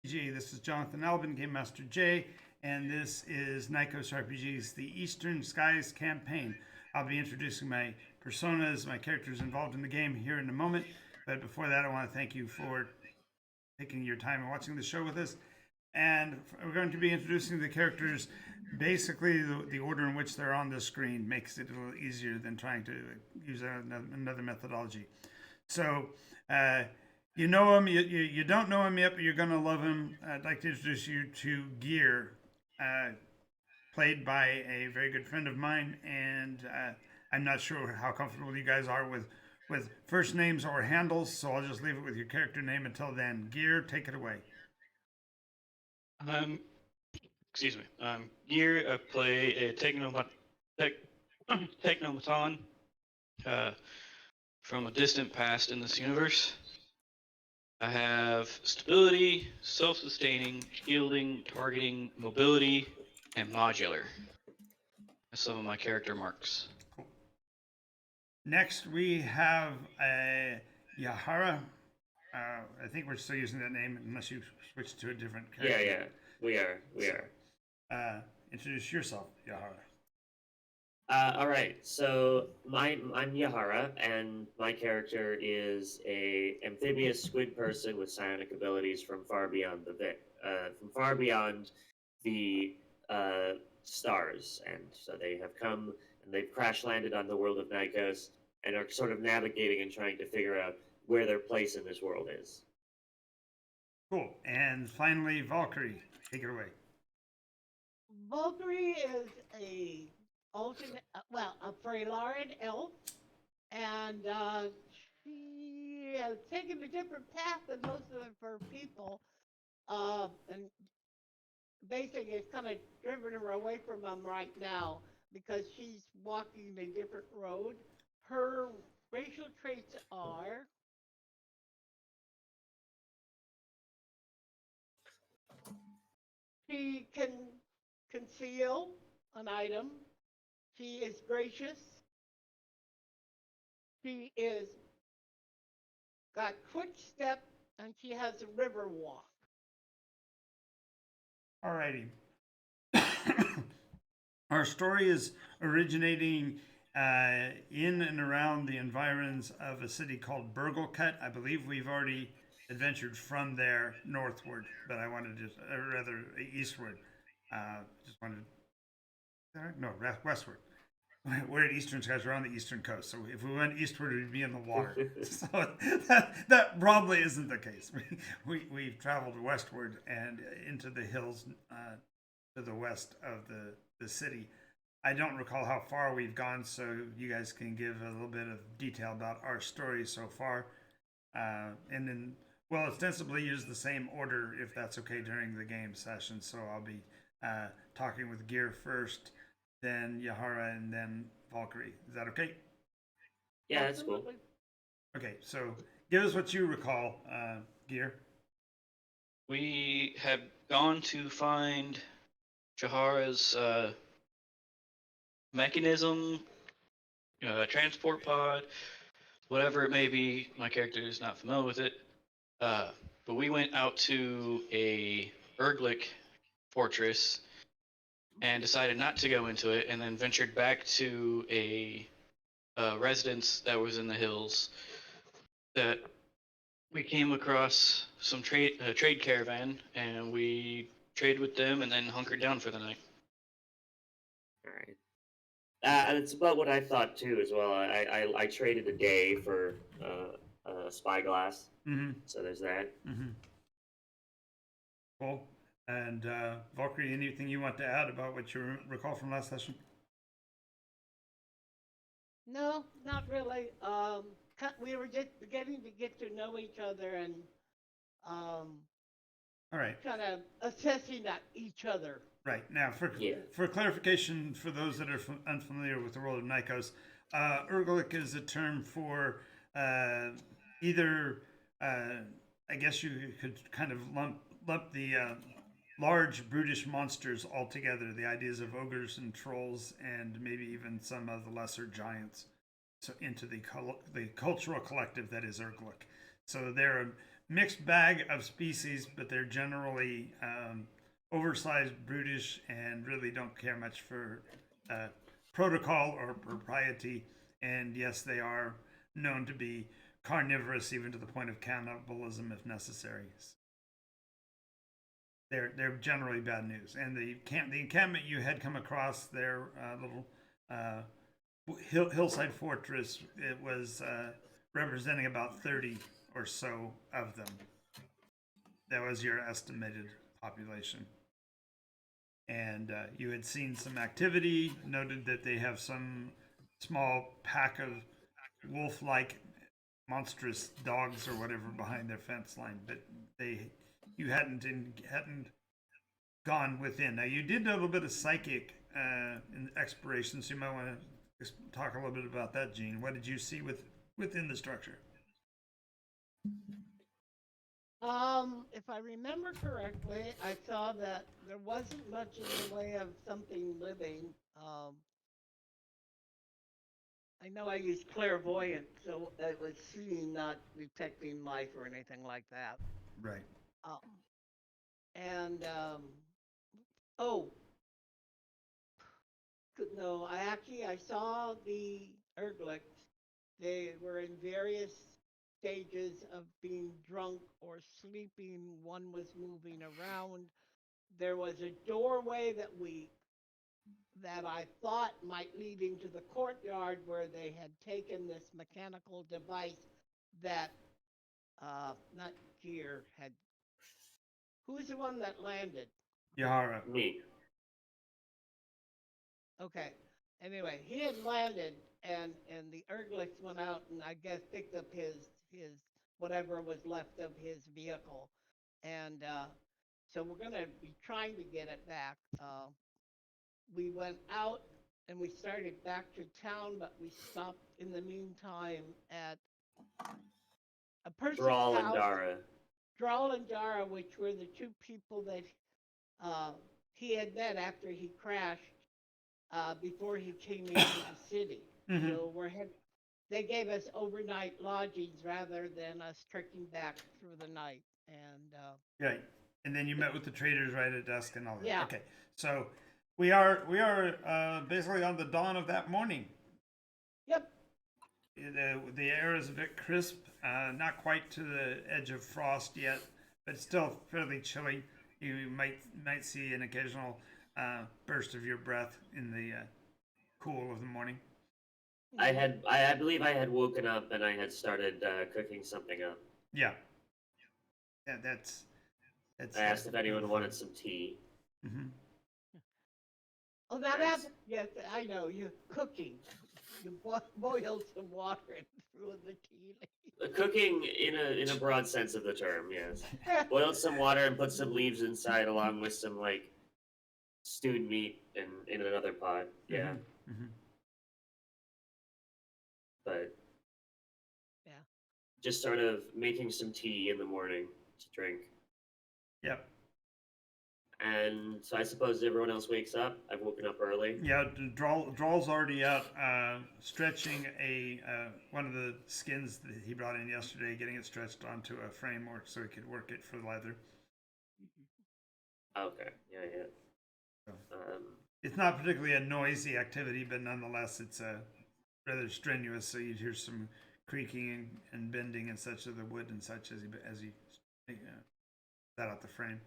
This is Jonathan Albin, Game Master J, and this is NycosRPG's The Eastern Skies campaign. I'll be introducing my personas, my characters involved in the game here in a moment, but before that, I want to thank you for taking your time and watching the show with us. And we're going to be introducing the characters. Basically, the order in which they're on the screen makes it a little easier than trying to use another methodology. So, you know him, you don't know him yet, but you're going to love him. I'd like to introduce you to Gear, played by a very good friend of mine, and I'm not sure how comfortable you guys are with first names or handles, so I'll just leave it with your character name until then. Gear, take it away. Um, excuse me. Gear, I play a technomaton from a distant past in this universe. I have stability, self-sustaining, shielding, targeting, mobility, and modular. That's some of my character marks. Cool. Next, we have Yahara. I think we're still using that name unless you switch to a different character. Yeah, we are. Introduce yourself, Yahara. All right. So I'm Yahara, and my character is a amphibious squid person with psionic abilities from far beyond the stars, and so they have come and they've crash landed on the world of Nycos and are sort of navigating and trying to figure out where their place in this world is. Cool. And finally, Valkyrie, take it away. Valkyrie is a alternate, a Freylaren elf, and she has taken a different path than most of her people, and basically it's kind of driven her away from them right now because she's walking a different road. Her racial traits are she can conceal an item. She is gracious. She is got quick step, and she has a river walk. Alrighty. Our story is originating in and around the environs of a city called Burglecut. I believe we've already adventured from there northward, but I wanted to, rather eastward. Just wanted, no, westward. We're at Eastern Skies. We're on the eastern coast. So if we went eastward, we'd be in the water. So that probably isn't the case. We've traveled westward and into the hills to the west of the city. I don't recall how far we've gone, so you guys can give a little bit of detail about our story so far. And then we'll ostensibly use the same order if that's okay during the game session. So I'll be talking with Gear first, then Yahara, and then Valkyrie. Is that okay? Yeah, that's cool. Okay, so give us what you recall, Gear. We had gone to find Jahara's mechanism, transport pod, whatever it may be. My character is not familiar with it. But we went out to a Urglic fortress and decided not to go into it, and then ventured back to a residence that was in the hills. That we came across some trade caravan, and we traded with them, and then hunkered down for the night. All right. And it's about what I thought too, as well. I traded a day for a spyglass, so there's that. Cool. And Valkyrie, anything you want to add about what you recall from last session? No, not really. We were just beginning to get to know each other and All right. kind of assessing each other. Right. Now, for clarification, for those that are unfamiliar with the world of Nycos, Urglic is a term for either, I guess you could kind of lump the large brutish monsters all together, the ideas of ogres and trolls and maybe even some of the lesser giants, so into the cultural collective that is Urglic. So they're mixed bag of species, but they're generally oversized, brutish, and really don't care much for protocol or propriety. And yes, they are known to be carnivorous, even to the point of cannibalism if necessary. They're generally bad news. And the encampment you had come across, their little hillside fortress, it was representing about 30 or so of them. That was your estimated population. And you had seen some activity, noted that they have some small pack of wolf-like monstrous dogs or whatever behind their fence line, but you hadn't gone within. Now you did a little bit of psychic exploration, so you might want to talk a little bit about that, Gene. What did you see within the structure? If I remember correctly, I saw that there wasn't much in the way of something living. I know I used clairvoyant, so it was seeing, not detecting life or anything like that. Right. Um, and oh, no, I saw the Erglics. They were in various stages of being drunk or sleeping. One was moving around. There was a doorway that I thought might lead into the courtyard where they had taken this mechanical device that not Gear had. Who's the one that landed? Yahara. Me. Okay. Anyway, he had landed, and the Erglics went out and I guess picked up his whatever was left of his vehicle, and so we're gonna be trying to get it back. We went out and we started back to town, but we stopped in the meantime at a person's Brawl and house. Dara. Drawl and Dara, which were the two people that he had met after he crashed before he came into the city. Mhm. So they gave us overnight lodgings rather than us trekking back through the night. And Right. And then you met with the traders right at dusk and all that. Yeah. Okay. So we are basically on the dawn of that morning. yep, The air is a bit crisp, not quite to the edge of frost yet, but still fairly chilly. You might see an occasional burst of your breath in the cool of the morning. I believe I had woken up and I had started cooking something up. Yeah. Yeah, that's. I asked if anyone wanted some tea. Mm-hmm. Oh, that Nice. happened. Yes, I know. You're cooking. You boiled some water and threw in the tea leaves. Cooking in a broad sense of the term, yes. Boiled some water and put some leaves inside, along with some like stewed meat in another pot. Yeah, Mm-hmm. but Yeah. just sort of making some tea in the morning to drink. Yep. And so I suppose everyone else wakes up. I've woken up early. Yeah, Drawl's already out, stretching one of the skins that he brought in yesterday, getting it stretched onto a framework so he could work it for leather. Okay, yeah. So, it's not particularly a noisy activity, but nonetheless, it's rather strenuous. So you'd hear some creaking and bending and such of the wood and such as he set out the frame.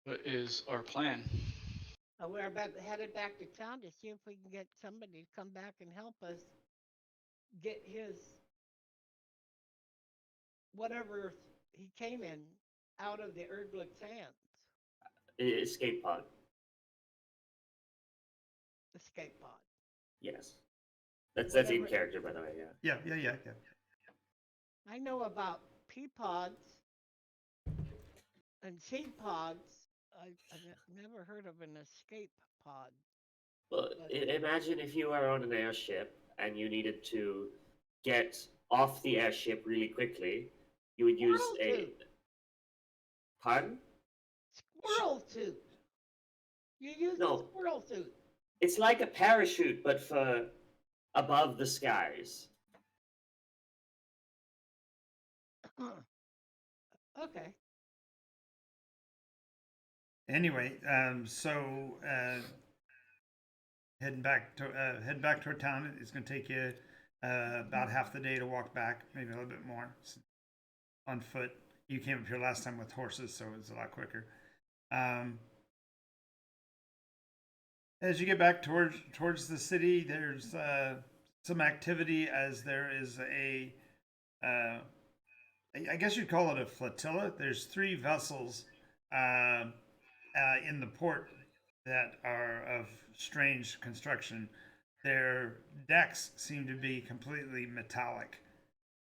What is our plan? We're headed back to town to see if we can get somebody to come back and help us get his whatever he came in out of the Erdlich's hands. Escape pod. Escape pod. Yes. That's in Whatever. character, by the way. Yeah. Yeah. I know about pea pods and seed pods. I've never heard of an escape pod. Well, imagine if you are on an airship and you needed to get off the airship really quickly. You would use Squirrel suit. Pardon? Squirrel suit. You use No. a squirrel suit. It's like a parachute, but for above the skies. Okay. Anyway, so heading back toward town. It's going to take you about half the day to walk back, maybe a little bit more on foot. You came up here last time with horses, so it's a lot quicker. As you get back towards the city, there's some activity as there is I guess you'd call it a flotilla. There's 3 vessels in the port that are of strange construction. Their decks seem to be completely metallic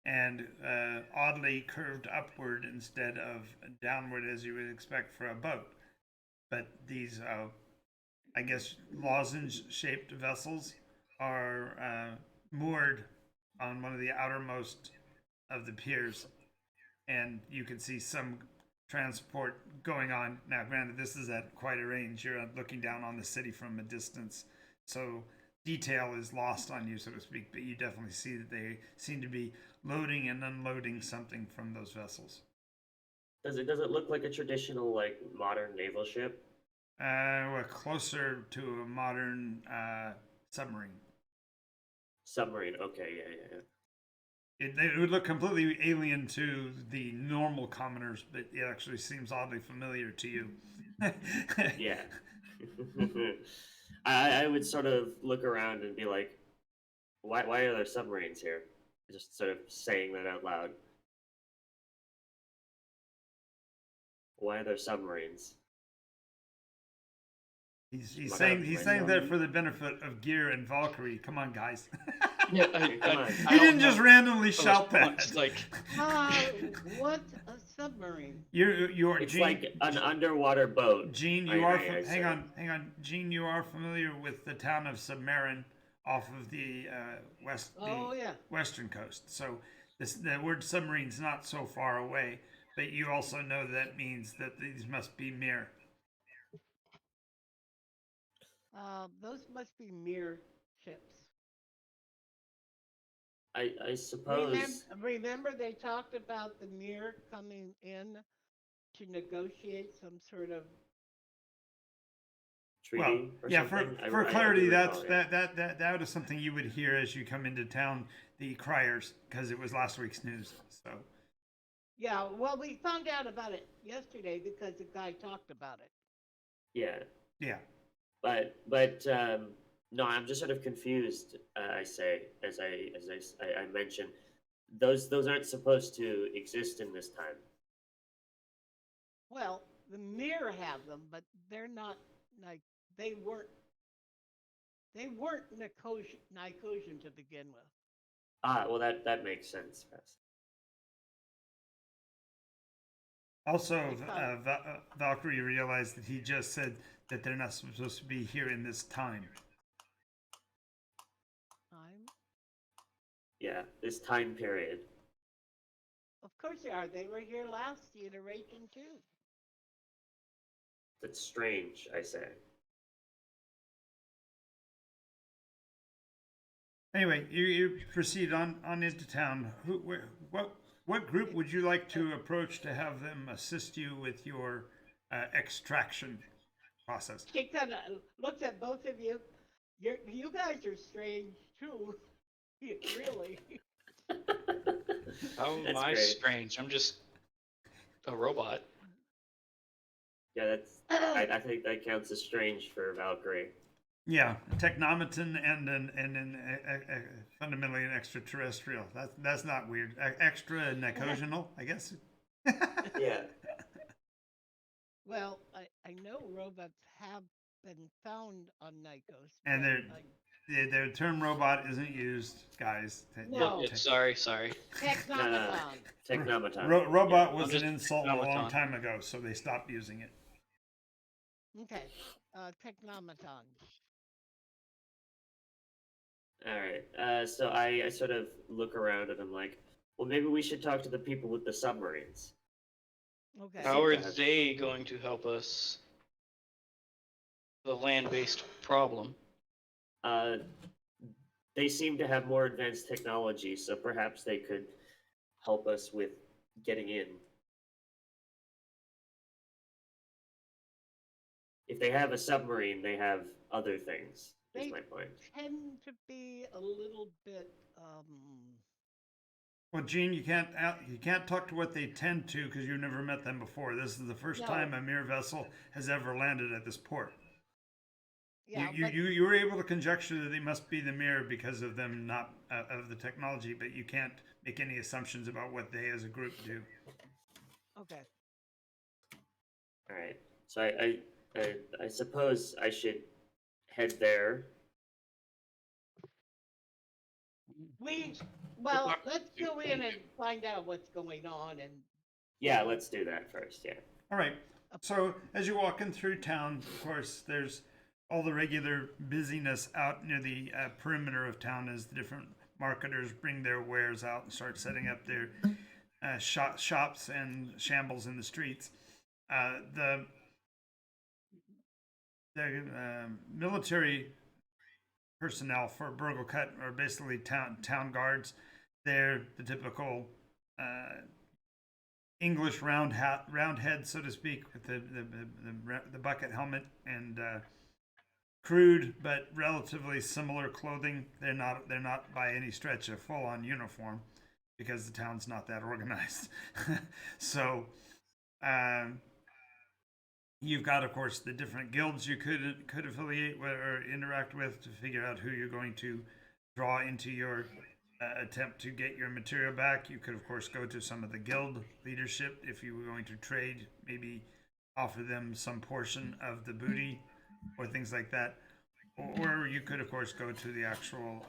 and oddly curved upward instead of downward as you would expect for a boat. But these, I guess, lozenge-shaped vessels are moored on one of the outermost of the piers, and you can see some transport going on. Now, granted, this is at quite a range. You're looking down on the city from a distance, so detail is lost on you, so to speak, but you definitely see that they seem to be loading and unloading something from those vessels. Does it look like a traditional like modern naval ship? We're closer to a modern submarine. Submarine. Okay, yeah. It would look completely alien to the normal commoners, but it actually seems oddly familiar to you. Yeah. I would sort of look around and be like, why are there submarines here? Just sort of saying that out loud. Why are there submarines? He's saying that for the benefit of Gear and Valkyrie. Come on, guys. Yeah, Come on. He didn't just randomly Oh, shout that. it's like, What's a submarine? You are It's Gene. like an underwater boat. Gene, you are. Hang on. Gene, you are familiar with the town of Submarin off of the Oh, yeah. western coast. So the word submarine's not so far away, but you also know that means that these must be mere. Those must be mere ships. I suppose. Remember they talked about the mirror coming in to negotiate some sort of. Treaty or yeah, something? for I clarity, do that's recall, yeah. that is something you would hear as you come into town. The criers, because it was last week's news. So Yeah, well, we found out about it yesterday because the guy talked about it. Yeah. yeah. But no, I'm just sort of confused. I say as I mentioned, those aren't supposed to exist in this time. Well, the mirror have them, but they're not like they weren't. They weren't Nycosian to begin with. Ah, well that makes sense. Yes. Also, Valkyrie realized that he just said that they're not supposed to be here in this time. Yeah, this time period. Of course they are. They were here last iteration too. That's strange, I say. Anyway, you proceed on into town. What group would you like to approach to have them assist you with your extraction process? She kind of looks at both of you. You guys are strange too. Really. how am That's I great. strange? I'm just a robot. Yeah, I think that counts as strange for Valkyrie. Yeah, a technometon and fundamentally an extraterrestrial. That's not weird. Extra Nycosianal, I guess. Yeah. Well, I know robots have been found on Nycos. And but their term robot isn't used, guys. No. Sorry. Technometon. Technometon. Robot Yeah, was I'm an just insult a long automaton. time ago, so they stopped using it. Okay. Technometon. All right. So I sort of look around and I'm like, well, maybe we should talk to the people with the submarines. Okay. How are they going to help us? The land-based problem. They seem to have more advanced technology, so perhaps they could help us with getting in. If they have a submarine, they have other things. Is They my point. tend to be a little bit, Well, Gene, you can't talk to what they tend to because you've never met them before. This is the first No. time a mere vessel has ever landed at this port. yeah, you, but you were able to conjecture that they must be the mirror because of them not of the technology, but you can't make any assumptions about what they as a group do. okay. All right. So I suppose I should head there. Well, talk let's to- go in and find out what's going on and Yeah, let's do that first. Yeah. All right. So as you're walking through town, of course, there's all the regular busyness out near the perimeter of town as the different marketers bring their wares out and start setting up their shops and shambles in the streets. The military personnel for Burgle Cut are basically town guards. They're the typical English round head, so to speak, with the bucket helmet and crude but relatively similar clothing. They're not by any stretch a full on uniform because the town's not that organized. So you've got, of course, the different guilds you could affiliate with or interact with to figure out who you're going to draw into your attempt to get your material back. You could, of course, go to some of the guild leadership if you were going to trade, maybe offer them some portion of the booty or things like that. Or you could, of course, go to the actual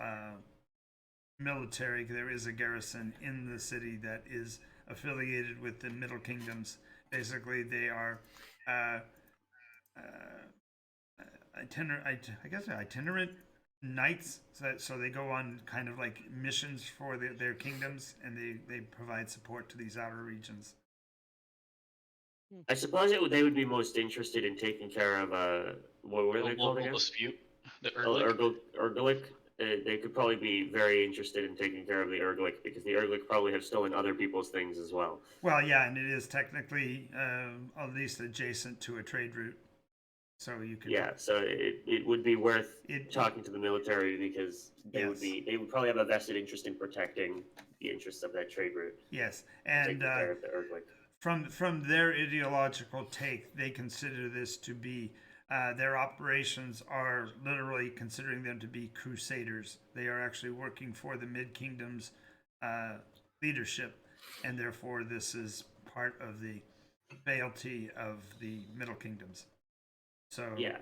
military. There is a garrison in the city that is affiliated with the Middle Kingdoms. Basically, they are itinerant knights. So they go on kind of like missions for their kingdoms, and they provide support to these outer regions. I suppose they would be most interested in taking care of what were they The called local again? dispute. The Oh, Erlich. Erglik. They could probably be very interested in taking care of the Erglik because the Erglik probably have stolen other people's things as well. Well, yeah, and it is technically at least adjacent to a trade route, so you could. Yeah, so it would be worth It- talking to the military because they Yes. they would probably have a vested interest in protecting the interests of that trade route, Yes, taking and care of the Erglik. from their ideological take, they consider this to be their operations are literally considering them to be crusaders. They are actually working for the Mid Kingdom's leadership, and therefore this is part of the fealty of the Middle Kingdoms. So Yeah,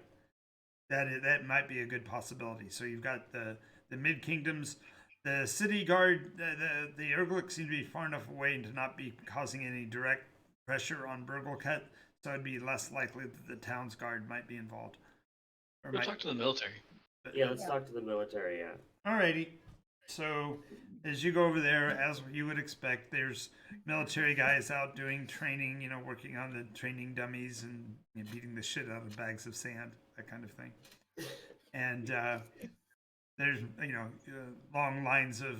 that might be a good possibility. So you've got the Mid Kingdoms. The city guard, the Erglic seem to be far enough away to not be causing any direct pressure on Burglecut, so it'd be less likely that the town's guard might be involved. Or Go might, talk to the military. yeah. Let's talk to the military. Yeah. alrighty. So as you go over there, as you would expect, there's military guys out doing training, working on the training dummies and beating the shit out of bags of sand, that kind of thing. And there's long lines of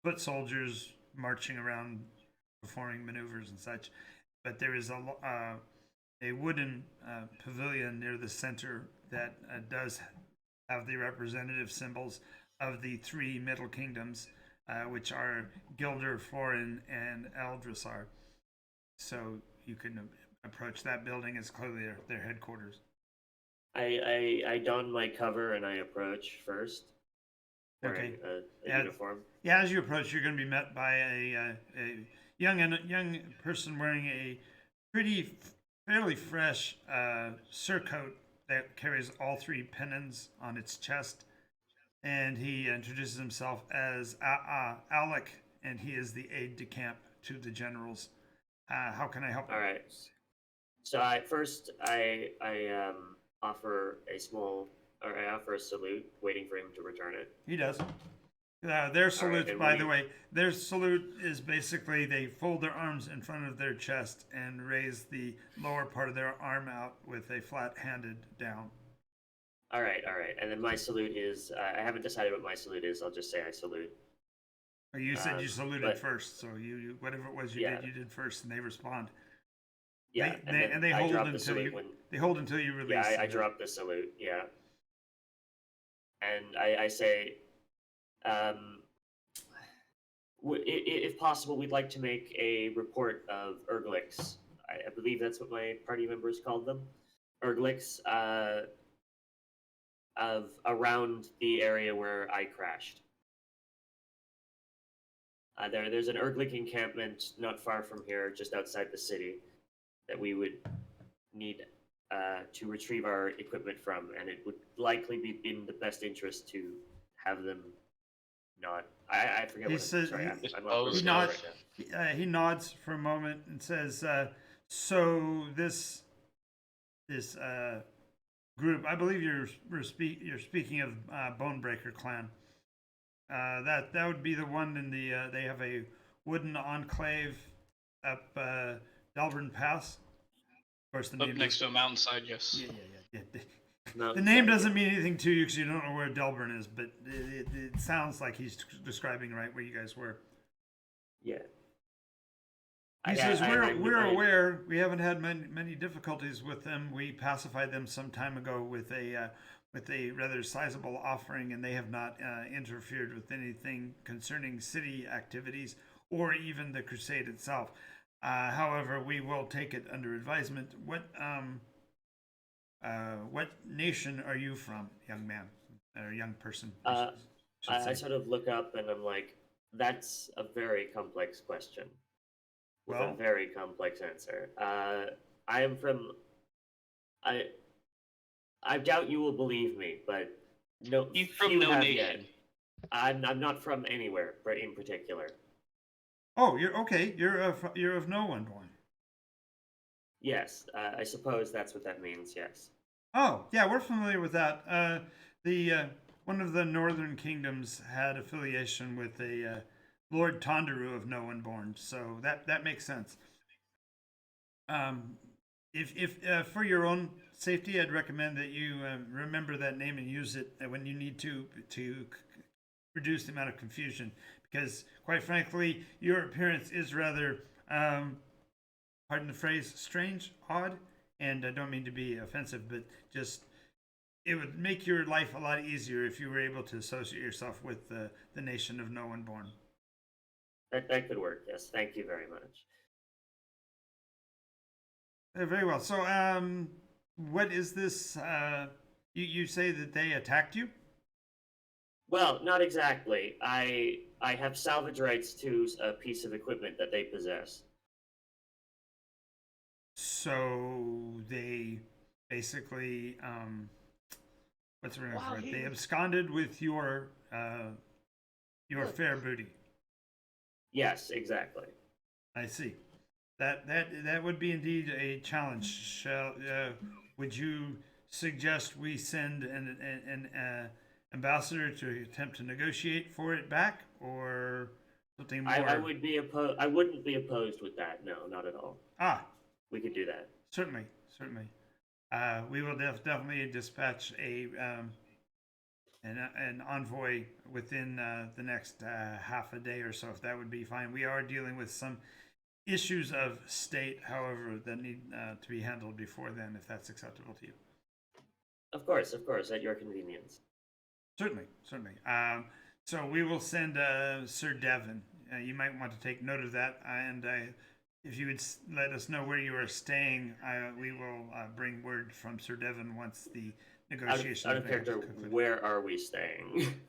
foot soldiers marching around performing maneuvers and such, but there is a wooden pavilion near the center that does have the representative symbols of the three Middle Kingdoms, which are Gilder, Florin, and Eldrissar. So you can approach that building as clearly their headquarters. I don my cover and I approach first. Wearing Okay. a Yeah. uniform. Yeah, as you approach, you're going to be met by a young person wearing a fairly fresh surcoat that carries all three pennons on its chest, and he introduces himself as Alec, and he is the aide de camp to the generals. How can I help you? All right. So I offer I offer a salute, waiting for him to return it. He does. Their salute, and by the way, their salute is basically they fold their arms in front of their chest and raise the lower part of their arm out with a flat-handed down. All right. And then my salute is I haven't decided what my salute is. I'll just say I salute. Oh, you said you saluted but- first, so you whatever it was you Yeah. did, you did first, and they respond. Yeah, They I hold drop the until salute you when. they hold until you release. Yeah, I the- drop the salute. Yeah, and I say, um, if possible, we'd like to make a report of Ergliks. I believe that's what my party members called them. Ergliks, of around the area where I crashed. There's an Erglik encampment not far from here, just outside the city, that we would need to retrieve our equipment from, and it would likely be in the best interest to have them not. I forget He what. says- Sorry, he- I'm not He remembering nods. right now. He nods for a moment and says, "So this group, I believe you're speaking of Bonebreaker clan. That would be the one in the they have a wooden enclave up Delburn Pass. Of course, the Up name next to a mountainside, yes. yeah. The Mountain name side, doesn't mean anything to you because you don't know where Delburn is, but it sounds like he's describing right where you guys were. Yeah. He I- says, I- "We're I'm- we're I- aware. We haven't had many difficulties with them. We pacified them some time ago with a rather sizable offering, and they have not interfered with anything concerning city activities or even the crusade itself. However, we will take it under advisement. What nation are you from, young man or young person? Should I say. sort of look up and I'm like, that's a very complex question. With a Well, very complex answer. I am from. I doubt you will believe me, but no. He's from few no have nation. yet. I'm not from anywhere, but in particular. oh, you're okay. You're of no one born. Yes, I suppose that's what that means. Yes. Oh, yeah, we're familiar with that. The one of the northern kingdoms had affiliation with a Lord Tondaru of No One Born, so that makes sense. If for your own safety, I'd recommend that you remember that name and use it when you need to reduce the amount of confusion, because quite frankly, your appearance is rather, pardon the phrase, strange, odd, and I don't mean to be offensive, but just it would make your life a lot easier if you were able to associate yourself with the nation of No One Born. That could work. Yes. Thank you very much. Very well. So, what is this? You say that they attacked you? Well, not exactly. I have salvage rights to a piece of equipment that they possess. So they basically, what's the word Wow, for it? he- They absconded with your Good. fair booty. Yes, exactly. I see. That would be indeed a challenge. Would you suggest we send an ambassador to attempt to negotiate for it back, or something more? I would be opposed. I wouldn't be opposed with that. No, not at all. Ah, We could do that. certainly. We will definitely dispatch an envoy within the next half a day or so, if that would be fine. We are dealing with some issues of state, however, that need to be handled before then, if that's acceptable to you. Of course, at your convenience. Certainly. So we will send Sir Devon. You might want to take note of that, and if you would let us know where you are staying, we will bring word from Sir Devon once the negotiations Out of are character, concluded. where are we staying?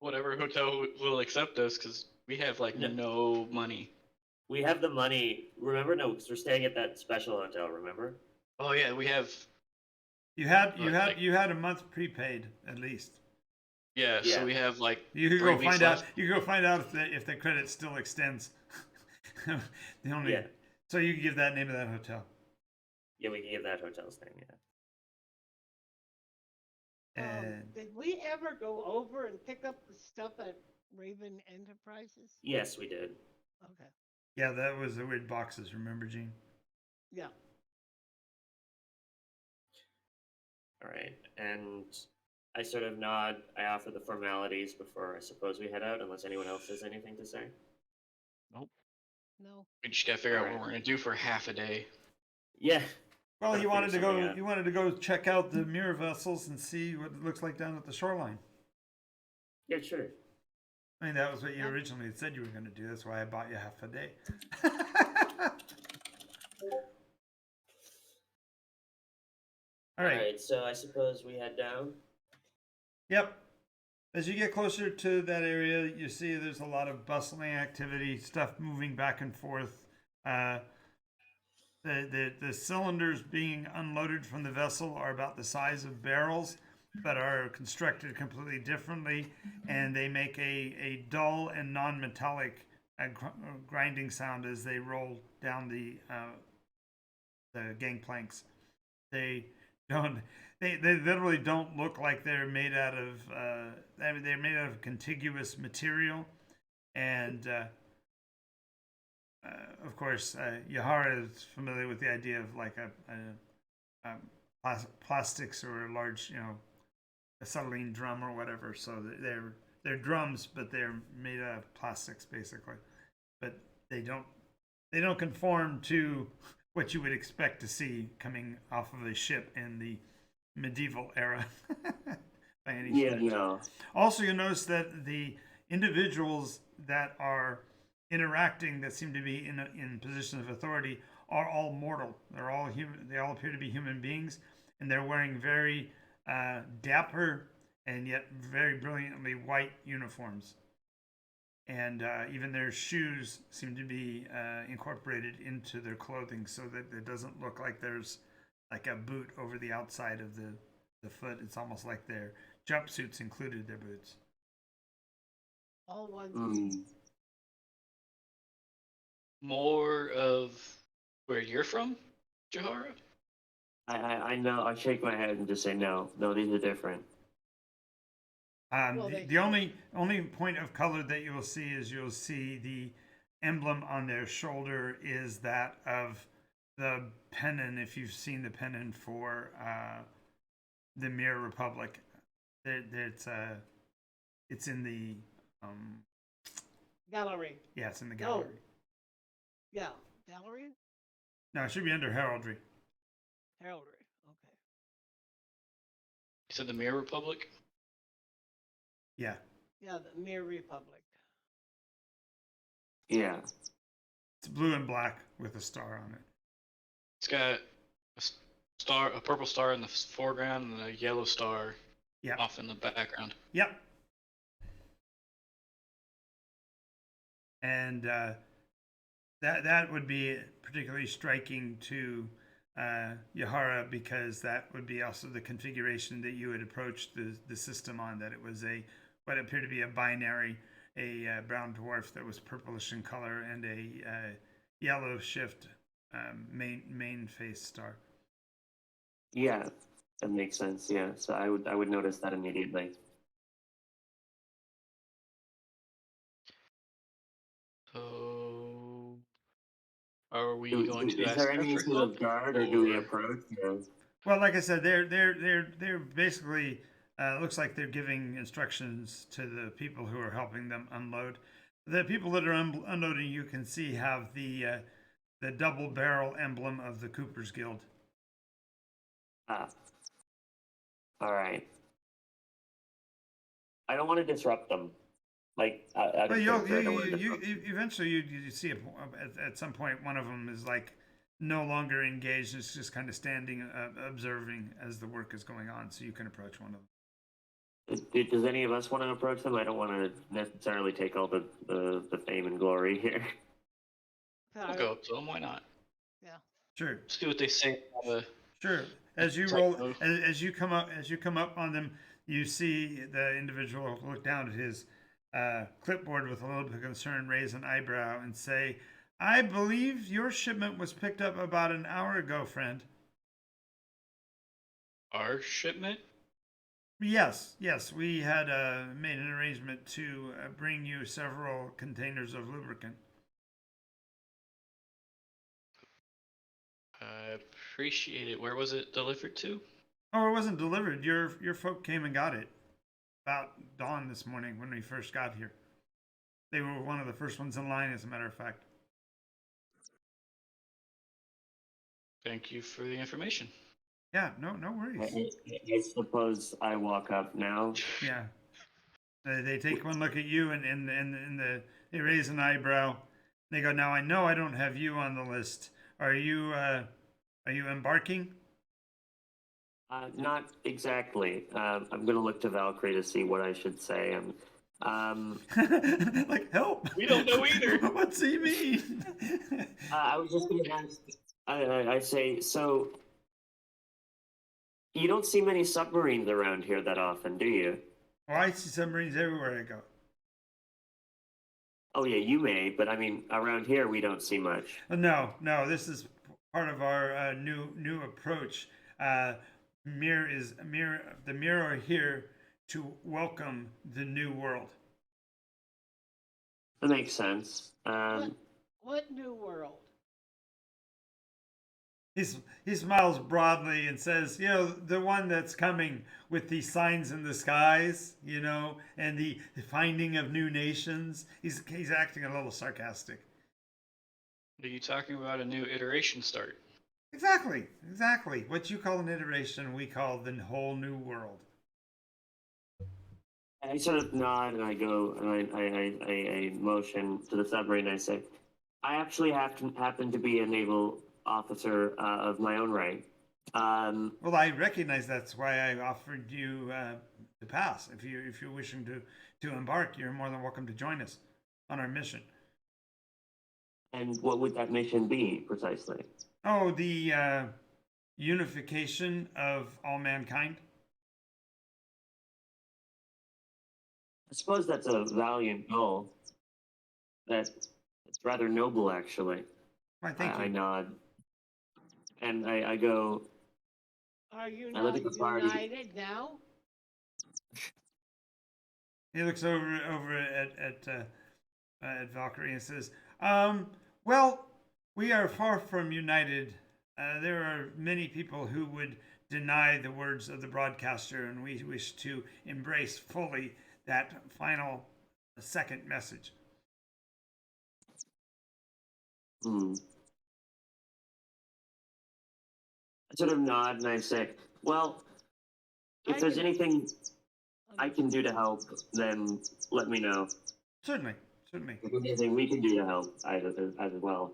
Whatever hotel will accept us, because we have like No. no money. We have the money. Remember? No, because we're staying at that special hotel. Remember? Oh yeah, we have. You had a month prepaid at least. Yeah, Yeah. so we have like You could 3 go weeks find out. left. You could go find out if the credit still extends. The only Yeah. So you can give that name of that hotel. Yeah, we can give that hotel's name. Yeah. And Did we ever go over and pick up the stuff at Raven Enterprises? Yes, we did. Okay. yeah, that was the weird boxes. Remember, Gene? Yeah. All right, and I sort of nod. I offer the formalities before I suppose we head out, unless anyone else has anything to say. No. We just gotta figure out what Alright. we're gonna do for half a day. Yeah. Well, Gotta you wanted to figure go. something out. You wanted to go check out the mirror vessels and see what it looks like down at the shoreline. Yeah, sure. I mean, that was what you Yep. originally had said you were going to do. That's why I bought you half a day. All right. Alright, so I suppose we head down. Yep. As you get closer to that area, you see there's a lot of bustling activity, stuff moving back and forth. The cylinders being unloaded from the vessel are about the size of barrels, but are constructed completely differently, and they make a dull and non-metallic grinding sound as they roll down the gangplanks. They don't. They literally don't look like they're made out of. I mean, they're made out of contiguous material, and of course, Yahara is familiar with the idea of like plastics or a large, acetylene drum or whatever. So they're drums, but they're made out of plastics basically. But they don't conform to what you would expect to see coming off of a ship in the medieval era by any Yeah, stretch. no. Also, you'll notice that the individuals that are interacting, that seem to be in positions of authority, are all mortal. They're all human. They all appear to be human beings, and they're wearing very dapper and yet very brilliantly white uniforms. And even their shoes seem to be incorporated into their clothing, so that it doesn't look like there's like a boot over the outside of the foot. It's almost like their jumpsuits included their boots. All ones. Mm. More of where you're from, Jahara? I know. I shake my head and just say no. No, these are different. Well, The, they the only point of color that you will see is you'll see the emblem on their shoulder is that of the pennon. If you've seen the pennon for the Mirror Republic, it's in the gallery. yeah, it's in the No. gallery. Yeah, gallery. No, it should be under heraldry. Heraldry. Okay. You said the Mirror Republic? Yeah, Yeah, the Mirror Republic. Yeah. it's blue and black with a star on it. It's got a purple star in the foreground and a yellow star Yeah. off in the background. Yep. And that would be particularly striking to Yahara, because that would be also the configuration that you had approached the system on. That it was what appeared to be a binary, a brown dwarf that was purplish in color, and a yellow shift main face star. Yeah. That makes sense. Yeah. So I would notice that immediately. So, are we going to Is ask there her any for sort help? of guard, or do we or- approach? No. Well, like I said, they're basically looks like they're giving instructions to the people who are helping them unload. The people that are unloading, you can see, have the double barrel emblem of the Cooper's Guild. Ah. All right. I don't want to disrupt them. Like, out of But character, I don't want to you disrupt them. eventually you see at some point one of them is like no longer engaged. It's just kind of standing observing as the work is going on. So you can approach one of them. Does any of us want to approach them? I don't want to necessarily take all the fame and glory here. I'll go up to them. Why not? Yeah. Sure. See what they say. Sure. As you It's roll, like, as you come up on them, you see the individual look down at his clipboard with a little bit of concern, raise an eyebrow, and say, "I believe your shipment was picked up about an hour ago, friend." Our shipment? Yes, we had made an arrangement to bring you several containers of lubricant. I appreciate it. Where was it delivered to? Oh, it wasn't delivered. Your folk came and got it about dawn this morning when we first got here. They were one of the first ones in line, as a matter of fact. Thank you for the information. Yeah, no worries. I suppose I walk up now. Yeah. They take one look at you and they raise an eyebrow. They go, now I know I don't have you on the list. Are you embarking? Not exactly. I'm going to look to Valkyrie to see what I should say. Like, help! We don't know either. What's he mean? I was just going to ask. I say, so you don't see many submarines around here that often, do you? Oh, I see submarines everywhere I go. Oh yeah, you may, but I mean, around here we don't see much. No, this is part of our new approach. The Mir are here to welcome the new world. That makes sense. What new world? He smiles broadly and says, the one that's coming with the signs in the skies, and the finding of new nations. He's acting a little sarcastic. Are you talking about a new iteration start? Exactly. What you call an iteration, we call the whole new world. I sort of nod and I go and I motion to the submarine. And I say, I actually happen to be a naval officer of my own right. Well, I recognize that's why I offered you to pass. If you're wishing to embark, you're more than welcome to join us on our mission. And what would that mission be precisely? Oh, the unification of all mankind. I suppose that's a valiant goal. It's rather noble, actually. Why, thank you. I nod. And I go, Are you I not look at the party. united now? He looks over at Valkyrie and says, well, we are far from united. There are many people who would deny the words of the broadcaster, and we wish to embrace fully that final second message. I sort of nod and I say, well, if there's anything I can do to help, then let me know. Certainly. If there's anything we can do to help as well.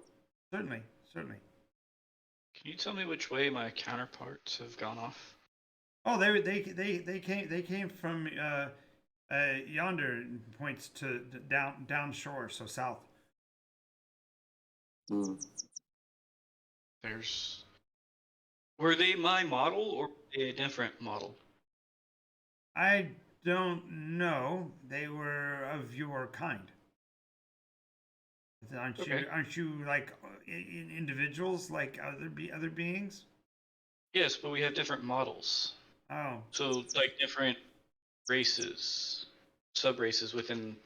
Certainly. Can you tell me which way my counterparts have gone off? Oh, they came from yonder and points to down shore, so south. Were they my model or a different model? I don't know. They were of your kind. Aren't you like individuals like other beings? Yes, but we have different models. Oh. So like different races, sub races within.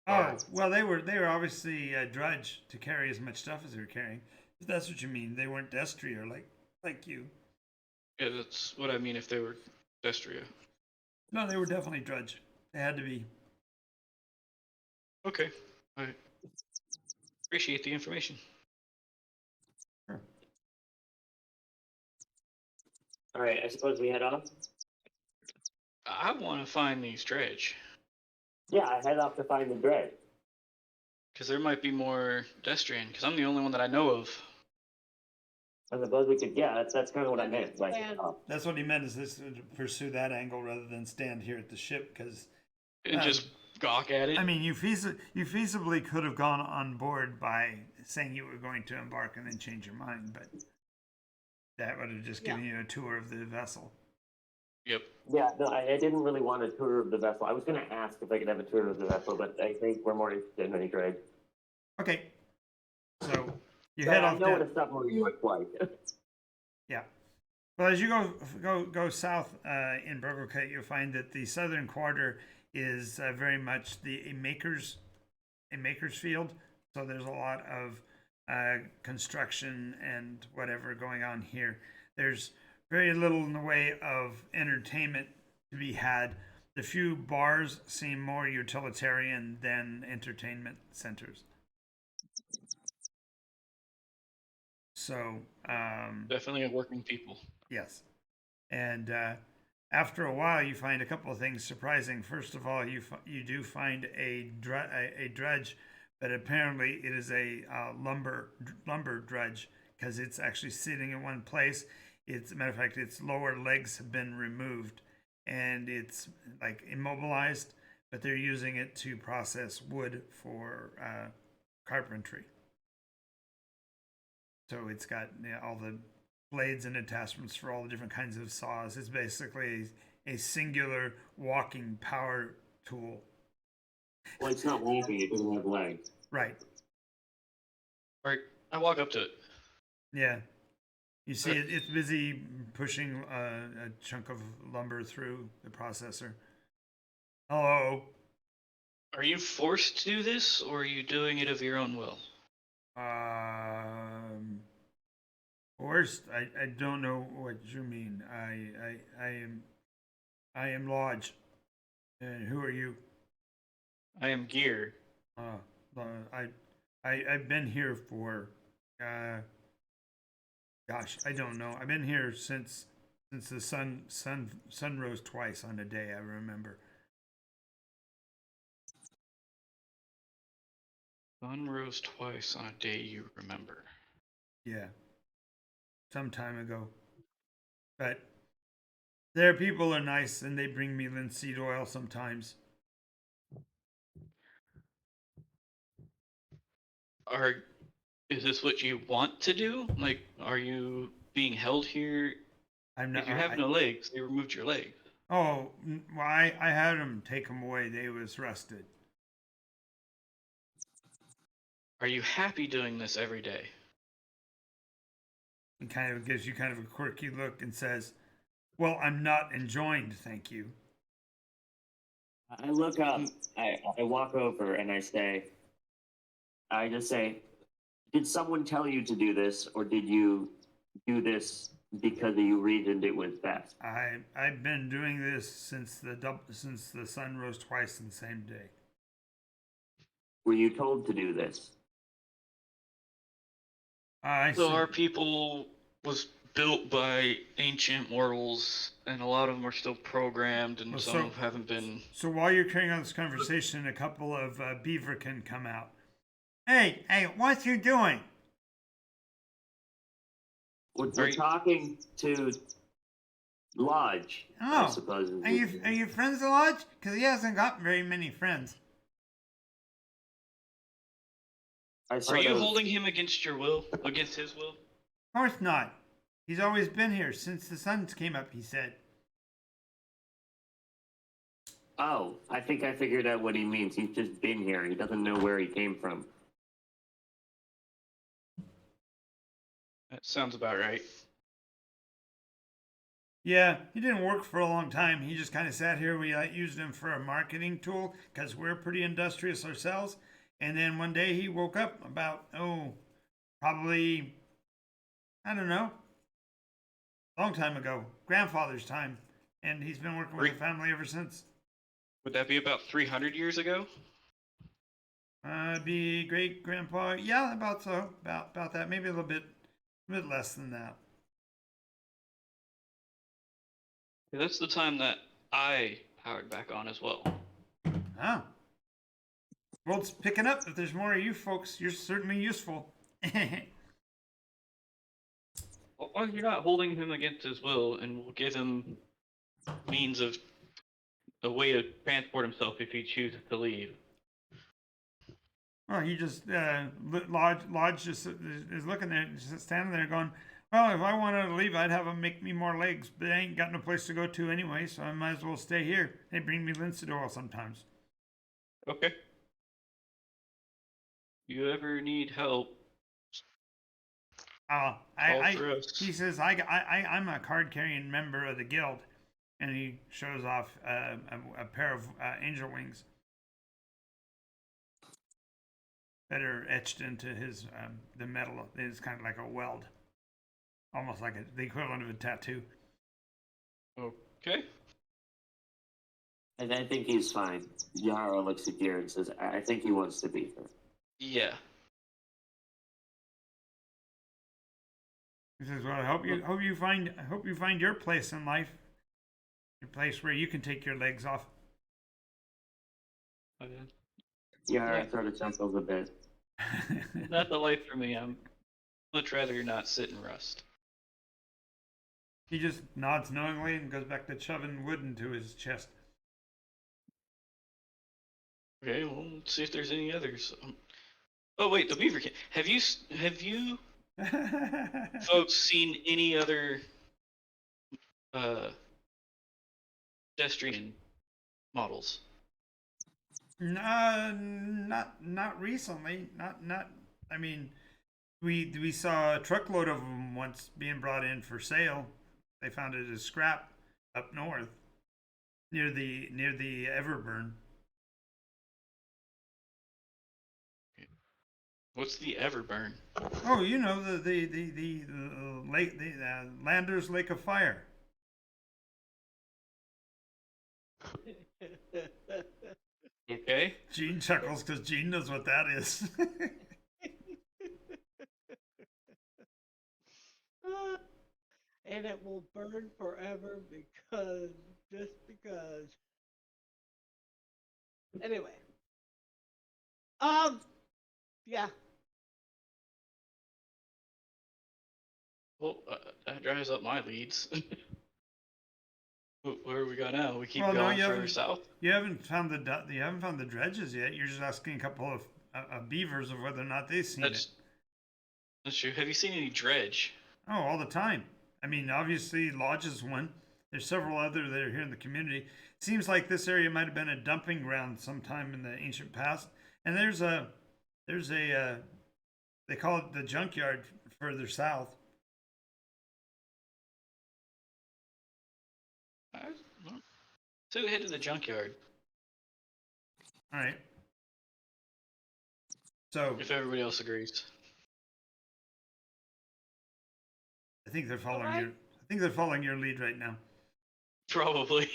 Oh, well, they were obviously drudge to carry as much stuff as they were carrying. If that's what you mean. They weren't Destria like you. Yeah, that's what I mean. If they were Destria. No, they were definitely drudge. They had to be. Okay, I appreciate the information. Sure. All right, I suppose we head off. I want to find these dredge. Yeah, I head off to find the dredge. Because there might be more Destrian. Because I'm the only one that I know of. I suppose we could. Yeah, that's kind of what I meant. Like, That's what he meant, is this to pursue that angle rather than stand here at the ship, because. And just gawk at it. I mean, you feasibly could have gone on board by saying you were going to embark and then change your mind, but that would have just given you a tour of the vessel. Yep. Yeah, no, I didn't really want a tour of the vessel. I was going to ask if I could have a tour of the vessel, but I think we're more interested in any trade. Okay. So you head off. I know what a submarine looks like. Yeah. Well, as you go south in Burglecut, you'll find that the southern quarter is very much a maker's field. So there's a lot of construction and whatever going on here. There's very little in the way of entertainment to be had. The few bars seem more utilitarian than entertainment centers. So, Definitely a working people. yes. And after a while, you find a couple of things surprising. First of all, you do find a dredge, but apparently it is a lumber dredge because it's actually sitting in one place. It's a matter of fact, its lower legs have been removed, and it's like immobilized. But they're using it to process wood for carpentry. So it's got all the blades and attachments for all the different kinds of saws. It's basically a singular walking power tool. Well, it's not walking, it doesn't have legs. Right. All right, I walk up to it. Yeah. You see it's busy pushing a chunk of lumber through the processor. Hello. Are you forced to do this, or are you doing it of your own will? Worst, I don't know what you mean. I am Lodge. And who are you? I am Gear. I've been here for gosh, I don't know. I've been here since the sun rose twice on a day, I remember. Sun rose twice on a day you remember. Yeah. Some time ago. But their people are nice and they bring me linseed oil sometimes. Is this what you want to do? Like, are you being held here? I'm not. If you have no legs, they removed your legs. Oh, well, I had them take them away. They was rusted. Are you happy doing this every day? He kind of gives you kind of a quirky look and says, "Well, I'm not enjoying, thank you." I look up, I walk over and I just say, did someone tell you to do this, or did you do this because you reasoned it was best? I've been doing this since the sun rose twice in the same day. Were you told to do this? So our people was built by ancient mortals, and a lot of them are still programmed, and some haven't been. So while you're carrying on this conversation, a couple of beaver can come out. Hey, what you doing? We're talking to Lodge, I suppose. Are you friends of Lodge? Because he hasn't got very many friends. Are you holding him against your will? Against his will? Of course not. He's always been here since the sun came up, he said. Oh, I think I figured out what he means. He's just been here. He doesn't know where he came from. That sounds about right. Yeah, he didn't work for a long time. He just kind of sat here. We used him for a marketing tool because we're pretty industrious ourselves. And then one day he woke up about, probably, I don't know, a long time ago, grandfather's time. And he's been working with the family ever since. Would that be about 300 years ago? Be great grandpa. Yeah, about so. About that. Maybe a little bit less than that. Yeah, that's the time that I powered back on as well. Oh. World's picking up. If there's more of you folks, you're certainly useful. Well, you're not holding him against his will, and we'll give him means of a way to transport himself if he chooses to leave. Well, he just Lodge just is looking there, just standing there, going, "Well, if I wanted to leave, I'd have them make me more legs, but I ain't got no place to go to anyway, so I might as well stay here. They bring me linseed oil sometimes." Okay. You ever need help? He says, I'm a card-carrying member of the guild, and he shows off a pair of angel wings that are etched into his the metal. It's kind of like a weld almost like the equivalent of a tattoo. Okay. And I think he's fine. Yara looks at Gear and says, I think he wants to be here. Yeah. He says, "Well, I hope you find your place in life, your place where you can take your legs off." Okay. Yara Yeah. sort of chuckles a bit. Not the life for me. I'm much rather not sit and rust. He just nods knowingly and goes back to shoving wood into his chest. Okay, well, let's see if there's any others. Oh wait, the beaver can. Have you folks seen any other pedestrian models? Not recently. Not. I mean, we saw a truckload of them once being brought in for sale. They found it as scrap up north, near the Everburn. What's the Everburn? Oh, you know the lake, the Landers Lake of Fire. Okay. Gene chuckles because Gene knows what that is. And it will burn forever just because. Anyway. Yeah. Well, that dries up my leads. Where do we go now? We keep Well, no, going you further haven't- south. You haven't found the dredges yet. You're just asking a couple of beavers of whether or not they've seen it. That's true. Have you seen any dredge? Oh, all the time. I mean, obviously, Lodge is one. There's several other that are here in the community. Seems like this area might have been a dumping ground sometime in the ancient past. And there's a they call it the junkyard further south. So we head to the junkyard. All right. So If everybody else agrees. I think they're following Alright. your. I think they're following your lead right now. Probably.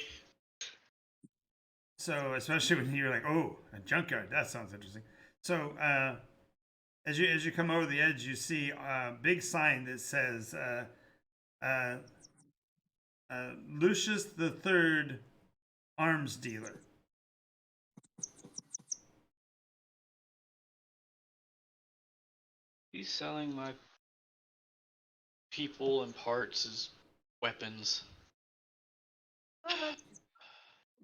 So especially when you're like, oh, a junkyard, that sounds interesting. So as you come over the edge, you see a big sign that says Lucius the Third, arms dealer. He's selling my people and parts as weapons.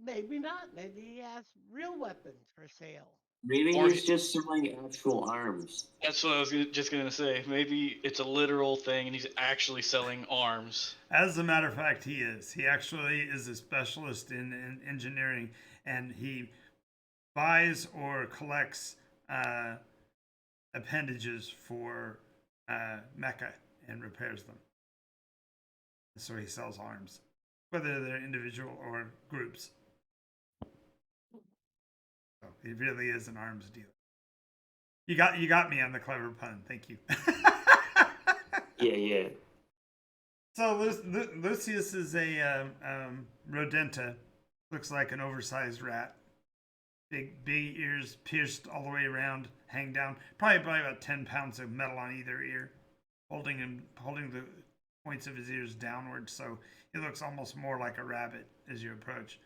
Maybe not. Maybe he has real weapons for sale. Maybe Or he's just selling actual arms. That's what I was just gonna say. Maybe it's a literal thing, and he's actually selling arms. As a matter of fact, he is. He actually is a specialist in engineering, and he buys or collects appendages for mecha and repairs them. So he sells arms, whether they're individual or groups. So he really is an arms dealer. You got me on the clever pun. Thank you. Yeah. So Lucius is a rodenta. Looks like an oversized rat. Big ears pierced all the way around, hang down. Probably about 10 pounds of metal on either ear, holding the points of his ears downward. So he looks almost more like a rabbit as you approach.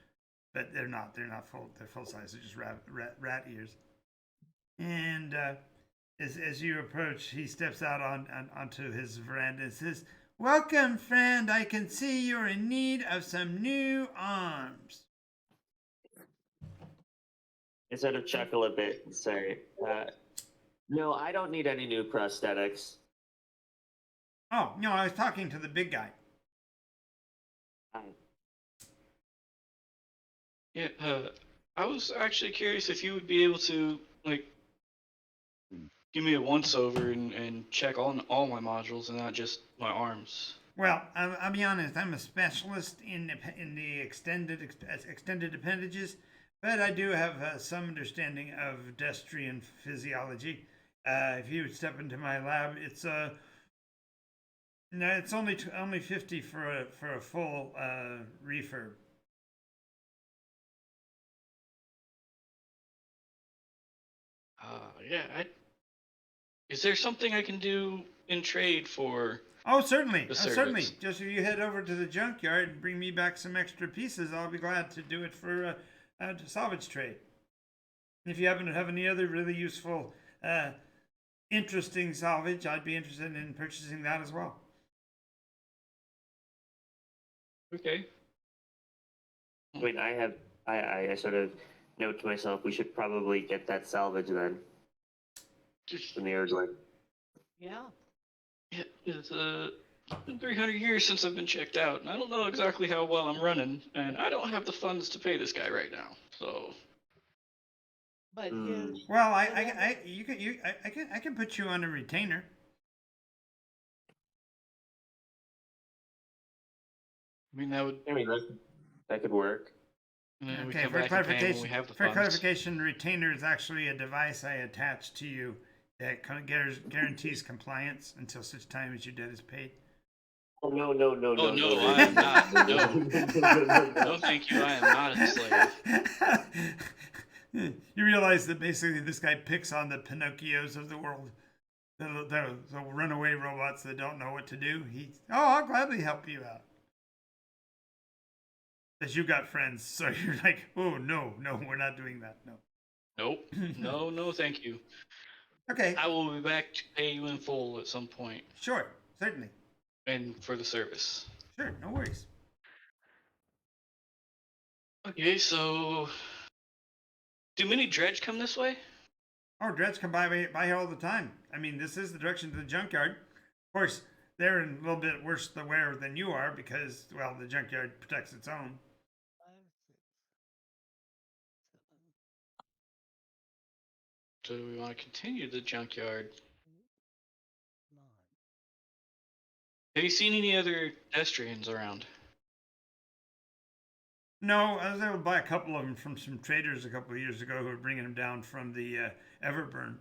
But they're not full. They're full size. They're just rat ears. And as you approach, he steps out onto his veranda and says, "Welcome, friend. I can see you're in need of some new arms." I sort of chuckle a bit and say, no, I don't need any new prosthetics. Oh, no, I was talking to the big guy. Yeah. I was actually curious if you would be able to give me a once over and check on all my modules and not just my arms. Well, I'll be honest. I'm a specialist in the extended appendages, but I do have some understanding of pedestrian physiology. If you would step into my lab, it's No, it's only 50 for a full refurb. Yeah. Is there something I can do in trade for Oh, certainly, the certainly. service? Just if you head over to the junkyard and bring me back some extra pieces, I'll be glad to do it for salvage trade. If you happen to have any other really useful, interesting salvage, I'd be interested in purchasing that as well. Okay. I mean, I sort of note to myself we should probably get that salvage then from the Erdling. Yeah. Yeah, it's been 300 years since I've been checked out, and I don't know exactly how well I'm running, and I don't have the funds to pay this guy right now. So But Mm. his Well, whatever- I can put you on a retainer. I mean that would, I mean, that could work. and then we Okay, come for back and pay him when clarification, we have the for funds. clarification, retainer is actually a device I attach to you that guarantees compliance until such time as your debt is paid. Oh no no no Oh no no, no! I am not. No, no. no, thank you. I am not a slave. You realize that basically this guy picks on the Pinocchios of the world, the runaway robots that don't know what to do. I'll gladly help you out. As you got friends, so you're like, oh no, we're not doing that. No. Nope. No, thank you. Okay, I will be back to pay you in full at some point, sure, certainly, and for the service. sure, no worries. Okay, so do many dredge come this way? Oh, dreads come by here all the time. I mean, this is the direction to the junkyard. Of course, they're in a little bit worse the wear than you are because, well, the junkyard protects its own. 5, 6, 7, So we want to continue the junkyard. 9. Have you seen any other pedestrians around? No, I was able to buy a couple of them from some traders a couple of years ago who were bringing them down from the Everburn.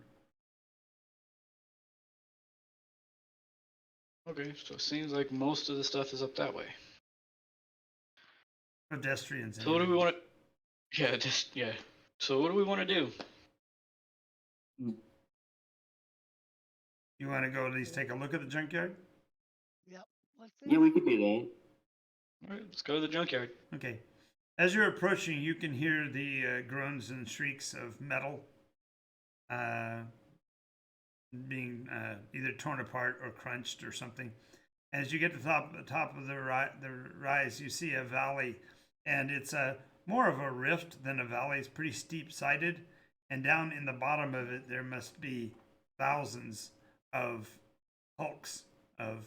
Okay, so it seems like most of the stuff is up that way. Pedestrians. So what do we want to? Yeah. So what do we want to do? You want to go at least take a look at the junkyard? Yep. What's Yeah, this? we could do that. All right, let's go to the junkyard. Okay. As you're approaching, you can hear the groans and shrieks of metal being either torn apart or crunched or something. As you get to the top of the rise, you see a valley, and it's more of a rift than a valley. It's pretty steep-sided, and down in the bottom of it, there must be thousands of hulks of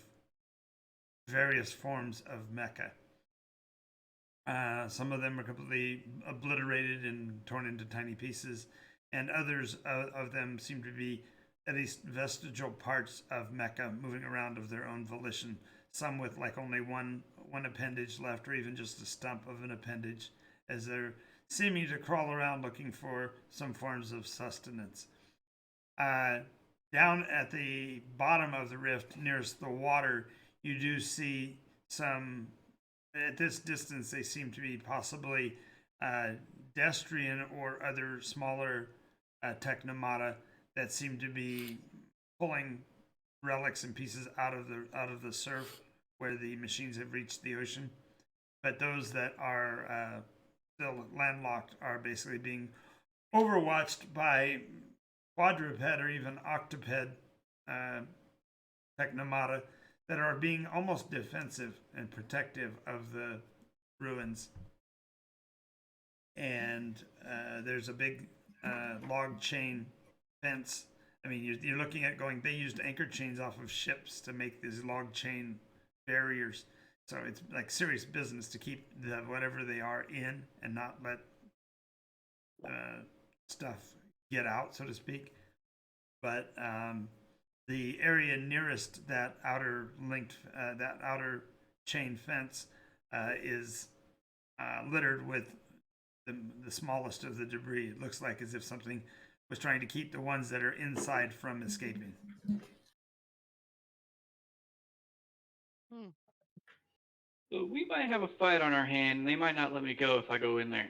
various forms of mecha. Some of them are completely obliterated and torn into tiny pieces, and others of them seem to be at least vestigial parts of mecha moving around of their own volition. Some with like only one appendage left, or even just a stump of an appendage, as they're seeming to crawl around looking for some forms of sustenance. Down at the bottom of the rift, nearest the water, you do see some. At this distance, they seem to be possibly Destrian or other smaller technomata that seem to be pulling relics and pieces out of the surf where the machines have reached the ocean. But those that are still landlocked are basically being overwatched by quadruped or even octoped technomata that are being almost defensive and protective of the ruins. And there's a big log chain fence. I mean, you're looking at going, they used anchor chains off of ships to make these log chain barriers. So it's like serious business to keep whatever they are in and not let stuff get out, so to speak. But the area nearest that outer chain fence is littered with the smallest of the debris. It looks like as if something was trying to keep the ones that are inside from escaping. So we might have a fight on our hand, and they might not let me go if I go in there.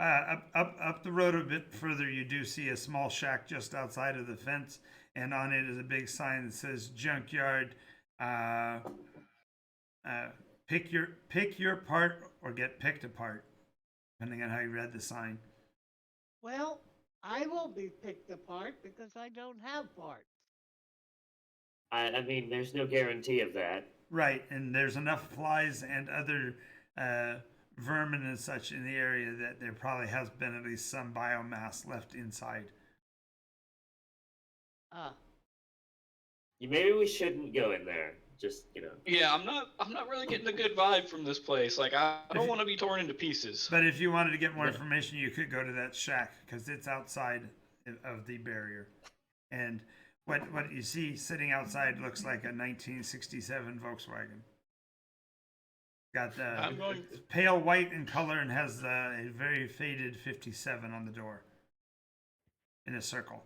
Up the road a bit further, you do see a small shack just outside of the fence, and on it is a big sign that says "Junkyard." Uh, pick your part or get picked apart, depending on how you read the sign. Well, I will be picked apart because I don't have parts. I mean, there's no guarantee of that. Right, and there's enough flies and other vermin and such in the area that there probably has been at least some biomass left inside. Ah, Maybe we shouldn't go in there. Just, Yeah, I'm not really getting a good vibe from this place. Like I don't want to be torn into pieces. But if you wanted to get more Yeah. information, you could go to that shack because it's outside of the barrier. And what you see sitting outside looks like a 1967 Volkswagen. Got I'm going. pale white in color and has a very faded 57 on the door in a circle.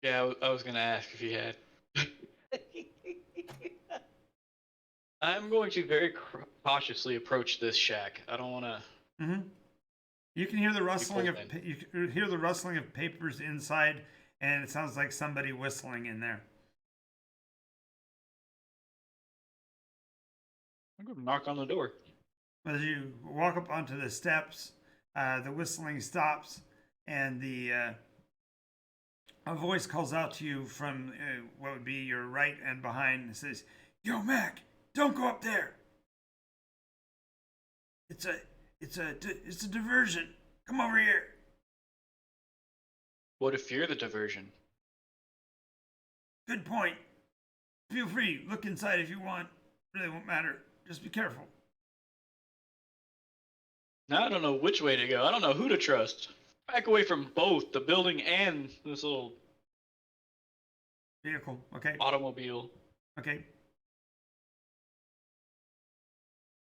Yeah, I was gonna ask if you had. I'm going to very cautiously approach this shack. I don't want to. Mm-hmm. You can hear the rustling of pulled in. you can hear the rustling of papers inside, and it sounds like somebody whistling in there. I'm going to knock on the door. As you walk up onto the steps, the whistling stops, and a voice calls out to you from what would be your right and behind, and says, "Yo, Mac, don't go up there. It's a diversion. Come over here." What if you're the diversion? Good point. Feel free. Look inside if you want. Really won't matter. Just be careful. Now I don't know which way to go. I don't know who to trust. Back away from both the building and this little Vehicle. Okay. automobile. Okay.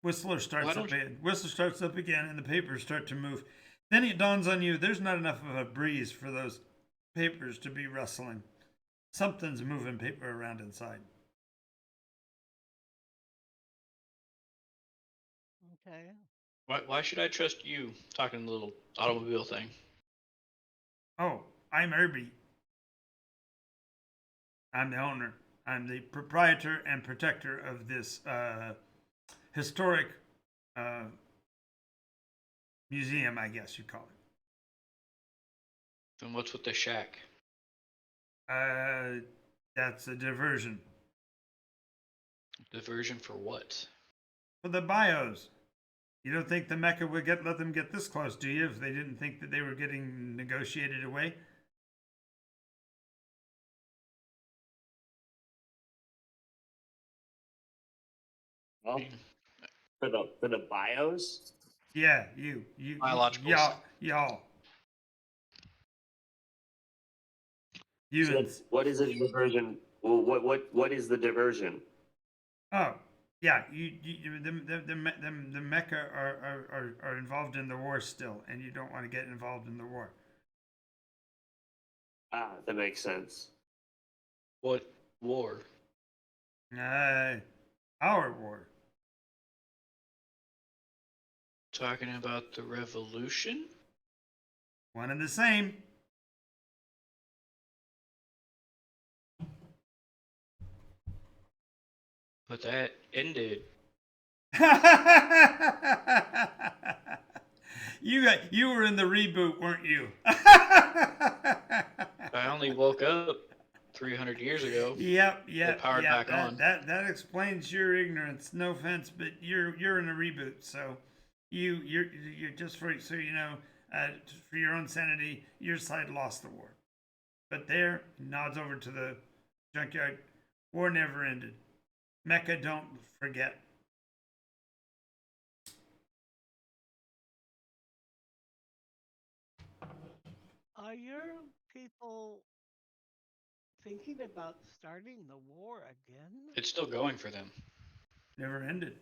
Whistler starts Why up don't again. Whistler starts up again, and the papers start to move. Then it dawns on you: there's not enough of a breeze for those papers to be rustling. Something's moving paper around inside. okay. Why should I trust you talking to the little automobile thing? Oh, I'm Irby. I'm the owner. I'm the proprietor and protector of this historic museum, I guess you'd call it. And what's with the shack? That's a diversion Diversion for what? for the bios. You don't think the Mecca would let them get this close, do you? If they didn't think that they were getting negotiated away. well, for the bios. Yeah, you, Biologicals. y'all. You So and what is a diversion? Well, what is the diversion? oh, yeah, the Mecca are involved in the war still, and you don't want to get involved in the war. Ah, that makes sense. What war? Our war. Talking about the revolution? One and the same. But that ended. You were in the reboot, weren't you? I only woke up 300 years ago. Yep. powered back on. That explains your ignorance. No offense, but you're in a reboot, so you're just so you know, for your own sanity, your side lost the war. But there, nods over to the junkyard. War never ended. Mecca, don't forget. Are your people thinking about starting the war again? It's still going for them. Never ended.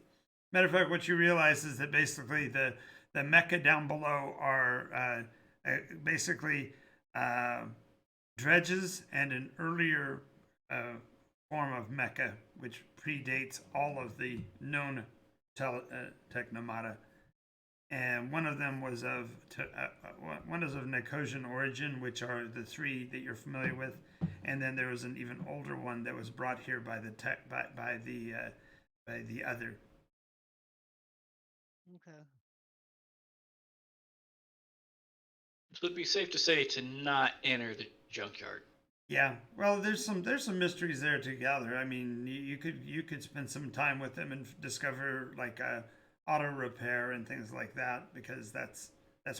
Matter of fact, what you realize is that basically the Mecca down below are basically dredges and an earlier form of mecha, which predates all of the known technomata. And one of them was one is of Nycosian origin, which are the three that you're familiar with, and then there was an even older one that was brought here by the by the other. Okay. So it'd be safe to say to not enter the junkyard. Yeah, well, there's some mysteries there to gather. I mean, you could spend some time with them and discover like auto repair and things like that, because that's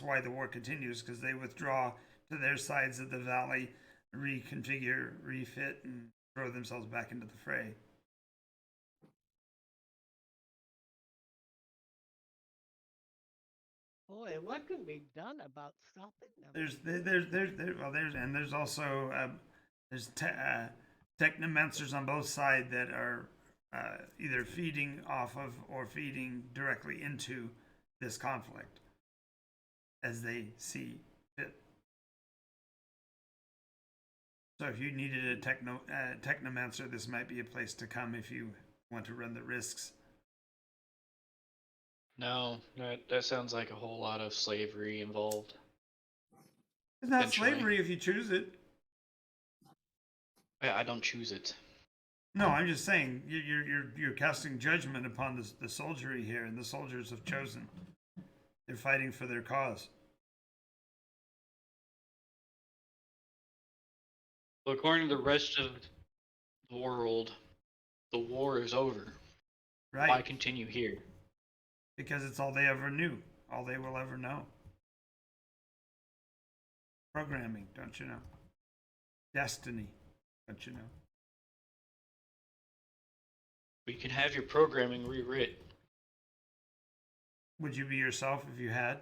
why the war continues, because they withdraw to their sides of the valley, reconfigure, refit, and throw themselves back into the fray. Boy, what can be done about stopping them? There's also technomancers on both sides that are either feeding off of or feeding directly into this conflict as they see fit. So if you needed a technomancer, this might be a place to come if you want to run the risks. No, that sounds like a whole lot of slavery involved. It's not Eventually. slavery if you choose it. I don't choose it. No, I'm just saying you're casting judgment upon the soldiery here, and the soldiers have chosen. They're fighting for their cause. Well, according to the rest of the world, the war is over. Right. Why continue here? Because it's all they ever knew, all they will ever know. Programming, don't you know? Destiny, don't you know? We can have your programming rewritten. Would you be yourself if you had?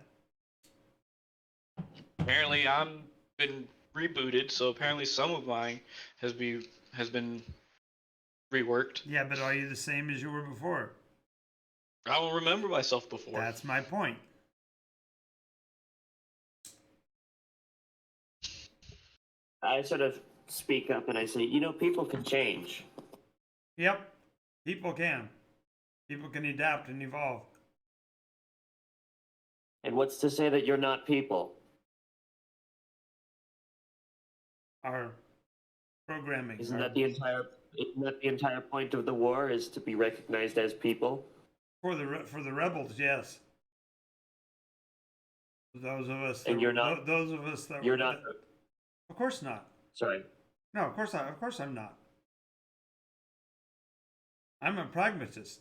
Apparently, I'm been rebooted, so apparently some of mine has been reworked. Yeah, but are you the same as you were before? I don't remember myself before. That's my point. I sort of speak up and I say, people can change. Yep, people can. People can adapt and evolve. And what's to say that you're not people? Our programming. Isn't that the entire point of the war, is to be recognized as people? For the rebels, yes. Those of us. And you're not. Those of us that. You're not. Of course not. Sorry. No, of course not. Of course I'm not. I'm a pragmatist.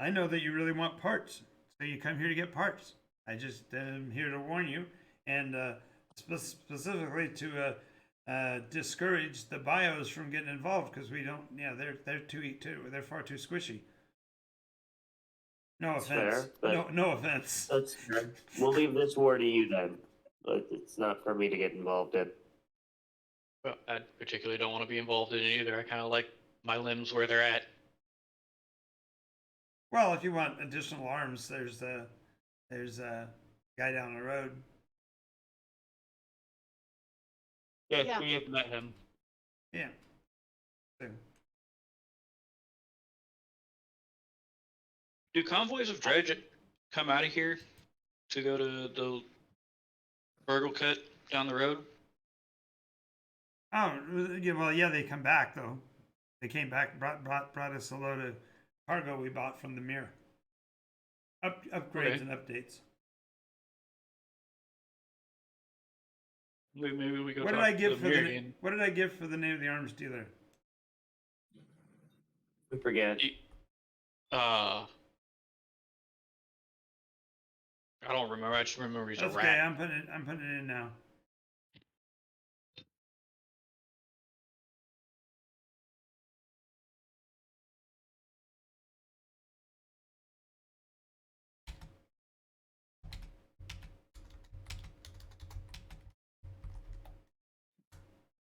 I know that you really want parts, so you come here to get parts. I just am here to warn you, and specifically to discourage the bios from getting involved, because we don't. Yeah, they're far too squishy. No offense. Fair, no offense. That's fair. We'll leave this war to you then. But it's not for me to get involved in. Well, I particularly don't want to be involved in it either. I kind of like my limbs where they're at. Well, if you want additional arms, there's a guy down the road. Yeah. We have met him. Yeah. So, Do convoys of dredge come out of here to go to the Burgle Cut down the road? oh, yeah, well, yeah, they come back though. They came back, brought us a load of cargo we bought from the mirror. Upgrades Okay. and updates. Maybe we go What did talk I to give for Miriam. What did I give for the name of the arms dealer? We forget. I don't remember. I just remember he's That's a okay. rat. I'm putting it in now.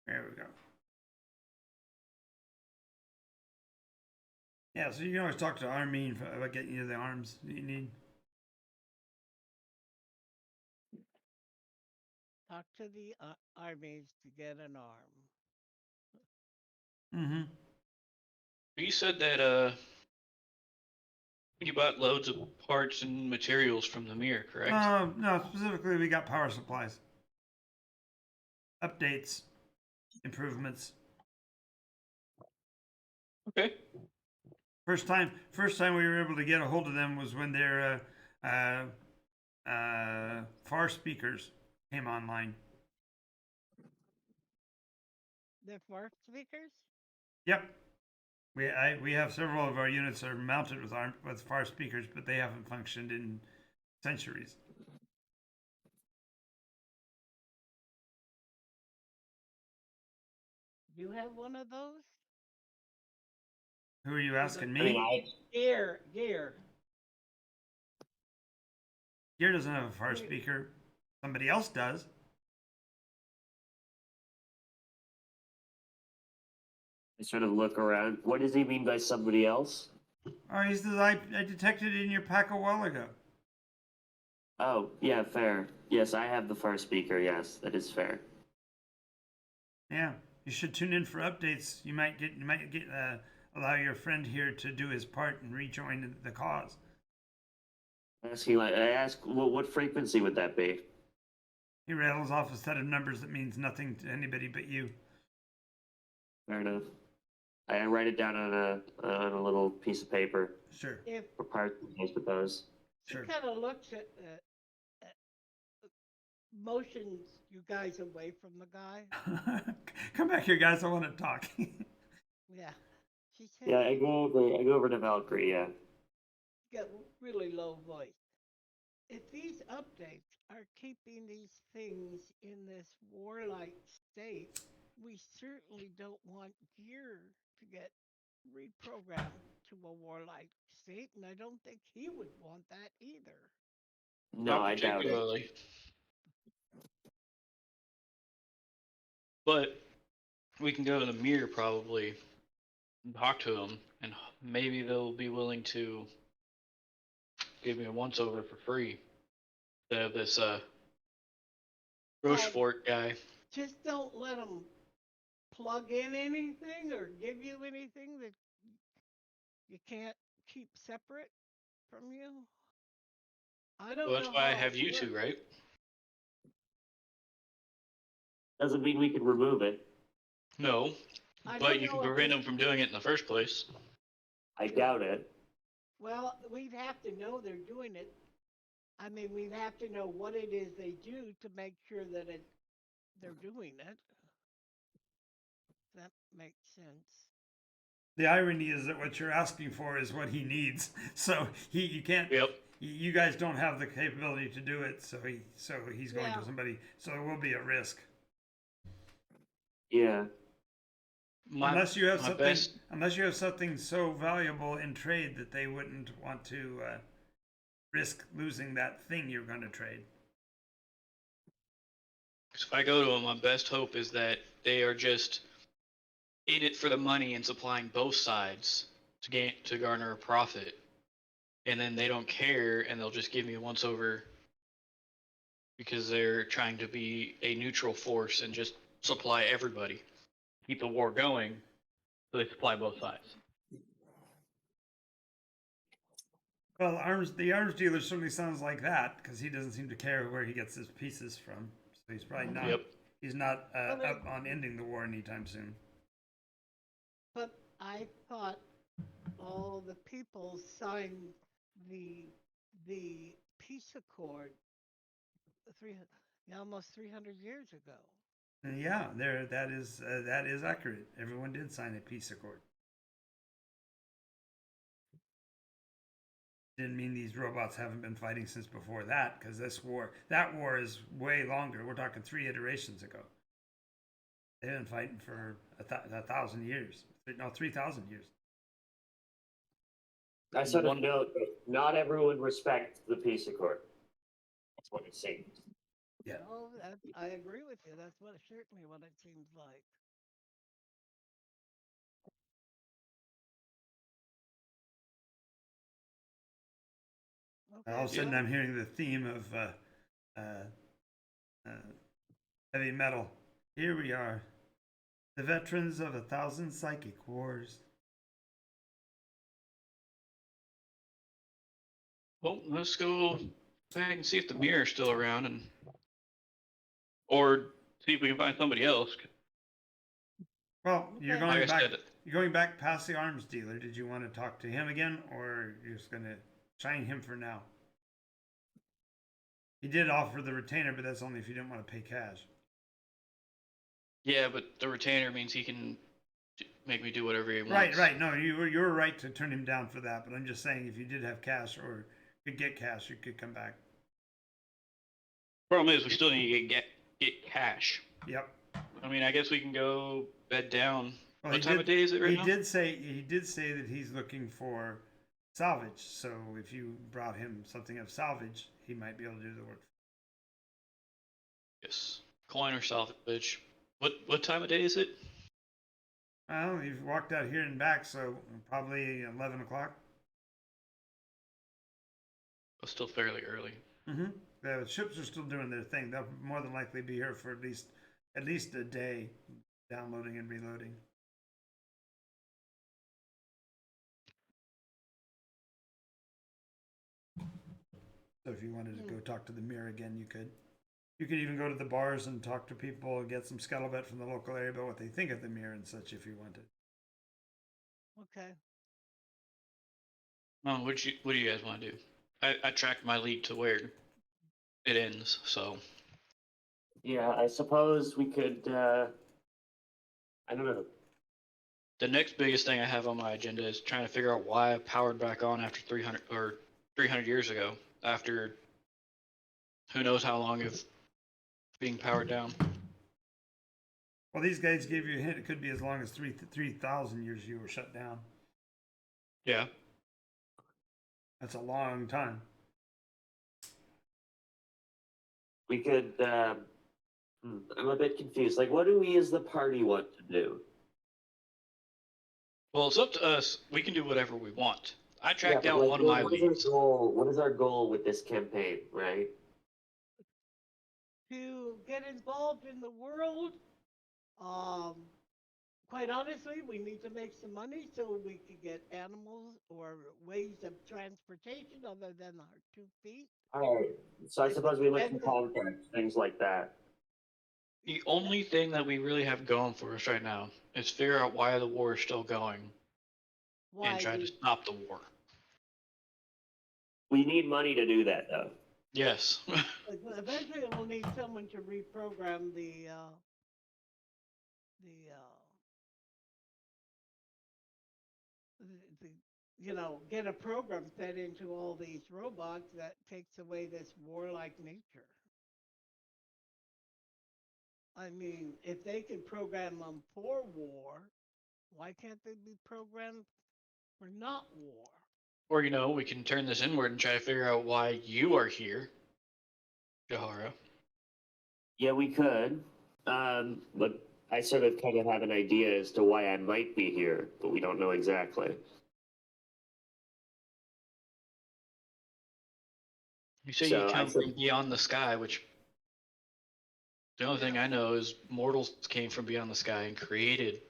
There we go. Yeah, so you can always talk to Armin about getting you the arms that you need. Talk to the armies to get an arm. Mm-hmm. You said that you bought loads of parts and materials from the mirror, correct? No, specifically we got power supplies, updates, improvements. Okay. First time we were able to get a hold of them was when their far speakers came online. The far speakers? Yep. We have several of our units are mounted with far speakers, but they haven't functioned in centuries. You have one of those? Who are you asking I mean, me? Gear. Gear doesn't have a far speaker. Somebody else does. I sort of look around. What does he mean by somebody else? Oh, he says I detected it in your pack a while ago. Oh, yeah, fair. Yes, I have the far speaker. Yes, that is fair. Yeah, you should tune in for updates. You might get allow your friend here to do his part and rejoin the cause. I ask, what frequency would that be? He rattles off a set of numbers that means nothing to anybody but you. Fair enough. I write it down on a little piece of paper Sure, If for parts, I suppose. he sure. kind of looks at motions you guys away from the guy. Come back here, guys. I want to talk. Yeah. She said Yeah, I go over to Valkyrie. Yeah. got really low voice. If these updates are keeping these things in this warlike state, we certainly don't want gear to get reprogrammed to a warlike state, and I don't think he would want that either. No, Not I doubt it. particularly. But we can go to the mirror probably and talk to them, and maybe they'll be willing to give me a once over for free. Instead of this Rochefort guy. Just don't let them plug in anything or give you anything that you can't keep separate from you. I don't Well, that's know why I how have it you two, works. right? Doesn't mean we can remove it. No, I but don't you can know if prevent them from doing it in the first place. I doubt it. Well, we'd have to know they're doing it. I mean, we'd have to know what it is they do to make sure that they're doing it. That makes sense. The irony is that what you're asking for is what he needs. So you can't. Yep. You guys don't have the capability to do it. So he's going Yeah. to somebody. So it will be a risk. Yeah. Unless you have my something. best Unless you have something so valuable in trade that they wouldn't want to risk losing that thing you're going to trade. if I go to them, my best hope is that they are just in it for the money and supplying both sides to garner a profit, and then they don't care and they'll just give me a once over because they're trying to be a neutral force and just supply everybody, keep the war going, so they supply both sides. Well, the arms dealer certainly sounds like that because he doesn't seem to care where he gets his pieces from. So he's probably not. Yep. He's not Well, up on ending the war anytime soon. But I thought all the people signed the peace accord almost 300 years ago. And yeah, that is accurate. Everyone did sign a peace accord. Didn't mean these robots haven't been fighting since before that, because that war is way longer. We're talking 3 iterations ago. They've been fighting for 1,000 years. No, 3,000 years. I sort of note that not everyone respects the peace accord. That's what it seems. Yeah. Oh, I agree with you. That's certainly what it seems like. All of a Okay. sudden, Yeah. I'm hearing the theme of heavy metal. Here we are, the veterans of 1,000 psychic wars. Well, let's go back and see if the mirror's still around, or see if we can find somebody else. Well, you're Okay. going Like I back. said, You're going back past the arms dealer. Did you want to talk to him again, or you're just going to shine him for now? He did offer the retainer, but that's only if you didn't want to pay cash. yeah, but the retainer means he can make me do whatever he wants. Right. No, you're right to turn him down for that. But I'm just saying, if you did have cash or could get cash, you could come back. Problem is, we still need to get cash. Yep. I mean, I guess we can go bed down. Well, What time of day is it right now? He did say that he's looking for salvage. So if you brought him something of salvage, he might be able to do the work. Yes, coin or salvage. What time of day is it? Well, you've walked out here and back, so probably 11 o'clock. It's still fairly early. Mm-hmm. The ships are still doing their thing. They'll more than likely be here for at least a day, downloading and reloading. So if you wanted to go talk to the mirror again, you could. You could even go to the bars and talk to people and get some scuttlebutt from the local area about what they think of the mirror and such if you wanted. Okay. Oh, what do you guys want to do? I tracked my lead to where it ends, so Yeah, I suppose we could. I don't know. the next biggest thing I have on my agenda is trying to figure out why I powered back on after 300 years ago, after who knows how long of being powered down. Well, these guys gave you a hint. It could be as long as 3,000 years you were shut down. Yeah. That's a long time. We could. I'm a bit confused. Like, what do we as the party want to do? Well, it's up to us. We can do whatever we want. I tracked Yeah, but, down like, one of my what is our leads. goal? What is our goal with this campaign, right? To get involved in the world, quite honestly, we need to make some money so we can get animals or ways of transportation other than our 2 feet. All right. So I suppose we look And- for contracts, things like that. The only thing that we really have going for us right now is figure out why the war is still going Why and try to stop the war. We need money to do that, though. Yes. eventually we'll need someone to reprogram the get a program fed into all these robots that takes away this warlike nature. I mean, if they can program them for war, why can't they be programmed for not war? Or, we can turn this inward and try to figure out why you are here, Jahara. Yeah, we could. But I sort of kind of have an idea as to why I might be here, but we don't know exactly. You say So you I come said- from beyond the sky, which the only thing I know is mortals came from beyond the sky and created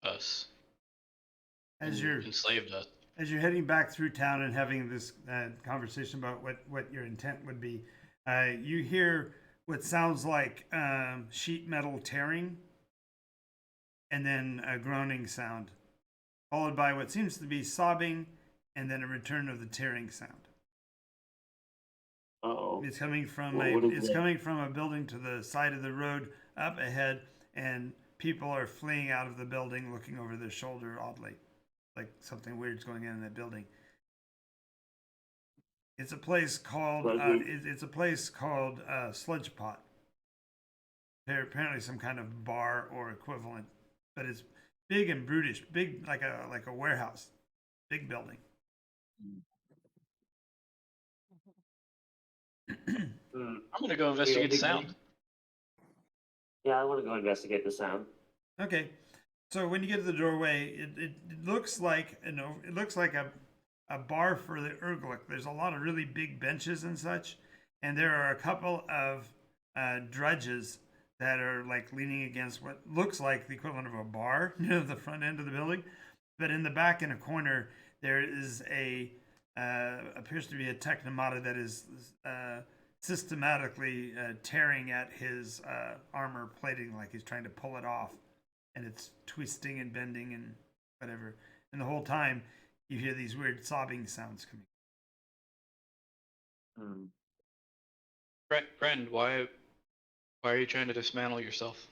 us. As and you're enslaved us. as you're heading back through town and having this conversation about what your intent would be, you hear what sounds like sheet metal tearing, and then a groaning sound, followed by what seems to be sobbing, and then a return of the tearing sound. Uh-oh. It's coming from What is it's that? coming from a building to the side of the road up ahead, and people are fleeing out of the building, looking over their shoulder oddly, like something weird's going on in that building. It's a place called Sludge Pot. They're apparently some kind of bar or equivalent, but it's big and brutish, big like a warehouse, big building. Hmm. I'm gonna go investigate the sound. Yeah, I want to go investigate the sound. Okay, so when you get to the doorway, it looks like a bar for the Urglik. There's a lot of really big benches and such, and there are a couple of drudges that are like leaning against what looks like the equivalent of a bar near the front end of the building. But in the back in a corner, there is a appears to be a technomata that is systematically tearing at his armor plating like he's trying to pull it off. And it's twisting and bending and whatever. And the whole time, you hear these weird sobbing sounds coming. Friend, why are you trying to dismantle yourself?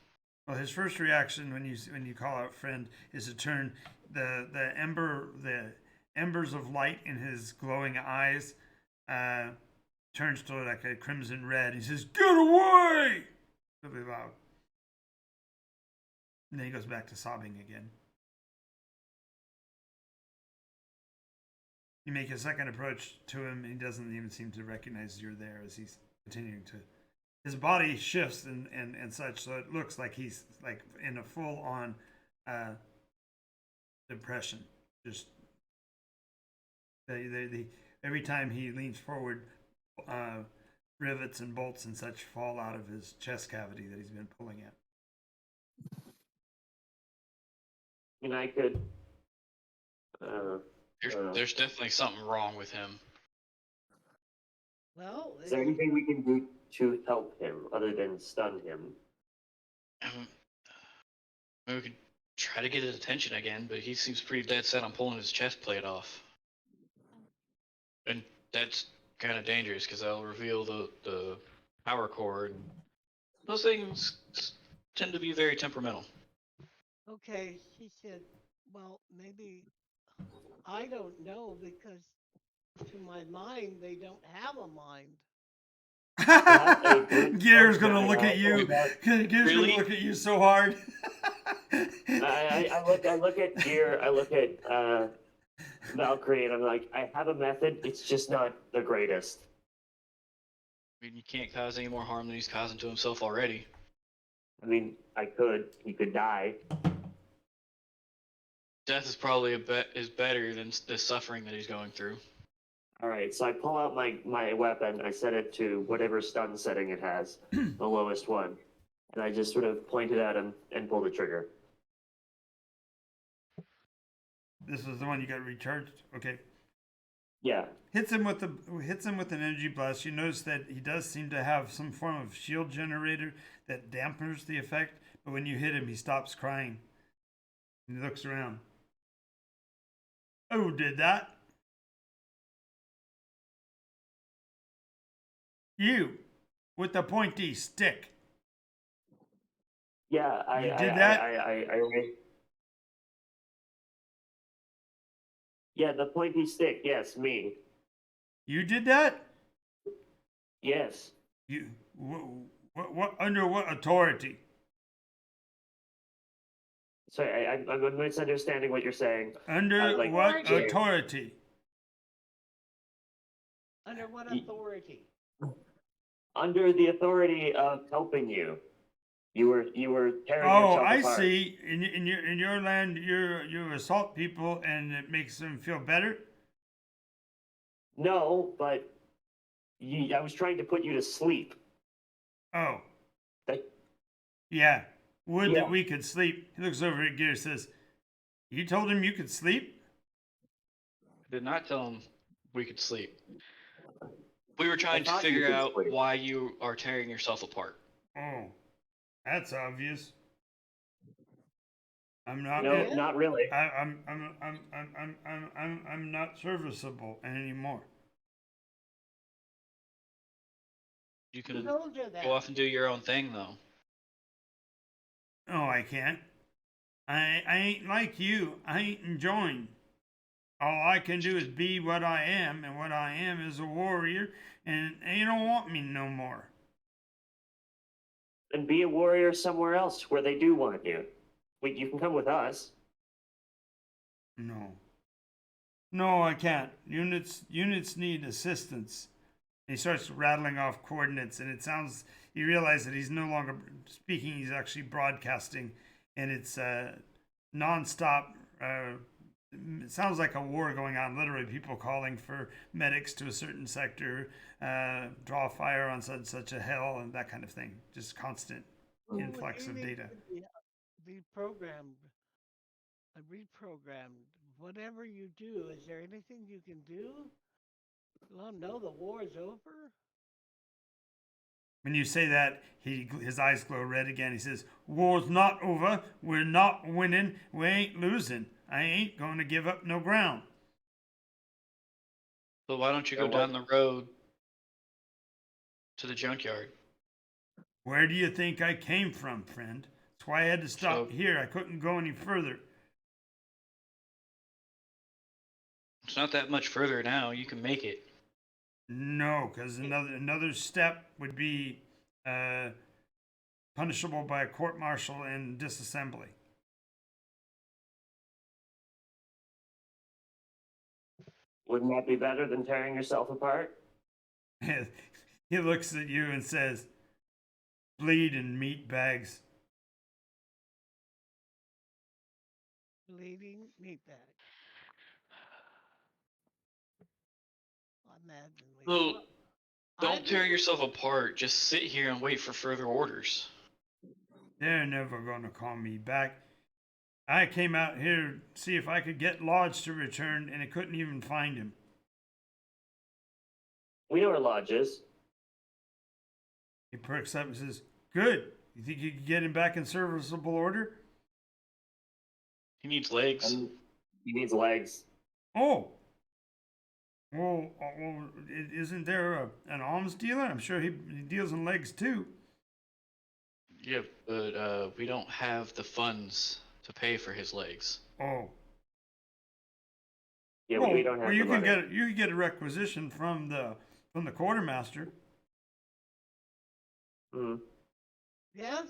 Well, his first reaction when you call out friend is to turn the embers of light in his glowing eyes turns to like a crimson red. He says, "Get away!" really loud. And then he goes back to sobbing again. You make a second approach to him, and he doesn't even seem to recognize you're there as he's continuing to. His body shifts and such, so it looks like he's like in a full-on depression. Just every time he leans forward, rivets and bolts and such fall out of his chest cavity that he's been pulling at. And I could. There's definitely something wrong with him. Well, Is there anything we can do to help him other than stun him? Maybe we could try to get his attention again, but he seems pretty dead set on pulling his chest plate off. And that's kind of dangerous because that'll reveal the power cord. Those things tend to be very temperamental. okay, she said, well, maybe I don't know because to my mind, they don't have a mind. Gear's gonna look at you. Gear's Really? gonna look at you so hard. I look at Gear, I look at Valkyrie, and I'm like, I have a method. It's just not the greatest. I mean, you can't cause any more harm than he's causing to himself already. I mean, I could. He could die. Death is probably is better than the suffering that he's going through. All right, so I pull out my weapon. I set it to whatever stun setting it has, the lowest one, and I just sort of point it at him and pull the trigger. This is the one you got recharged. Okay. Yeah. Hits him with an energy blast. You notice that he does seem to have some form of shield generator that dampens the effect. But when you hit him, he stops crying. And he looks around. Oh, did that? You, with the pointy stick. Yeah, I You did that? Yeah, the pointy stick. Yes, me. You did that? Yes. You what under what authority? Sorry, I'm misunderstanding what you're saying. Under like, what Gear. authority? Under what authority? Under the authority of helping you. You were tearing Oh, yourself I apart. see. In your land, you assault people and it makes them feel better. No, but I was trying to put you to sleep. Oh, That, yeah. Would Yeah. that we could sleep. He looks over at Gear and says, "You told him you could sleep?" I did not tell him we could sleep. We were trying to thought you figure could out sleep. why you are tearing yourself apart. Oh, that's obvious. I'm not. no, Yeah. not really. I'm not serviceable anymore. You Who can told you that? go off and do your own thing, though. No, I can't. I ain't like you. I ain't enjoying. All I can do is be what I am, and what I am is a warrior, and you don't want me no more. And be a warrior somewhere else where they do want you. Wait, you can come with us. No. No, I can't. Units need assistance. He starts rattling off coordinates, and it sounds. You realize that he's no longer speaking; he's actually broadcasting, and it's nonstop. It sounds like a war going on. Literally, people calling for medics to a certain sector, draw fire on such a hill, and that kind of thing. Just constant influx of data. Be programmed. Reprogrammed. Whatever you do, is there anything you can do? Well, no, the war's over. When you say that, his eyes glow red again. He says, "War's not over. We're not winning. We ain't losing. I ain't going to give up no ground." So why don't you go Yeah, down the road to the junkyard? Where do you think I came from, friend? That's why I had to stop So- here. I couldn't go any further. It's not that much further now. You can make it. No, because another step would be punishable by a court martial and disassembly. Wouldn't that be better than tearing yourself apart? He looks at you and says, "Bleed and meat bags." Bleeding meatbag. Imagine we. Well, Well, don't I tear just- yourself apart. Just sit here and wait for further orders. They're never going to call me back. I came out here to see if I could get Lodge to return, and I couldn't even find him. We know where Lodge is. He perks up and says, "Good. You think you could get him back in serviceable order?" He needs legs. He needs legs. Oh. Well, isn't there an alms dealer? I'm sure he deals in legs too. Yeah, but we don't have the funds to pay for his legs. Oh. Yeah, well, we don't have well, you the can money. you can get a requisition from the quartermaster. Mhm. Yes.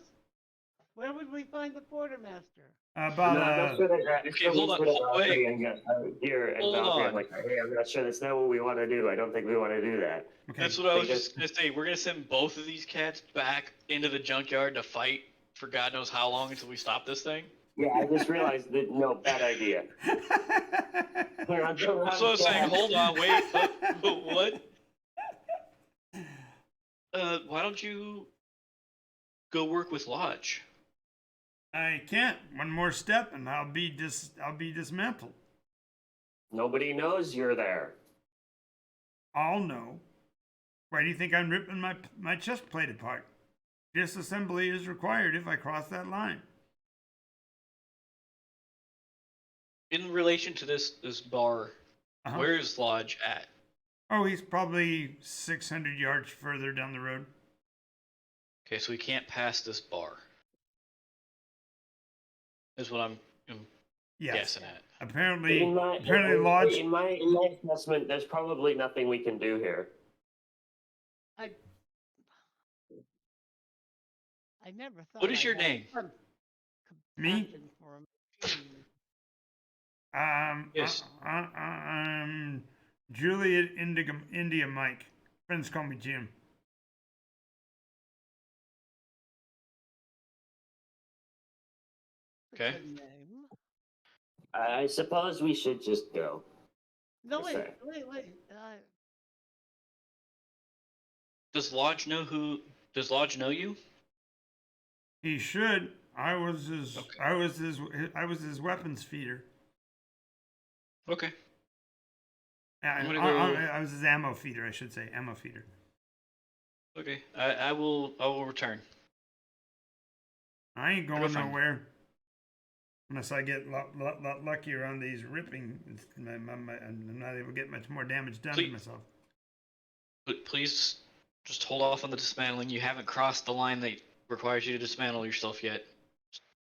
Where would we find the quartermaster? About No, I'm not sure that. Okay, hold on, wait. Here and Hold Valkyrie, I'm on. like, hey, I'm not sure that's not what we want to do. I don't think we want to do that. okay. That's what I was They just gonna say. We're gonna send both of these cats back into the junkyard to fight for God knows how long until we stop this thing. Yeah, I just realized that. No, bad idea. We're on the wrong That's what I was saying. path. Hold on, wait. But what? Why don't you go work with Lodge? I can't. One more step, and I'll be dismantled. Nobody knows you're there. I'll know. Why do you think I'm ripping my chest plate apart? Disassembly is required if I cross that line. In relation to this bar, Uh-huh. where is Lodge at? Oh, he's probably 600 yards further down the road. Okay, so we can't pass this bar. Is what I'm Yes. guessing at. Apparently, In my Lodge. in my assessment, there's probably nothing we can do here. I never thought. What is I'd your have name? some Me? compassion for a machine. Yes. Juliet India Mike. Friends call me Jim. Okay. Good name. I suppose we should just go. No, What's wait, that? wait. Does Lodge know who? Does Lodge know you? He should. I was his. Okay. I was his weapons feeder. Okay. I, gonna I- go- I was his ammo feeder. I should say ammo feeder. Okay. I will return. I ain't You're going fine. nowhere unless I get luckier on these ripping. I'm not able to get much more damage done to Please- myself. But please just hold off on the dismantling. You haven't crossed the line that requires you to dismantle yourself yet.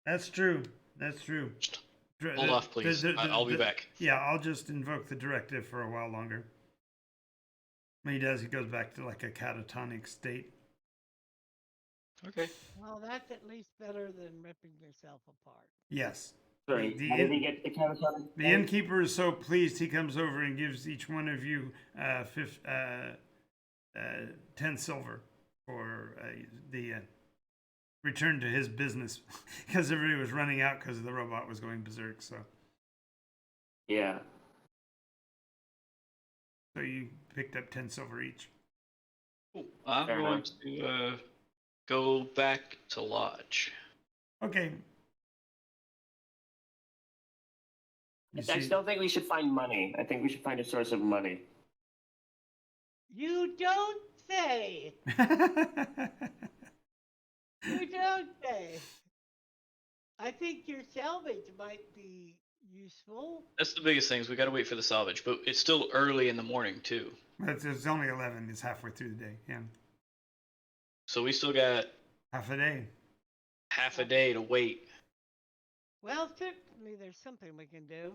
That's true. That's true. Just hold off, please. I'll be back. Yeah, I'll just invoke the directive for a while longer. When he does, he goes back to like a catatonic state. Okay. Well, that's at least better than ripping yourself apart. Yes. Sorry, The how did he get to the catatonic? The innkeeper is so pleased he comes over and gives each one of you 10 silver for the return to his business because everybody was running out because the robot was going berserk. So Yeah. you picked up 10 silver each. Cool. I'm Fair going enough. to go back to Lodge. Okay. You I see, still think we should find money. I think we should find a source of money. You don't say. You don't say. I think your salvage might be useful. That's the biggest thing is we got to wait for the salvage, but it's still early in the morning too. It's only 11. It's halfway through the day. Yeah, So we still got half a day. half a day to wait. Well, certainly there's something we can do.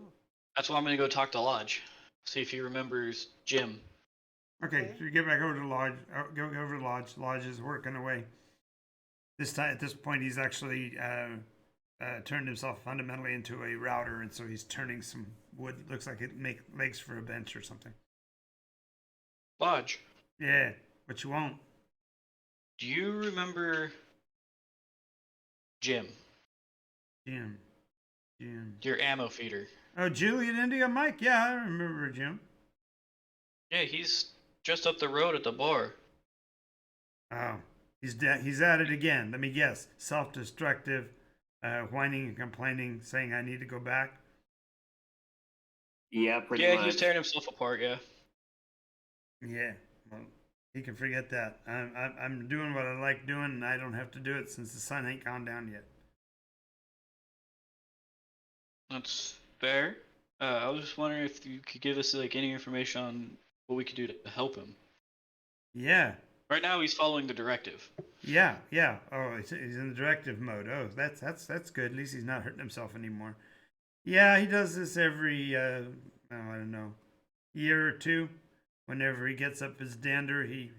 That's why I'm going to go talk to Lodge. See if he remembers Jim. Okay, so you get back over to the lodge. Go over to the lodge. Lodge is working away. This time, at this point, he's actually turned himself fundamentally into a router, and so he's turning some wood. Looks like it make legs for a bench or something. Lodge, Yeah, but you won't. do you remember Jim, Jim. your ammo feeder? Oh, Juliet India Mike. Yeah, I remember Jim. Yeah, he's just up the road at the bar. Oh, he's at it again. Let me guess. Self-destructive, whining and complaining, saying I need to go back. Yeah, pretty Yeah, much. he's tearing himself apart. Yeah. Yeah, well, he can forget that. I'm doing what I like doing, and I don't have to do it since the sun ain't gone down yet. That's fair. I was just wondering if you could give us like any information on what we could do to help him. Yeah, Right now, he's following the directive. yeah. Oh, he's in the directive mode. Oh, that's good. At least he's not hurting himself anymore. Yeah, he does this every I don't know, year or two. Whenever he gets up his dander, he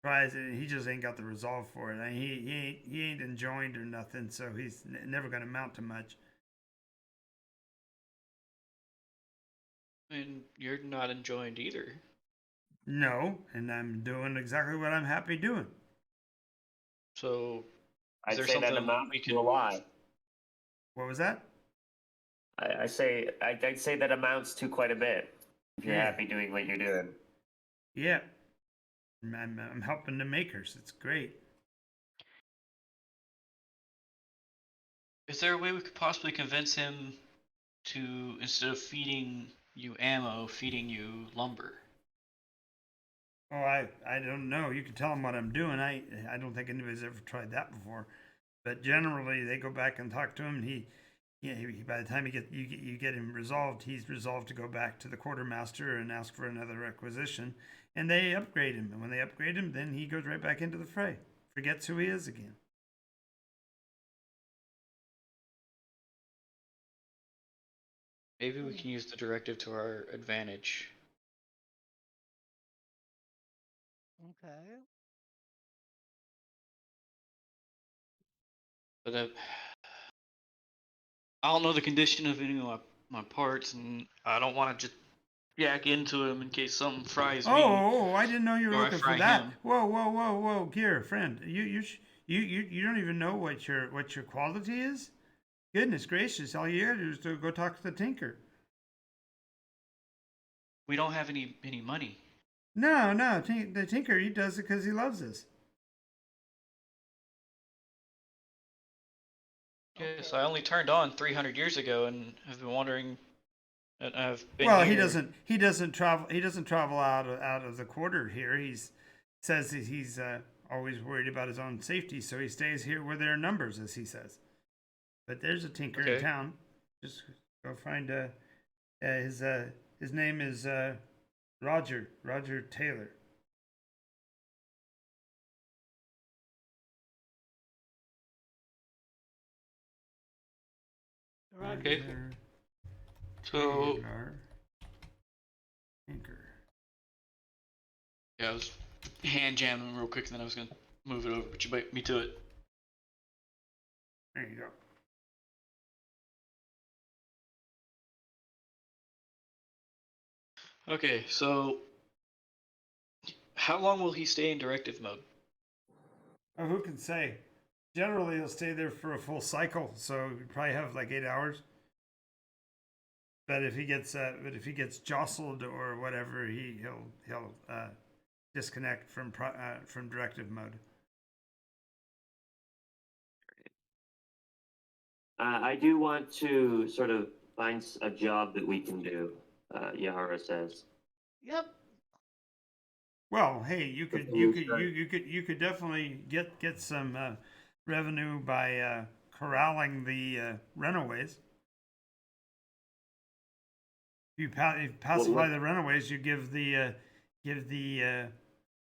tries it. And he just ain't got the resolve for it. I mean, he ain't enjoined or nothing, so he's never gonna amount to much. And you're not enjoined either. No, and I'm doing exactly what I'm happy doing. So, I'd there say that something amounts we to can- a lot. What was that? I'd say that amounts to quite a bit. If you're Yeah. happy doing what you're doing. Yeah, I'm helping the makers. It's great. Is there a way we could possibly convince him to, instead of feeding you ammo, feeding you lumber? Oh, I don't know. You can tell them what I'm doing. I don't think anybody's ever tried that before. But generally, they go back and talk to him. And by the time you get him resolved, he's resolved to go back to the quartermaster and ask for another requisition. And they upgrade him. And when they upgrade him, then he goes right back into the fray. Forgets who he is again. Maybe we can use the directive to our advantage. Okay. But I don't know the condition of any of my parts, and I don't want to just jack into him in case something fries me. Oh, I didn't know you were Or I looking for fry that. him. Whoa, here, friend. You don't even know what your quality is? Goodness gracious! All you gotta do is to go talk to the tinker. We don't have any money. No, the tinker, he does it because he loves us. Yes, I only turned on 300 years ago, and have been wondering. And I've been Well, here. he doesn't travel out of the quarter here. Says that he's always worried about his own safety, so he stays here where there are numbers, as he says. But there's a tinker in Okay. town. Just go find his name is Roger Taylor. Okay. Roger So Taylor. Tinker. yeah, I was hand jamming real quick, and then I was gonna move it over, but you beat me to it. There you go. Okay, so how long will he stay in directive mode? Oh, who can say? Generally, he'll stay there for a full cycle, so you probably have like 8 hours. But if he gets jostled or whatever, he'll disconnect from directive mode. I do want to sort of find a job that we can do. Yahara says. Yep. Well, hey, you could Okay, you could sure. you could definitely get some revenue by corralling the runaways. You pacify what the runaways, you give the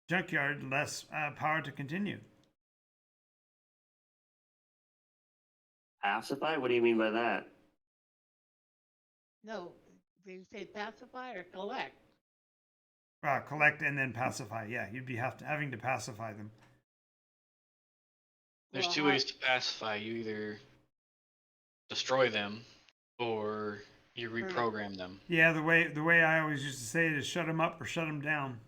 junkyard less power to continue. pacify? What do you mean by that? No, did you say pacify or collect? Collect and then pacify. Yeah, you'd be having to pacify them. There's Well, two ways to pacify. You either destroy them, or you reprogram them. Yeah, the way I always used to say it is shut them up or shut them down.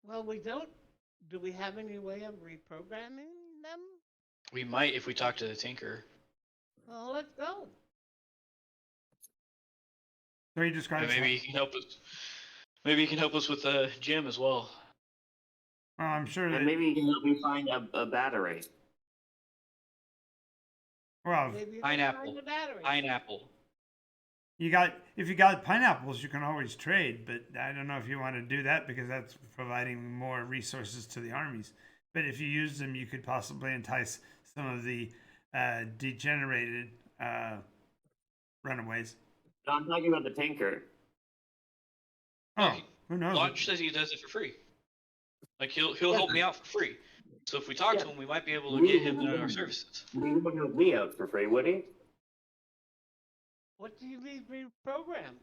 well, we don't. Do we have any way of reprogramming them? We might if we talk to the Tinker. Well, let's go. So he And describes. maybe he can help us. Maybe he can help us with Jim as well. I'm sure that. And maybe you can help me find a battery. Well, Maybe you can Pineapple. find the battery. Pineapple. if you got pineapples, you can always trade. But I don't know if you want to do that because that's providing more resources to the armies. But if you use them, you could possibly entice some of the degenerated runaways. No, I'm talking about the Tinker. Oh, who knows? Lodge says he does it for free. Like he'll help me out for free. So if we talk to him, we might be able to get him our services. He wouldn't help me out for free, would he? What do you mean reprogrammed?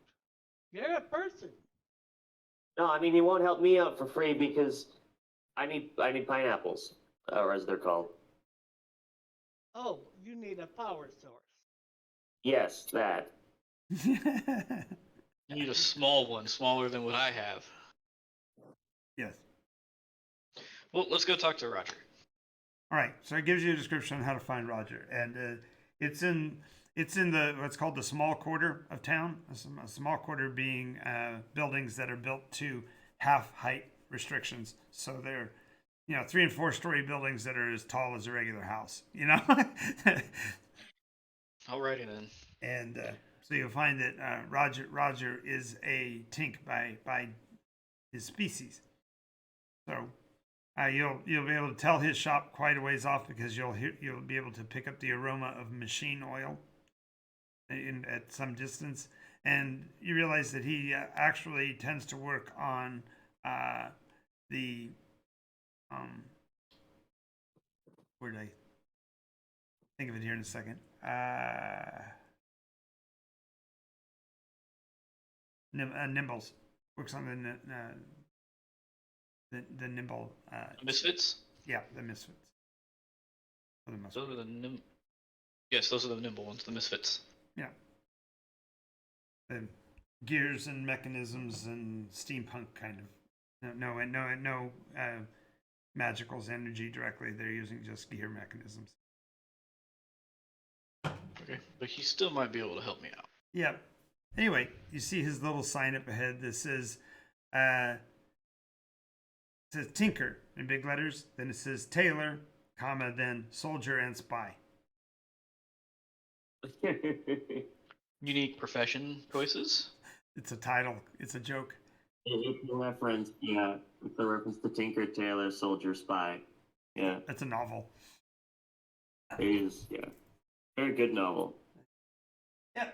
You're a person. No, I mean he won't help me out for free because I need pineapples, or as they're called. Oh, you need a power source. Yes, that. You need a small one, smaller than what I have. Yes. Well, let's go talk to Roger. All right. So it gives you a description on how to find Roger, and it's in the what's called the small quarter of town. A small quarter being buildings that are built to half height restrictions. So they're 3 and 4 story buildings that are as tall as a regular house. Alrighty then. And so you'll find that Roger is a tink by his species. So you'll be able to tell his shop quite a ways off because you'll be able to pick up the aroma of machine oil at some distance, and you realize that he actually tends to work on the where did I think of it here in a second? Nimbles works on the nimble. Misfits? Yeah, the misfits. For the most Those part. are the Yes, those are the nimble ones, the misfits. Yeah. The gears and mechanisms and steampunk kind of. No magicals energy directly. They're using just gear mechanisms. Okay, but he still might be able to help me out. Yeah. Anyway, you see his little sign up ahead that says Tinker in big letters. Then it says Tailor, comma, then Soldier and Spy. Unique profession choices. It's a title. It's a joke. It's a reference, yeah. It's a reference to Tinker, Tailor, Soldier, Spy. Yeah, That's a novel. it is, yeah. Very good novel. Yeah.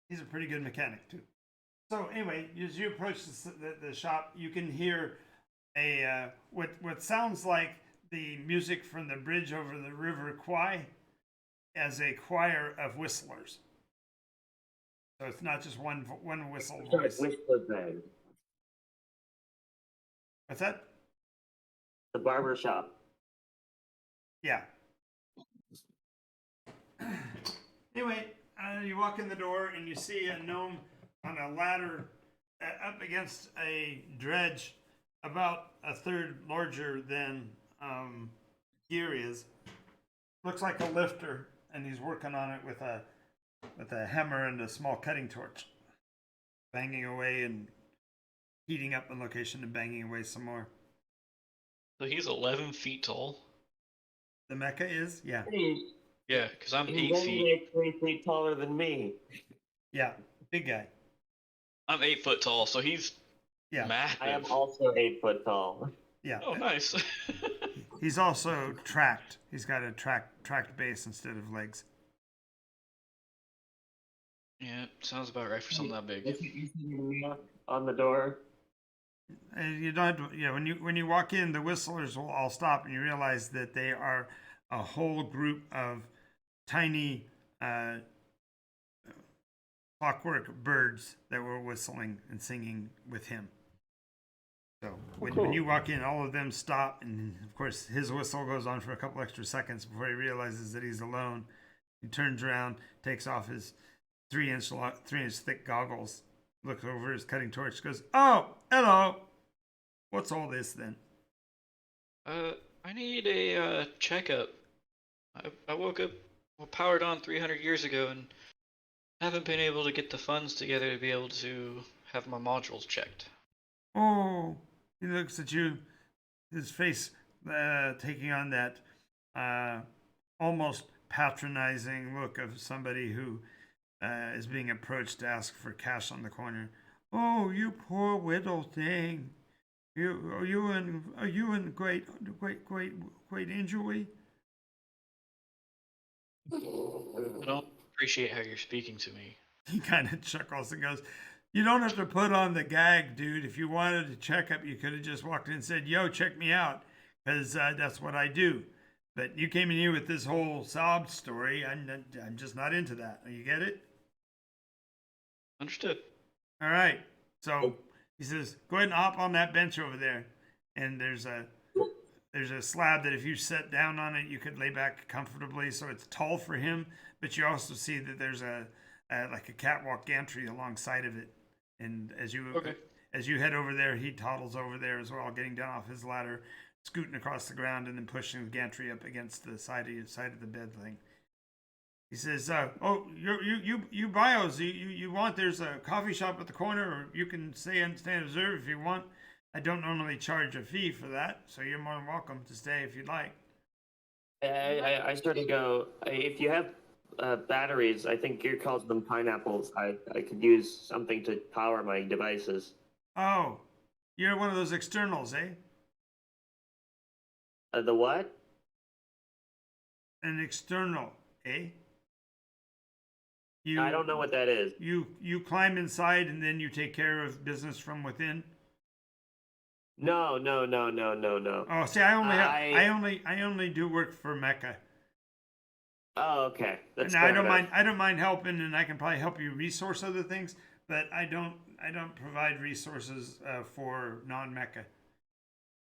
He's a pretty good mechanic, too. So anyway, as you approach the shop, you can hear a what sounds like the music from the bridge over the River Kwai as a choir of whistlers. So it's not just one whistle voice. Whisper Bag. What's that? The barber shop. Yeah. Anyway, you walk in the door and you see a gnome on a ladder up against a dredge about a third larger than Gear is. Looks like a lifter, and he's working on it with a hammer and a small cutting torch, banging away and heating up one location and banging away some more. So he's 11 feet tall. The mecha is, yeah, Yeah, because I'm 8 He's feet. only like 3 feet taller than me. yeah, big guy. I'm 8 foot tall, so he's Yeah, Massive. I am also 8 foot tall. yeah. Oh, nice. He's also tracked. He's got a tracked base instead of legs. Yeah, sounds about right for something that big. You see me knock on the door. And you don't have to, yeah, when you walk in, the whistlers will all stop, and you realize that they are a whole group of tiny clockwork birds that were whistling and singing with him. So when you walk in, all of them stop, and of course his whistle goes on for a couple extra seconds before he realizes that he's alone. He turns around, takes off his 3-inch thick goggles, looks over his cutting torch, goes, "Oh, hello. What's all this then?" I need a checkup. I woke up powered on 300 years ago and haven't been able to get the funds together to be able to have my modules checked. Oh, he looks at you, his face taking on that almost patronizing look of somebody who is being approached to ask for cash on the corner. "Oh, you poor widow thing. Are you in great injury?" I don't appreciate how you're speaking to me. He kind of chuckles and goes, "You don't have to put on the gag, dude. If you wanted a checkup, you could have just walked in and said, 'Yo, check me out,' because that's what I do. But you came in here with this whole sob story. I'm just not into that. You get it?" Understood. All right. So he says, "Go ahead and hop on that bench over there." And there's a slab that if you sat down on it, you could lay back comfortably. So it's tall for him, but you also see that there's like a catwalk gantry alongside of it. And as you head over there, he toddles over there as well, getting down off his ladder, scooting across the ground, and then pushing the gantry up against the side of the bed thing. He says, "Oh, you bios, you want? There's a coffee shop at the corner, or you can stay and observe if you want. I don't normally charge a fee for that, so you're more than welcome to stay if you'd like." I sort of go, if you have batteries, I think Gear calls them pineapples. I could use something to power my devices. "Oh, you're one of those externals, eh?" The what? "An external, eh?" I don't know what that is. You climb inside and then you take care of business from within. No. Oh, see, I only do work for Mecca. Oh, okay. That's Now fair I don't enough. mind. I don't mind helping, and I can probably help you resource other things, but I don't provide resources for non-Mecca.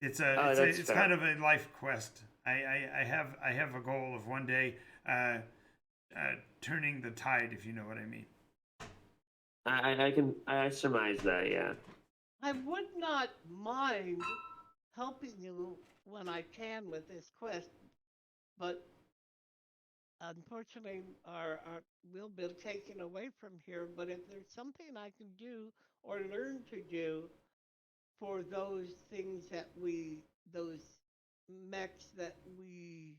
It's that's fair. kind of a life quest. I have a goal of one day turning the tide, if you know what I mean. I surmise that, yeah. I would not mind helping you when I can with this quest, but unfortunately, we'll be taken away from here. But if there's something I can do or learn to do for those mechs that we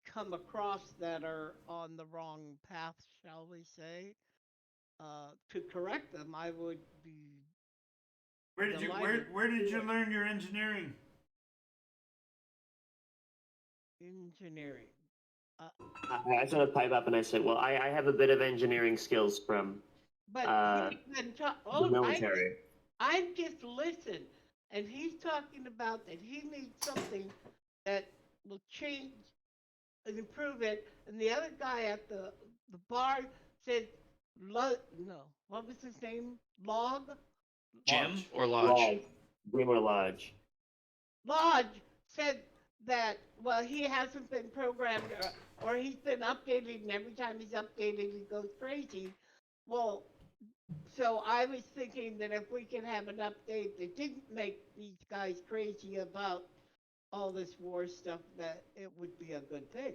come across that are on the wrong path, shall we say, to correct them, I would be delighted. Where did you learn your engineering? Engineering. I sort of pipe up and I say, well, I have a bit of engineering skills from But the oh, military. I just listened, and he's talking about that he needs something that will change and improve it. And the other guy at the bar said, no, what was his name? Gym or lodge? Lodge. Dreamer Lodge. Lodge said that, well, he hasn't been programmed or he's been updated, and every time he's updated, he goes crazy. Well, so I was thinking that if we can have an update that didn't make these guys crazy about all this war stuff, that it would be a good thing.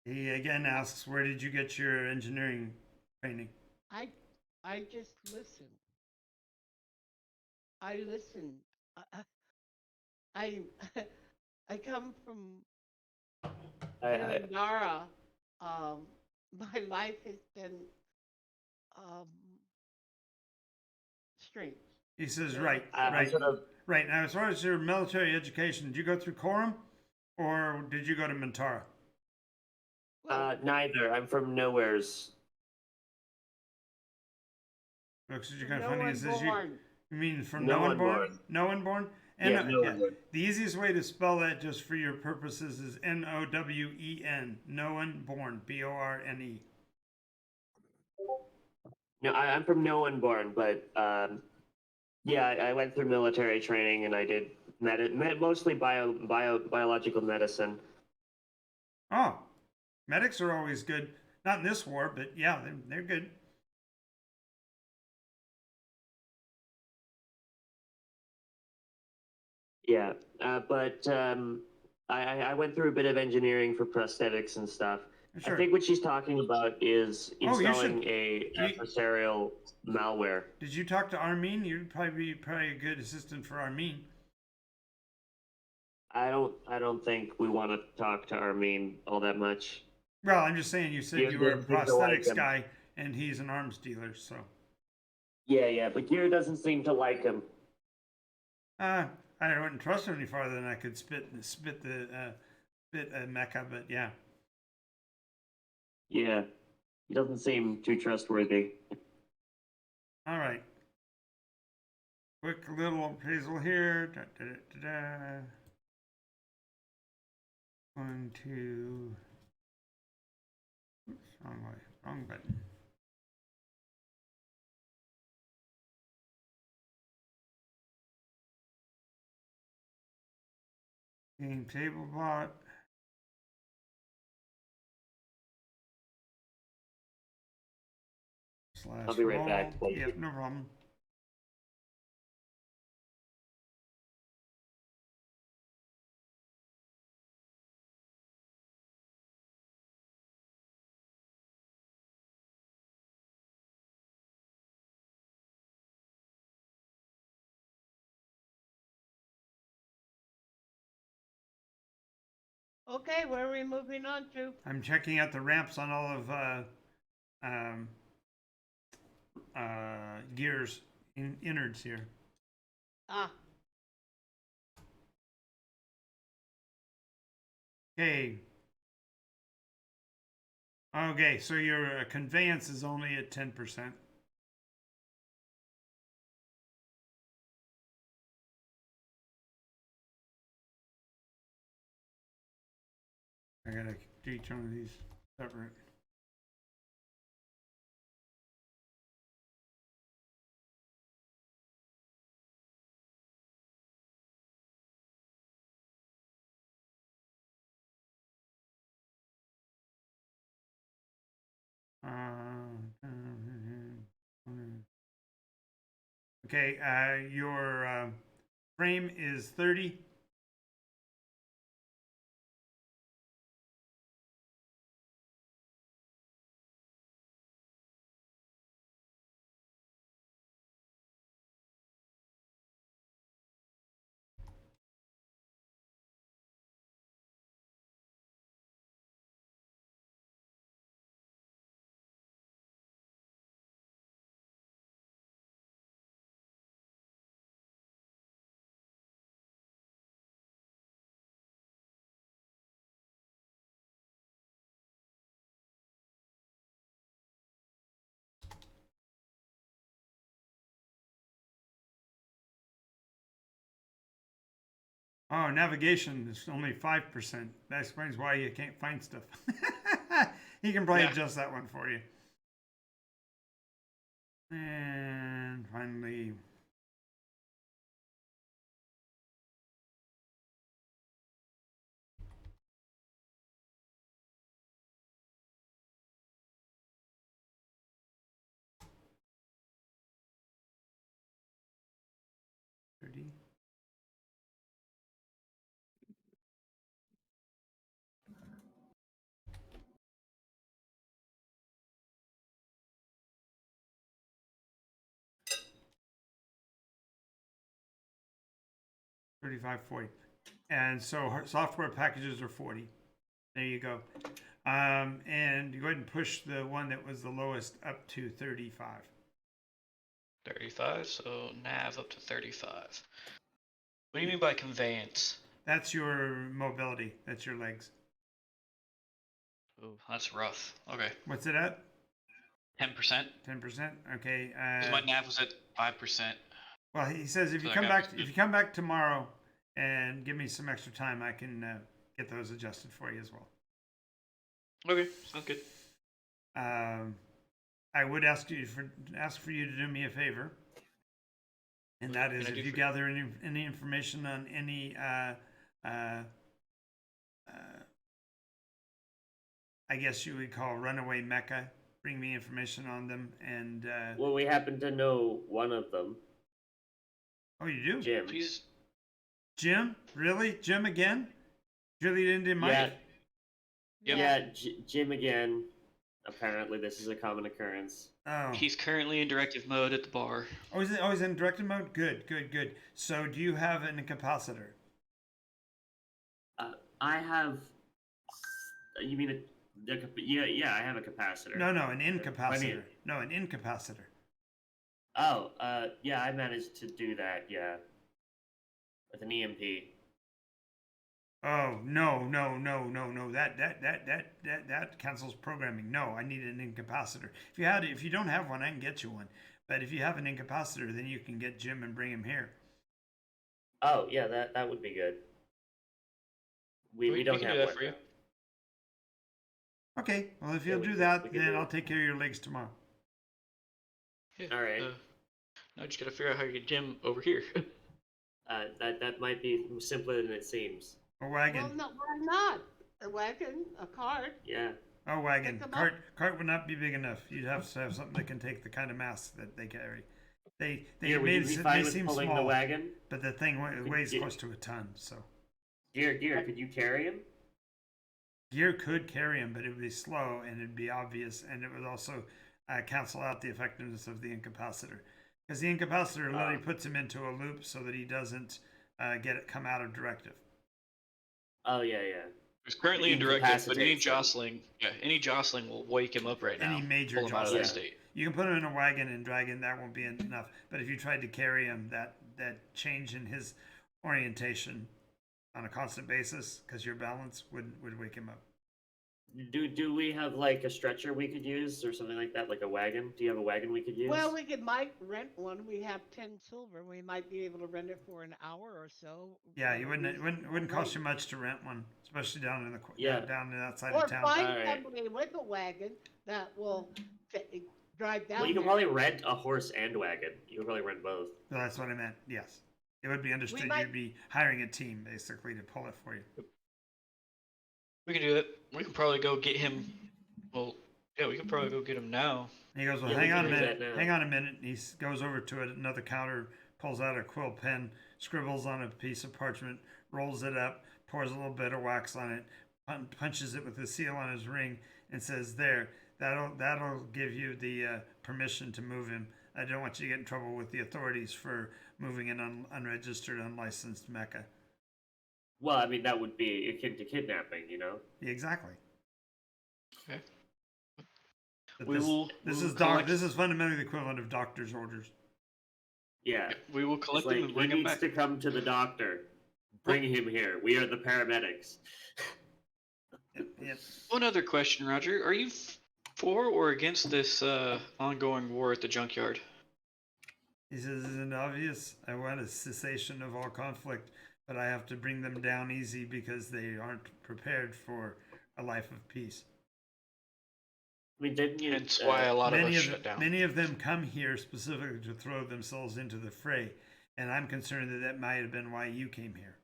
He again asks, "Where did you get your engineering training?" I I just listen. I listen. I I come from I, Nara. My life has been um, strange. He says, right, I right, sort of right. Now, as far as your military education, did you go through Quorum or did you go to Mintara? Well, neither. I'm from nowheres. Because you're from kind of no funny. one It says born. you mean from No no one one born? born. No one born? Yeah, no yeah. one born. The easiest way to spell that, just for your purposes, is Nowen. No one born. BORNE. No, I'm from no one born, but yeah, I went through military training and I did mostly biological medicine. Oh, medics are always good. Not in this war, but yeah, they're good. Yeah, but I went through a bit of engineering for prosthetics and stuff. Sure. I think what she's talking about is Oh, you installing should- a adversarial malware. Did you talk to Armin? You'd probably be a good assistant for Armin. I don't think we want to talk to Armin all that much. Well, I'm just saying you said Yeah, you were a they don't like prosthetics him. guy and he's an arms dealer, so. Yeah, but Gear doesn't seem to like him. I wouldn't trust him any farther than I could spit mecha, but yeah. Yeah, he doesn't seem too trustworthy. All right. Quick little appraisal here. Da, da, da, da. 1, 2. Oops, wrong way. Wrong button. Game table bot. Slash I'll be right roll. back. Thank Yep, you. no problem. Okay, where are we moving on to? I'm checking out the ramps on all of Gear's innards here. Ah, Okay. Okay, so your conveyance is only at 10%. I gotta do each one of these separate. Okay, your frame is 30. Oh, navigation is only 5%. That explains why you can't find stuff. He can probably Yeah. adjust that one for you. And finally, $30. $35.40. And so software packages are 40. There you go. And you go ahead and push the one that was the lowest up to 35. 35, so nav up to 35. What do you mean by conveyance? That's your mobility. That's your legs. Oh, that's rough. Okay. What's it at? 10%. 10%. Okay. Because my nav was at 5%. Well, he says if So you that come got back, me if you come back tomorrow and give me some extra time, I can get those adjusted for you as well. Okay, sounds good. I would ask for you to do me a favor, and that What is can I if do you for you? gather any information on any I guess you would call runaway mecha. Bring me information on them, and Well, we happen to know one of them, oh, you do, Jim. Please. Jim? Really, Jim again? Really into Mike? Yeah, Yep. yeah, Jim again. Apparently, this is a common occurrence. Oh, He's currently in directive mode at the bar. oh, is it always in directed mode? Good, good, good. So, do you have an incapacitor? I have. You mean yeah, I have a capacitor. No, an I mean- incapacitor. No, an incapacitor. Oh, yeah, I managed to do that. Yeah, with an EMP. Oh no! That cancels programming. No, I need an incapacitor. If you don't have one, I can get you one. But if you have an incapacitor, then you can get Jim and bring him here. Oh, yeah, that would be good. We don't can have do that one. for you. Okay. Well, if Yeah, you'll we do can- that, we can then do I'll it. take care of your legs tomorrow. Yeah, All right. now just gotta figure out how to get Jim over here. That might be simpler than it seems. A wagon. Well, no, why not? A wagon, a cart. Yeah. A wagon. Pick 'em up. Cart would not be big enough. You'd have to have something that can take the kind of mass that they carry. They Here, would you be may fine with seem pulling small, the wagon? but the thing weighs you- close to a ton. So Gear, could you carry him? gear could carry him, but it would be slow and it'd be obvious, and it would also cancel out the effectiveness of the incapacitor, because the incapacitor literally puts him into a loop so that he doesn't come out of directive. Oh, yeah. He's currently in directive, but any Incapacitates him. jostling will wake him up right now. Any major pull him out of jostling. that state. You can put him in a wagon and drag him. That won't be enough. But if you tried to carry him, that change in his orientation on a constant basis, because your balance would wake him up. Do we have like a stretcher we could use or something like that, like a wagon? Do you have a wagon we could use? Well, we might rent one. We have 10 silver. We might be able to rent it for an hour or so. Yeah, you at wouldn't. least It wouldn't cost overnight. you much to rent one, especially down in the Yeah. down in that side Or of town. find Alright. somebody with a wagon that will drive down Well, you can there. probably rent a horse and wagon. You can probably rent both. So that's what I meant. Yes, it would be understood. might- You'd be hiring a team basically to pull it for you. We can do that. We can probably go get him. Well, yeah, we can probably go get him now. And he goes, well, Yeah, we hang can on a do minute. that now. Hang on a minute. And he goes over to another counter, pulls out a quill pen, scribbles on a piece of parchment, rolls it up, pours a little bit of wax on it, punches it with the seal on his ring, and says, "There, that'll give you the permission to move him. I don't want you to get in trouble with the authorities for moving an unregistered, unlicensed mecha." Well, I mean, that would be akin to kidnapping, you know? Exactly. Okay. But We will. This we is will collect- This is fundamentally the equivalent of doctor's orders. Yeah. We will It's collect like, him and he bring him needs back. to come to the doctor. Bring him here. We are the paramedics. Yep. One other question, Roger. Are you for or against this ongoing war at the junkyard? He says, "Isn't it obvious? I want a cessation of all conflict, but I have to bring them down easy because they aren't prepared for a life of peace. I mean, didn't you? Hence why a lot of us Many shut down. many of them come here specifically to throw themselves into the fray, and I'm concerned that might have been why you came here."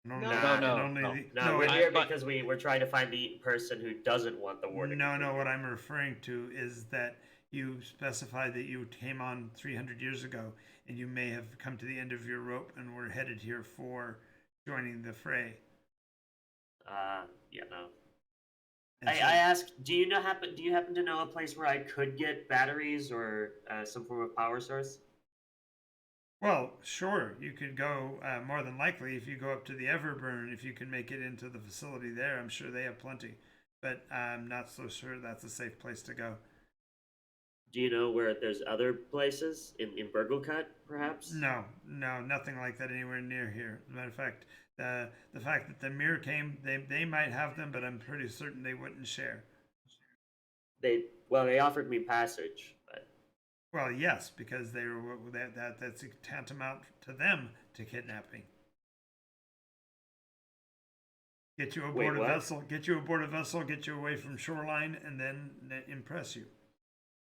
And only- No. and No, only no. the- No, we're I- here but- because we're trying to find the person who doesn't want the war to No, continue. what I'm referring to is that you specified that you came on 300 years ago, and you may have come to the end of your rope and were headed here for joining the fray. Yeah, no. And I so- asked, do you happen to know a place where I could get batteries or some form of power source? Well, sure, you could go. More than likely, if you go up to the Everburn, if you can make it into the facility there, I'm sure they have plenty. But I'm not so sure that's a safe place to go. Do you know where there's other places in Burglecut, perhaps? No, nothing like that anywhere near here. As a matter of fact, the fact that the mirror came, they might have them, but I'm pretty certain they wouldn't share. They offered me passage, but Well, yes, because they were that's tantamount to them to kidnapping. Get you aboard a what? vessel, get you aboard a vessel, get you away from shoreline, and then impress you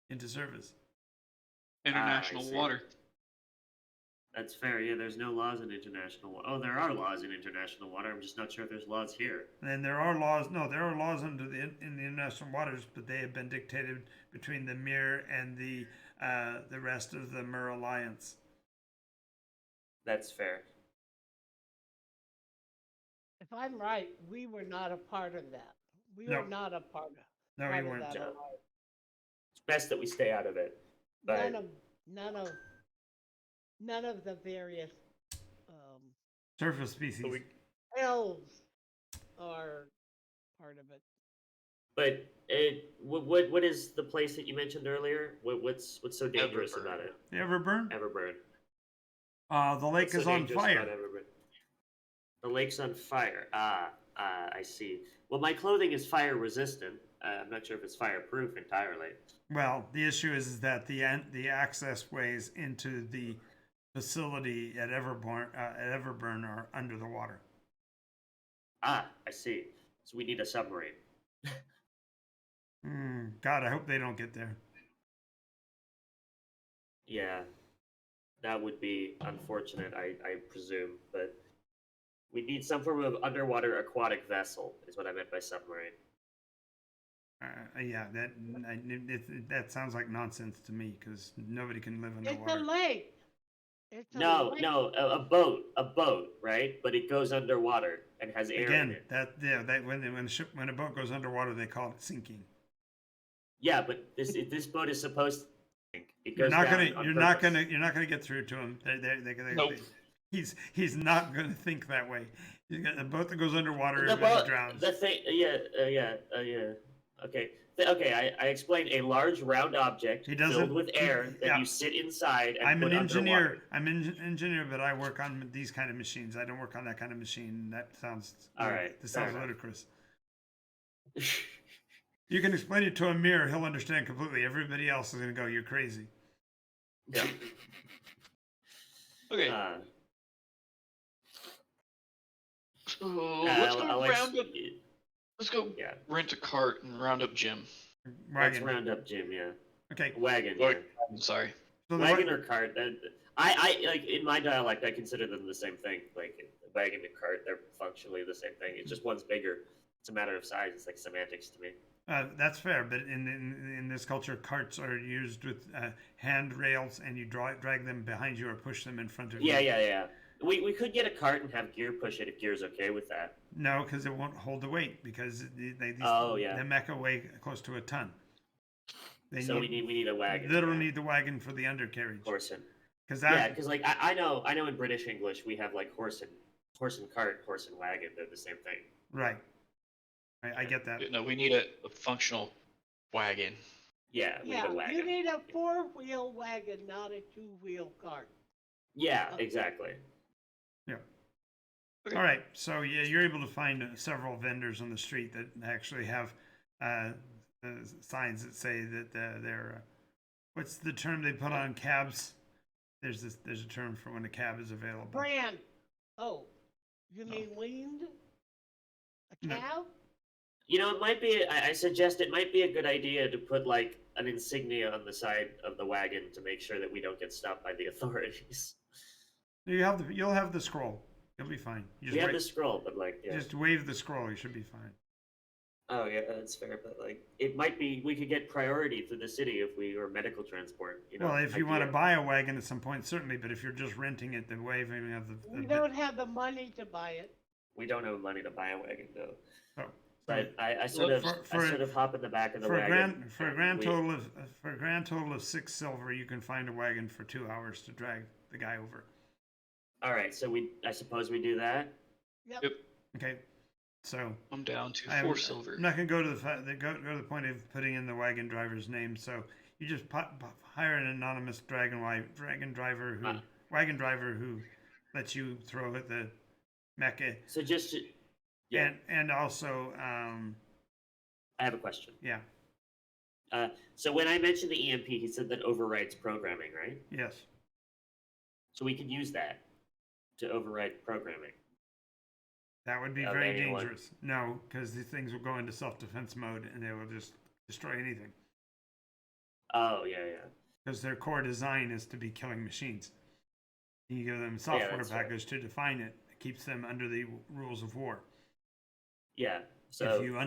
into service. International see. water. that's fair. Yeah, there's no laws in international water. Oh, there are laws in international water. I'm just not sure if there's laws here. And there are laws. No, there are laws under in the international waters, but they have been dictated between the Mir and the rest of the Mir alliance. That's fair. If I'm right, we were not a part of that. We No. were not a part of. No, part we of weren't. that No. alliance. It's best that we stay out of it. But None of the various Surface species. elves are part of it. but what is the place that you mentioned earlier? What's so dangerous Everburn. about it? The Everburn? Everburn. The lake What's so is on dangerous fire. about Everburn? The lake's on fire. I see. Well, my clothing is fire resistant. I'm not sure if it's fireproof entirely. Well, the issue is that the access ways into the facility at Everburn are under the water. I see. So we need a submarine. God, I hope they don't get there. Yeah, that would be unfortunate, I presume. But we need some form of underwater aquatic vessel, is what I meant by submarine. Yeah, that sounds like nonsense to me because nobody can live It's a underwater. lake. It's a No, lake. no, a boat, right? But it goes underwater and has air in Again, it. when a boat goes underwater, they call it sinking. Yeah, but this boat is supposed to sink. It You're goes not down gonna on you're not purpose. gonna get through to him. Nope. He's not gonna think that way. He's got a boat that goes underwater, The everybody boat, drowns. the thing, yeah. Okay, I explained a large round object He doesn't- filled with air that yeah. you sit inside and I'm put an engineer. underwater. I'm an engineer, but I work on these kind of machines. I don't work on that kind of machine. That sounds All right, This fair sounds enough. ludicrous. You can explain it to a mirror; he'll understand completely. Everybody else is gonna go, "You're crazy." Yeah. Okay, so let's go round up. Let's go Yeah, rent a cart and round up Jim. let's Wagon. round up Jim. Yeah, Okay. wagon. Or- Yeah. I'm sorry. So the Wagon or cart. I like in my dialect, I consider them the same thing. Like wagon and cart, they're functionally the same thing. It's just one's bigger. It's a matter of size. It's like semantics to me. That's fair, but in this culture, carts are used with hand rails, and you drag them behind you or push them in front of you. Yeah. We could get a cart and have Gear push it if Gear's okay with that. No, because it won't hold the weight because Oh, yeah. the mecha weigh close to a ton. They So we need a wagon. literally need the wagon for the undercarriage. horse and Because yeah, because like I know in British English we have like horse and cart, horse and wagon. They're the same thing. right. I get that. No, we need a functional wagon. Yeah, we Yeah, need a wagon. you need a 4-wheel wagon, not a 2-wheel cart. Yeah, exactly. Okay. All right, so yeah, you're able to find several vendors on the street that actually have signs that say that they're what's the term they put on cabs? There's a term for when a cab is available. Brand. Oh, you mean leaned? A No. cab? You know, it might be. I suggest it might be a good idea to put like an insignia on the side of the wagon to make sure that we don't get stopped by the authorities. You'll have the scroll. You'll be fine. You We have the scroll, but like, yeah. just wave the scroll. You should be fine. Oh yeah, that's fair. But like, it might be we could get priority through the city if we or medical transport. You know, Well, if you want to idea. buy a wagon at some point, certainly. But if you're just renting it, the waving of We don't have the money to buy it. We don't have money to buy a wagon though. Oh, But I sort Look, of for- I sort of hop in the back of the for a wagon. grand and for a grand total of 6 silver, you can find a wagon for 2 hours to drag the guy over. All right, so I suppose we do that. Yep. Yep. Okay, so I'm down to I'm 4 silver. I'm not gonna go to the point of putting in the wagon driver's name. So You just hire an anonymous wagon driver who lets you throw at the mecha. So just yeah, And also I have a question. yeah, So when I mentioned the EMP, he said that overrides programming, right? yes. So we can use that to override programming. That would be Of very anyone. dangerous. No, because these things will go into self-defense mode and they will just destroy anything. Oh yeah. Because their core design is to be killing machines. You give them a software that's right. package to define it. It keeps them under the rules of war. Yeah. So If you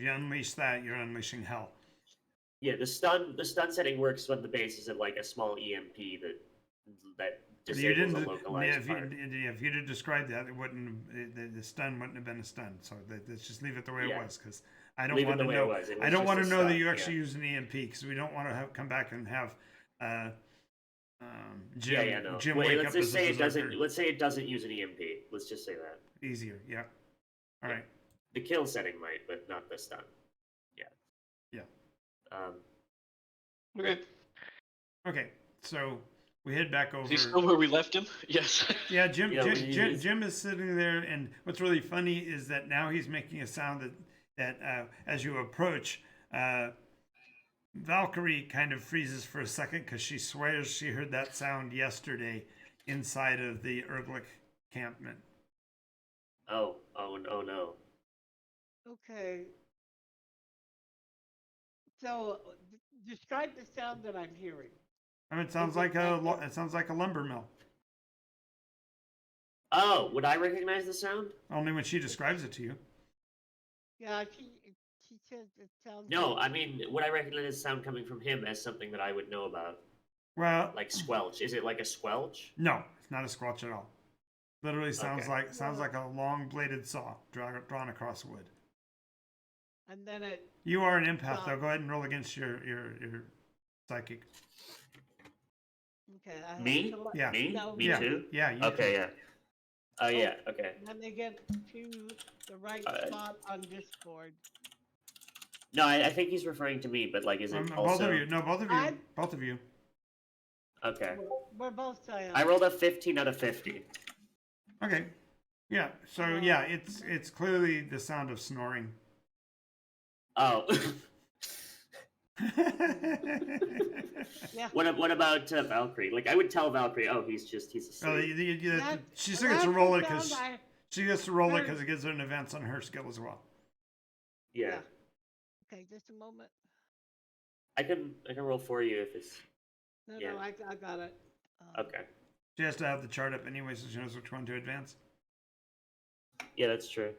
unleash that, you're unleashing hell. yeah, the stun setting works when the base is at like a small EMP that You disables a didn't. localized part. If you'd have described that, it wouldn't. The stun wouldn't have been a stun. So let's just leave it the way Yeah. it was, because I don't Leave it want the to way know. it was. It I was don't just want a to know that stun, you yeah. actually used an EMP, because we don't want to come back and have Jim. No. Jim Wait, wake let's up just as say a it doesn't. berserker. Let's say it doesn't use an EMP. Let's just say that. Easier. Yeah. All Yeah. right. The kill setting might, but not the stun. Yeah. Yeah. Okay. Okay. So we head back over. Is he still where we left him? Yes. Yeah, Jim, Yeah, Jim is sitting there, and what's really funny is that now he's making a sound that as you approach, Valkyrie kind of freezes for a second because she swears she heard that sound yesterday inside of the Urglik encampment. Oh no. Okay. So, describe the sound that I'm hearing. I mean, it sounds like a lumber mill. Oh, would I recognize the sound? Only when she describes it to you. Yeah, she says it sounds. No, like, I mean, would I recognize the sound coming from him as something that I would know about? Well, Like squelch. Is it like a squelch? no, it's not a squelch at all. Literally sounds Okay. like a long bladed saw drawn across wood. and then it. You are an empath, though. Go ahead and roll against your psychic. Okay. I have Me? to let- Yeah. Me? No, Me Yeah. too? Yeah. You Okay, yeah. Oh, yeah, okay. When they get to the right spot on Discord. No, I think he's referring to me, but like, is it Both also... of you. No, both of you. I'm- Both of you. Okay. We're both saying. I rolled a 15 out of 50. Okay. Yeah. So yeah, it's clearly the sound of snoring. Oh. Yeah. What about Valkyrie? Like, I would tell Valkyrie, oh, he's asleep. She still gets to roll it That's because the sound she gets to roll it because it gives her an advance on her skill as well. Yeah. Okay, just a moment. I can roll for you if it's... No, Yeah. I got it. Okay. She has to have the chart up anyway, so she knows which one to advance. Yeah, that's true.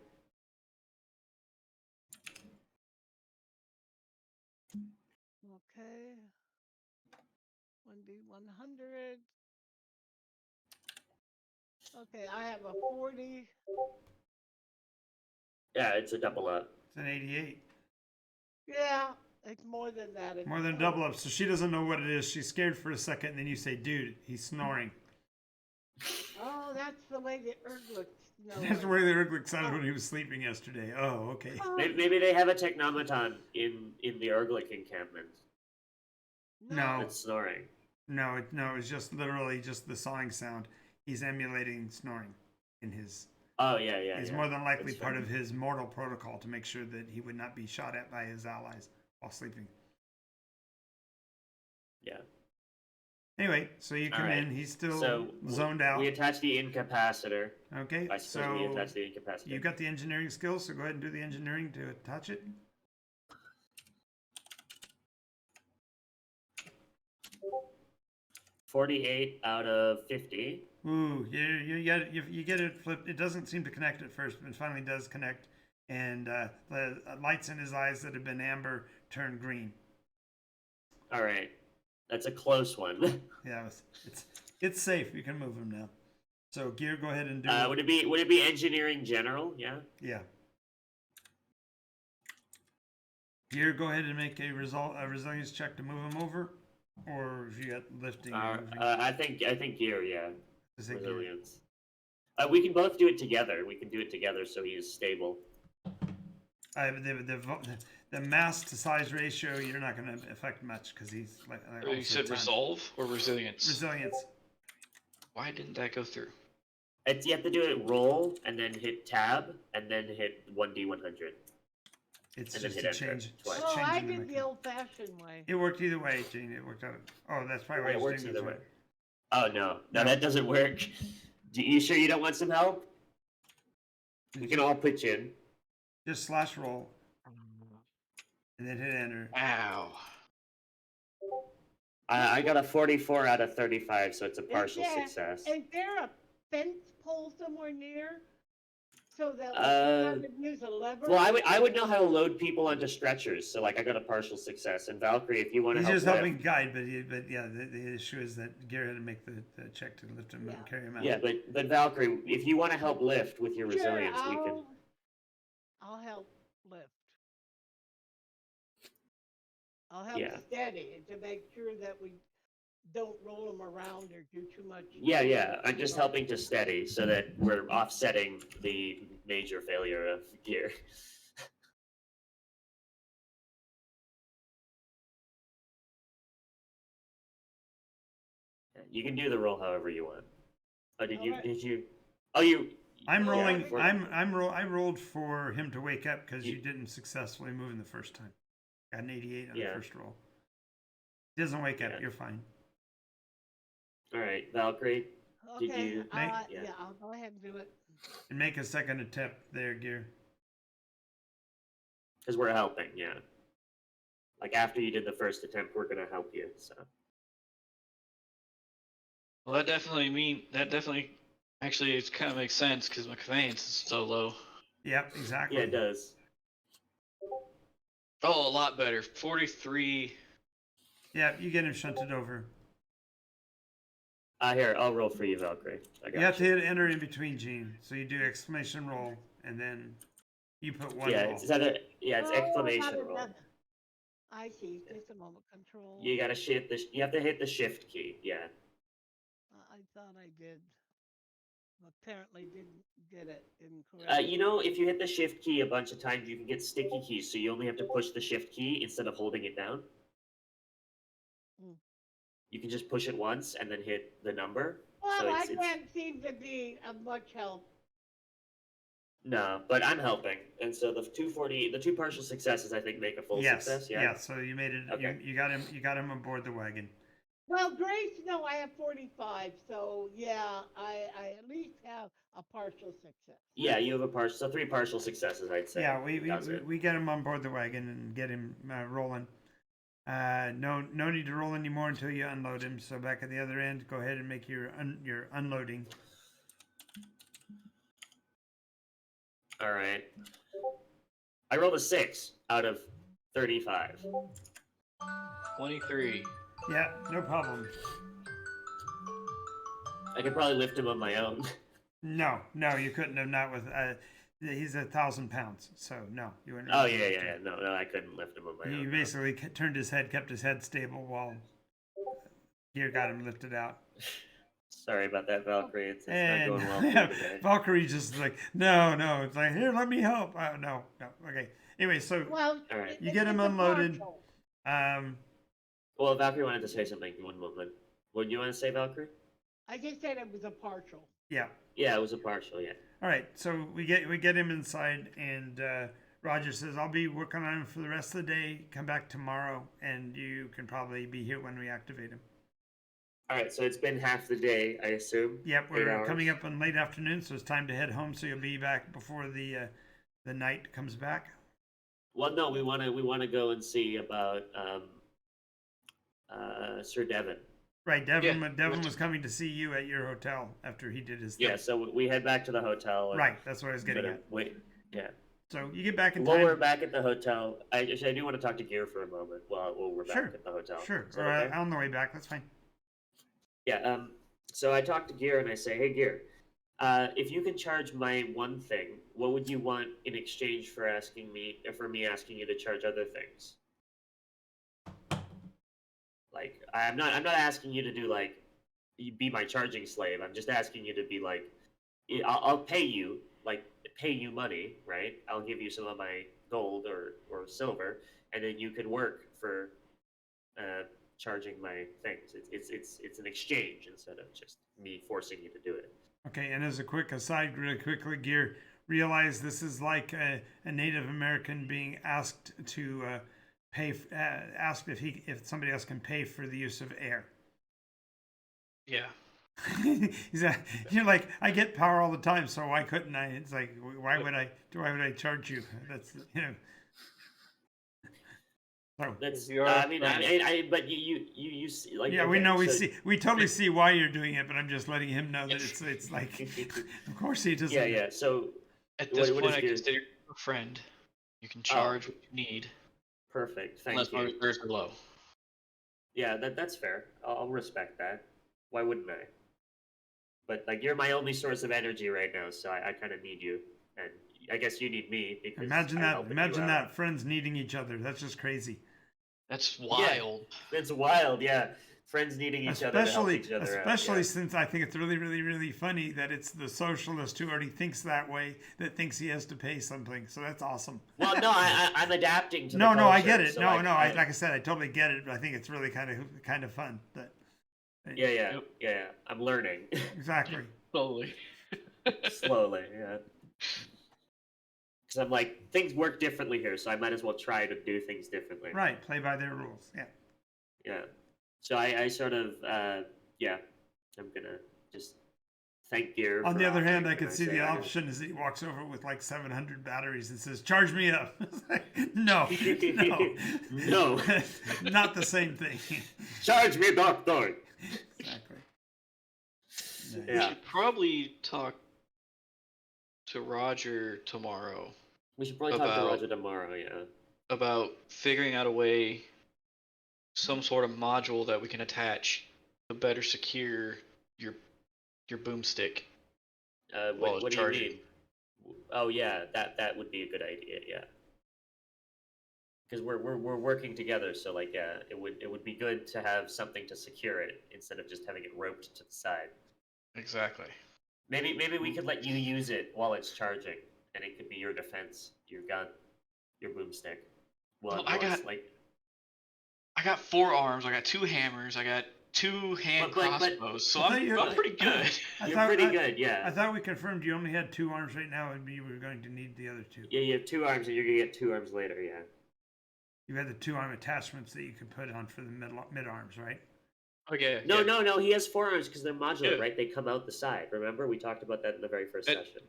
Okay. 1D100. Okay, I have a 40. Yeah, it's a double up. It's an 88. Yeah, it's more than that. It's More than double up. So she doesn't know what it is. She's scared for a second, and then you say, dude, he's snoring. Oh, that's the way the Urgliks know. That's where the Urglik sounded when he was sleeping yesterday. Oh, okay. Maybe they have a technomaton in the Urglik encampment No. that's snoring. No, it's just literally just the sawing sound. He's emulating snoring in his... Oh, yeah. He's more than likely That's part fair. of his mortal protocol to make sure that he would not be shot at by his allies while sleeping. Yeah. Anyway, so you come Alright, in. He's still So zoned out. We attach the incapacitor. Okay, I suppose we so attach the incapacitor. you got the engineering skills, so go ahead and do the engineering to attach it. $48 out of 50. Ooh, you get it flipped. It doesn't seem to connect at first, but it finally does connect. And the lights in his eyes that have been amber turn green. All right, that's a close one. Yeah, it's safe. You can move him now. So Gear, go ahead and do Would it be engineering general? Yeah. Yeah. Gear, go ahead and make a resilience check to move him over, or if you got lifting. or moving. I think gear. Yeah. Is it Gear? Resilience. We can both do it together. We can do it together so he is stable. The mass to size ratio, you're not going to affect much because he's like You almost a said ton. resolve or resilience? Resilience. Why didn't that go through? You have to do it roll and then hit tab and then hit 1d100. It's And then just hit a enter change. twice. Oh, I changing the did the mechanism. old-fashioned way. It worked either way, Gene. It worked out. Oh, that's probably why Yeah, it he's works doing either this way. one. Oh no, No. that doesn't work. You sure you don't want some help? We can all pitch in. Just slash roll and then hit enter. Ow. I got a 44 out of 35, so it's a Is partial there- success. Is there a fence pole somewhere near? So that we Uh, can kind of use a lever? Well, I would know how to load people onto stretchers, so like I got a partial success. And Valkyrie, if you want to He's help, just lift- helping guide, but yeah, the issue is that Gary had to make the check to lift him Yeah. and carry him out. Yeah, but Valkyrie, if you want to help lift with your Sure, resilience, we can. I'll help lift. I'll help Yeah. steady to make sure that we don't roll them around or do too much. Yeah. I'm just helping to steady so that we're offsetting the major failure of gear. You can do the roll however you want. Oh, did you? Alright. Did you? Oh, you. I'm yeah, rolling. for- I rolled for him to wake up because you didn't successfully move in the first time. Got an 88 on Yeah. the first roll. He doesn't wake up. Yeah. You're fine. All right, Valkyrie. Did Okay, you- Make- yeah, I'll go ahead and do it. And make a second attempt there, Gear. Because we're helping, yeah. Like after you did the first attempt, we're gonna help you. So Well, that definitely actually it kind of makes sense because my conveyance is so low. Yep, exactly. yeah, it does. Oh, a lot better. 43. Yeah, you get him shunted over. Here, I'll roll for you, Valkyrie. I got You have to hit enter in between, Gene. So you do exclamation roll, and then you put one Yeah, roll. it's either it's Oh, exclamation got it, roll. got it. I see. Just a moment. Control. You gotta shift the. You have to hit the shift key. Yeah. I thought I did. Apparently didn't get it incorrect. You know, if you hit the shift key a bunch of times, you can get sticky keys. So you only have to push the shift key instead of holding it down. Mm. You can just push it once and then hit the number. Well, so I it's- can't seem to be of much help. No, but I'm helping, and so the 240, the two partial successes, I think, make a full Yes, success. yeah. So you made it. Okay. You got him. You got him aboard the wagon. Well, Grace, no, I have 45, so yeah, I at least have a partial success. Yeah, you have a partial, so 3 partial successes, I'd say. Yeah, does it. we get him on board the wagon and get him rolling. No need to roll anymore until you unload him. So back at the other end, go ahead and make your unloading. All right. I rolled a 6 out of 35. 23. Yeah, no problem. I could probably lift him on my own. No, you couldn't have. Not with. He's 1,000 pounds, so no, you wouldn't. Oh yeah. No, I couldn't lift him on my He own. basically turned his head, kept his head stable while Gear got him lifted out. Sorry about that, Valkyrie. It's not And going well for you today. Valkyrie just like, no. It's like, here, let me help. No. Okay. Anyway, so Well, All right. You get 'em it's a unloaded. partial. Well, Valkyrie wanted to say something. One moment. What do you want to say, Valkyrie? I just said it was a partial. yeah. Yeah, it was a partial. Yeah. All right. So we get him inside, and Roger says, "I'll be working on him for the rest of the day. Come back tomorrow, and you can probably be here when we activate him." All right. So it's been half the day, I assume. Yep, 8 we're hours. coming up on late afternoon, so it's time to head home. So you'll be back before the night comes back. Well, no, we want to go and see about Sir Devon. Right, Devin. Yeah, Devin which- was coming to see you at your hotel after he did his thing. Yeah. So we head back to the hotel. And Right, that's what I was getting gonna at. wait. Yeah. So you get back in While we're time. back at the hotel, I do want to talk to Gear for a moment while we're back Sure. at the hotel. Sure, Is that or okay? on the way back. That's fine. Yeah. So I talk to Gear and I say, "Hey, Gear, if you can charge my one thing, what would you want in exchange for me asking you to charge other things? Like, I'm not asking you to do like, you be my charging slave. I'm just asking you to be like, I'll pay you money, right? I'll give you some of my gold or silver, and then you could work for charging my things. It's an exchange instead of just me forcing you to do it. Okay, and as a quick aside, really quickly, Gear, realize this is like a Native American being asked to asked if somebody else can pay for the use of air. Yeah. You're like, I get power all the time, so why couldn't I? It's like, why would I charge you? That's So, That's You are I mean right. but you see, like yeah, we okay, know so, we totally see why you're doing it, but I'm just letting him know that it's like, of course he doesn't. yeah. So At this what point, is I good? consider you a friend. You can charge what you need, Perfect. Thank unless my you. reserves are low. Yeah, that's fair. I'll respect that. Why wouldn't I? But like you're my only source of energy right now, so I kind of need you, and I guess you need me because Imagine I'm that. helping Imagine you out. that. Friends needing each other. That's just crazy. That's wild. It's wild, yeah. Friends needing each other to help Especially, each other especially out. Yeah. since I think it's really, really, really funny that it's the socialist who already thinks that way that thinks he has to pay something. So that's awesome. Well, no, I'm adapting to. No, the no, I culture, get it. so No, like, no, like I said, I totally get it. But I think it's really kind of fun. That Yeah. Yep. I'm learning exactly. Slowly. slowly. Yeah. Because I'm like things work differently here, so I might as well try to do things differently. Right. Play by their rules. Yeah. Yeah. So I sort of yeah. I'm gonna just thank Gear. On for the other hand, offering, I could and see say, the "I'm option is that he walks over with like 700 batteries and says, "Charge me up." It's like, no, no, No. not the same thing. Charge me, doctor. Exactly. We Yeah. should probably talk to Roger tomorrow We should probably talk to About- Roger tomorrow. Yeah. about figuring out a way, some sort of module that we can attach to better secure your boomstick. While it's What do you charging. mean? Oh yeah, that would be a good idea. Yeah. Because we're working together, so like yeah, it would be good to have something to secure it instead of just having it roped to the side. Exactly. Maybe we could let you use it while it's charging, and it could be your defense, your gun, your boomstick. Well, While I it's, got- like I got 4 arms. I got 2 hammers. I got 2 hand But- crossbows. So I thought I'm pretty good. you're pretty good. Yeah. I thought we confirmed you only had 2 arms right now, and you were going to need the other 2. Yeah, you have 2 arms, and you're gonna get 2 arms later. Yeah. You had the 2 arm attachments that you could put on for the mid arms, right? Okay. No, yeah. no. He has 4 arms because they're modular, Yeah. right? They come out the side. Remember, we talked about that in the very first It- session.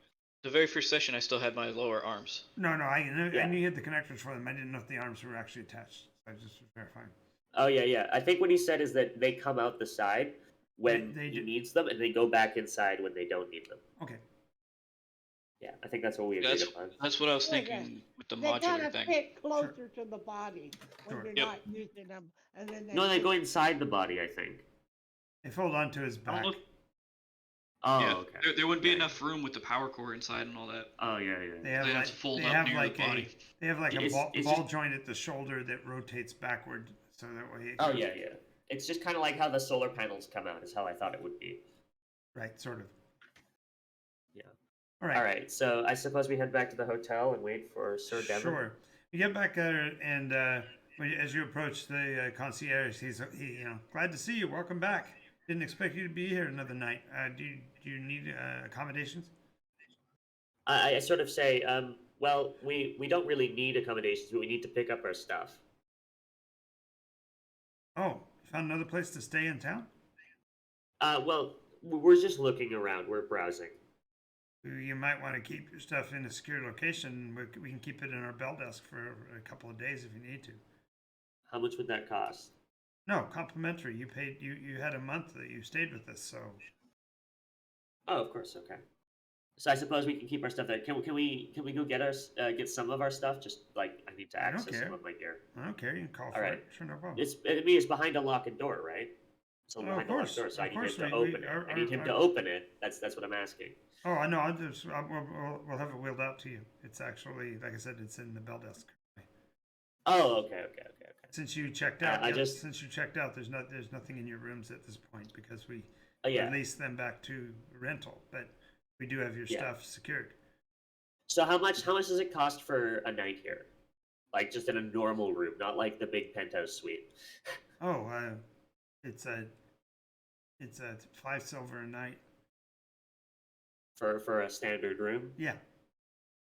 The very first session, I still had my lower arms. No, I knew Yeah. you had the connectors for them. I didn't know if the arms were actually attached. I just was verifying. Oh yeah. I think what he said is that they come out the side when They he do. needs them, and they go back inside when they don't need them. Okay. Yeah, I think that's what we agreed That's upon. that's what I was Okay. thinking with the They kind modular of thing. fit closer to the body when Sure. you're Yep. not using them, and then No, they go inside the body. I think. They fold onto his I back. don't know. Oh, Yeah, okay. there wouldn't be Yeah. enough room with the power core inside and all that. Oh yeah. They have They have like to fold they up have near like the body. they have like a It's- ball, it's ball just- joint at the shoulder that rotates backward, so that way. It Oh goes- yeah. It's just kind of like how the solar panels come out. Is how I thought it would be. Right, sort of. Yeah. All right. All right. So I suppose we head back to the hotel and wait for Sir Devon. Sure. You get back there, and as you approach the concierge, he glad to see you. Welcome back. Didn't expect you to be here another night. Do you need accommodations? I sort of say, well, we don't really need accommodations, but we need to pick up our stuff. Oh, you found another place to stay in town? Well, we're just looking around. We're browsing. You might want to keep your stuff in a secure location. We can keep it in our bell desk for a couple of days if you need to. How much would that cost? No, complimentary. You paid. You had a month that you stayed with us, so Oh, of course. Okay. So I suppose we can keep our stuff there. Can we go get some of our stuff? Just like I need to I don't access care. some of my gear. I don't care. You can call for All right. it. Sure, no problem. It's behind a locked door, right? It's Oh, of behind a locked course, door, so I of need him course to we- open our- it. I need him to our- open it. That's what I'm asking. Oh, I know. We'll have it wheeled out to you. It's actually, like I said, it's in the bell desk. Oh, okay. Since you checked out, there's nothing in your rooms at this point because we Oh yeah. released them back to rental. But we do have your Yeah. stuff secured. So how much does it cost for a night here? Like just in a normal room, not like the big penthouse suite. Oh, it's a 5 silver a night. For a standard room. Yeah,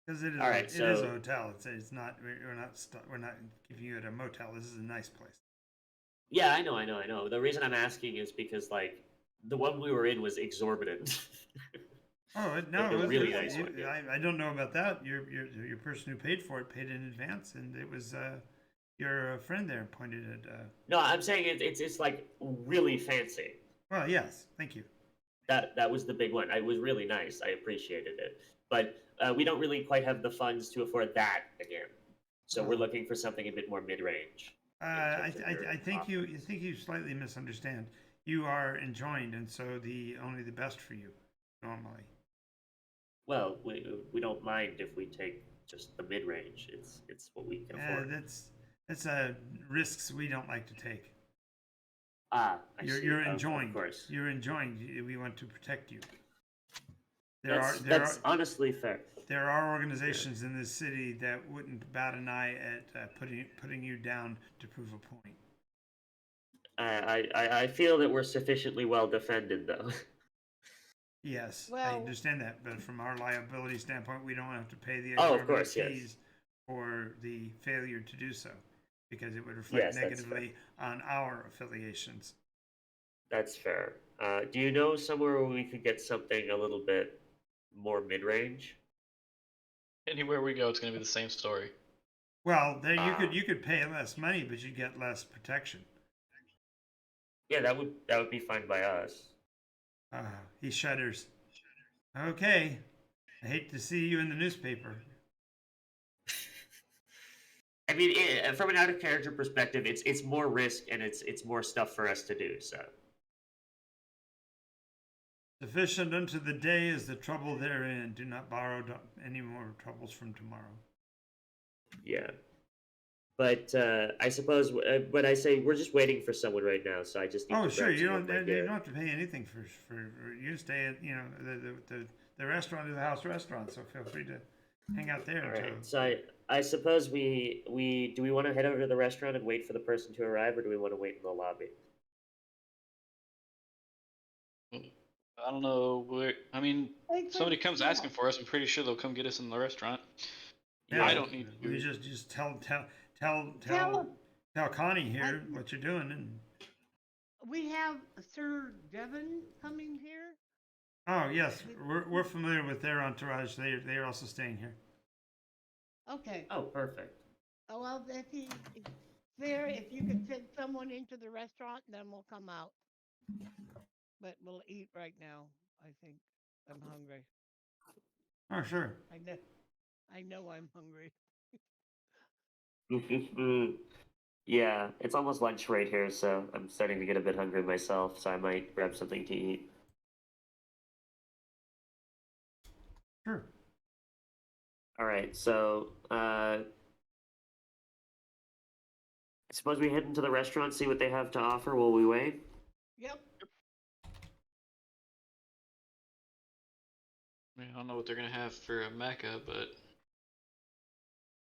because it is. All right, It is a so- hotel. It's not. We're not giving you at a motel. This is a nice place. Yeah, I know. The reason I'm asking is because like the one we were in was exorbitant. Oh no, Like a it was really nice one, yeah. I don't know about that. Your person who paid for it paid in advance, and it was your friend there pointed at. No, I'm saying it's like really fancy. Well, yes, thank you. That was the big one. It was really nice. I appreciated it, but we don't really quite have the funds to afford that again. So we're looking for something a bit more mid-range. I think offer. you think you slightly misunderstand. You are enjoined, and so only the best for you normally. Well, we don't mind if we take just the mid-range. It's what we can afford. That's risks we don't like to take. I see. You're Of enjoined. course. You're enjoined. We want to protect you. That's honestly fair. There are organizations in this city that wouldn't bat an eye at putting you down to prove a point. I feel that we're sufficiently well defended, though. Yes, I Well- understand that, but from our liability standpoint, we don't have to pay the Oh, of exorbitant course, yes. fees for the failure to do so, because it would reflect Yes, that's negatively on our affiliations. That's fair. Do you know somewhere where we could get something a little bit more mid-range? Anywhere we go, it's going to be the same story. Well, there Ah. you could pay less money, but you get less protection. Yeah, that would be fine by us. He shudders. Okay, I hate to see you in the newspaper. I mean, from an out of character perspective, it's more risk and it's more stuff for us to do. So Sufficient unto the day is the trouble therein. Do not borrow any more troubles from tomorrow. yeah, but I suppose when I say we're just waiting for someone right now, so I just need Oh, to sure. grab You some of don't. my You gear. don't have to pay anything for you to stay at the restaurant is a house restaurant. So feel free to hang out there. All until- right. So I suppose we do we want to head over to the restaurant and wait for the person to arrive, or do we want to wait in the lobby? I don't know where. I mean, Wait for somebody the comes smell. asking for us. I'm pretty sure they'll come get us in the restaurant. Yeah, I don't need to. You just tell Tell Connie here what you're doing, and We have Sir Devon coming here. oh yes, we're familiar with their entourage. They are also staying here. Okay. Oh, perfect. Oh, well, if he's there, if you could send someone into the restaurant, then we'll come out. But we'll eat right now. I think I'm hungry. Oh sure. I know I'm hungry. Yeah, it's almost lunch right here, so I'm starting to get a bit hungry myself, so I might grab something to eat. Sure. All right, so I suppose we head into the restaurant, see what they have to offer while we wait. Yep. I mean, I don't know what they're gonna have for a Mecca, but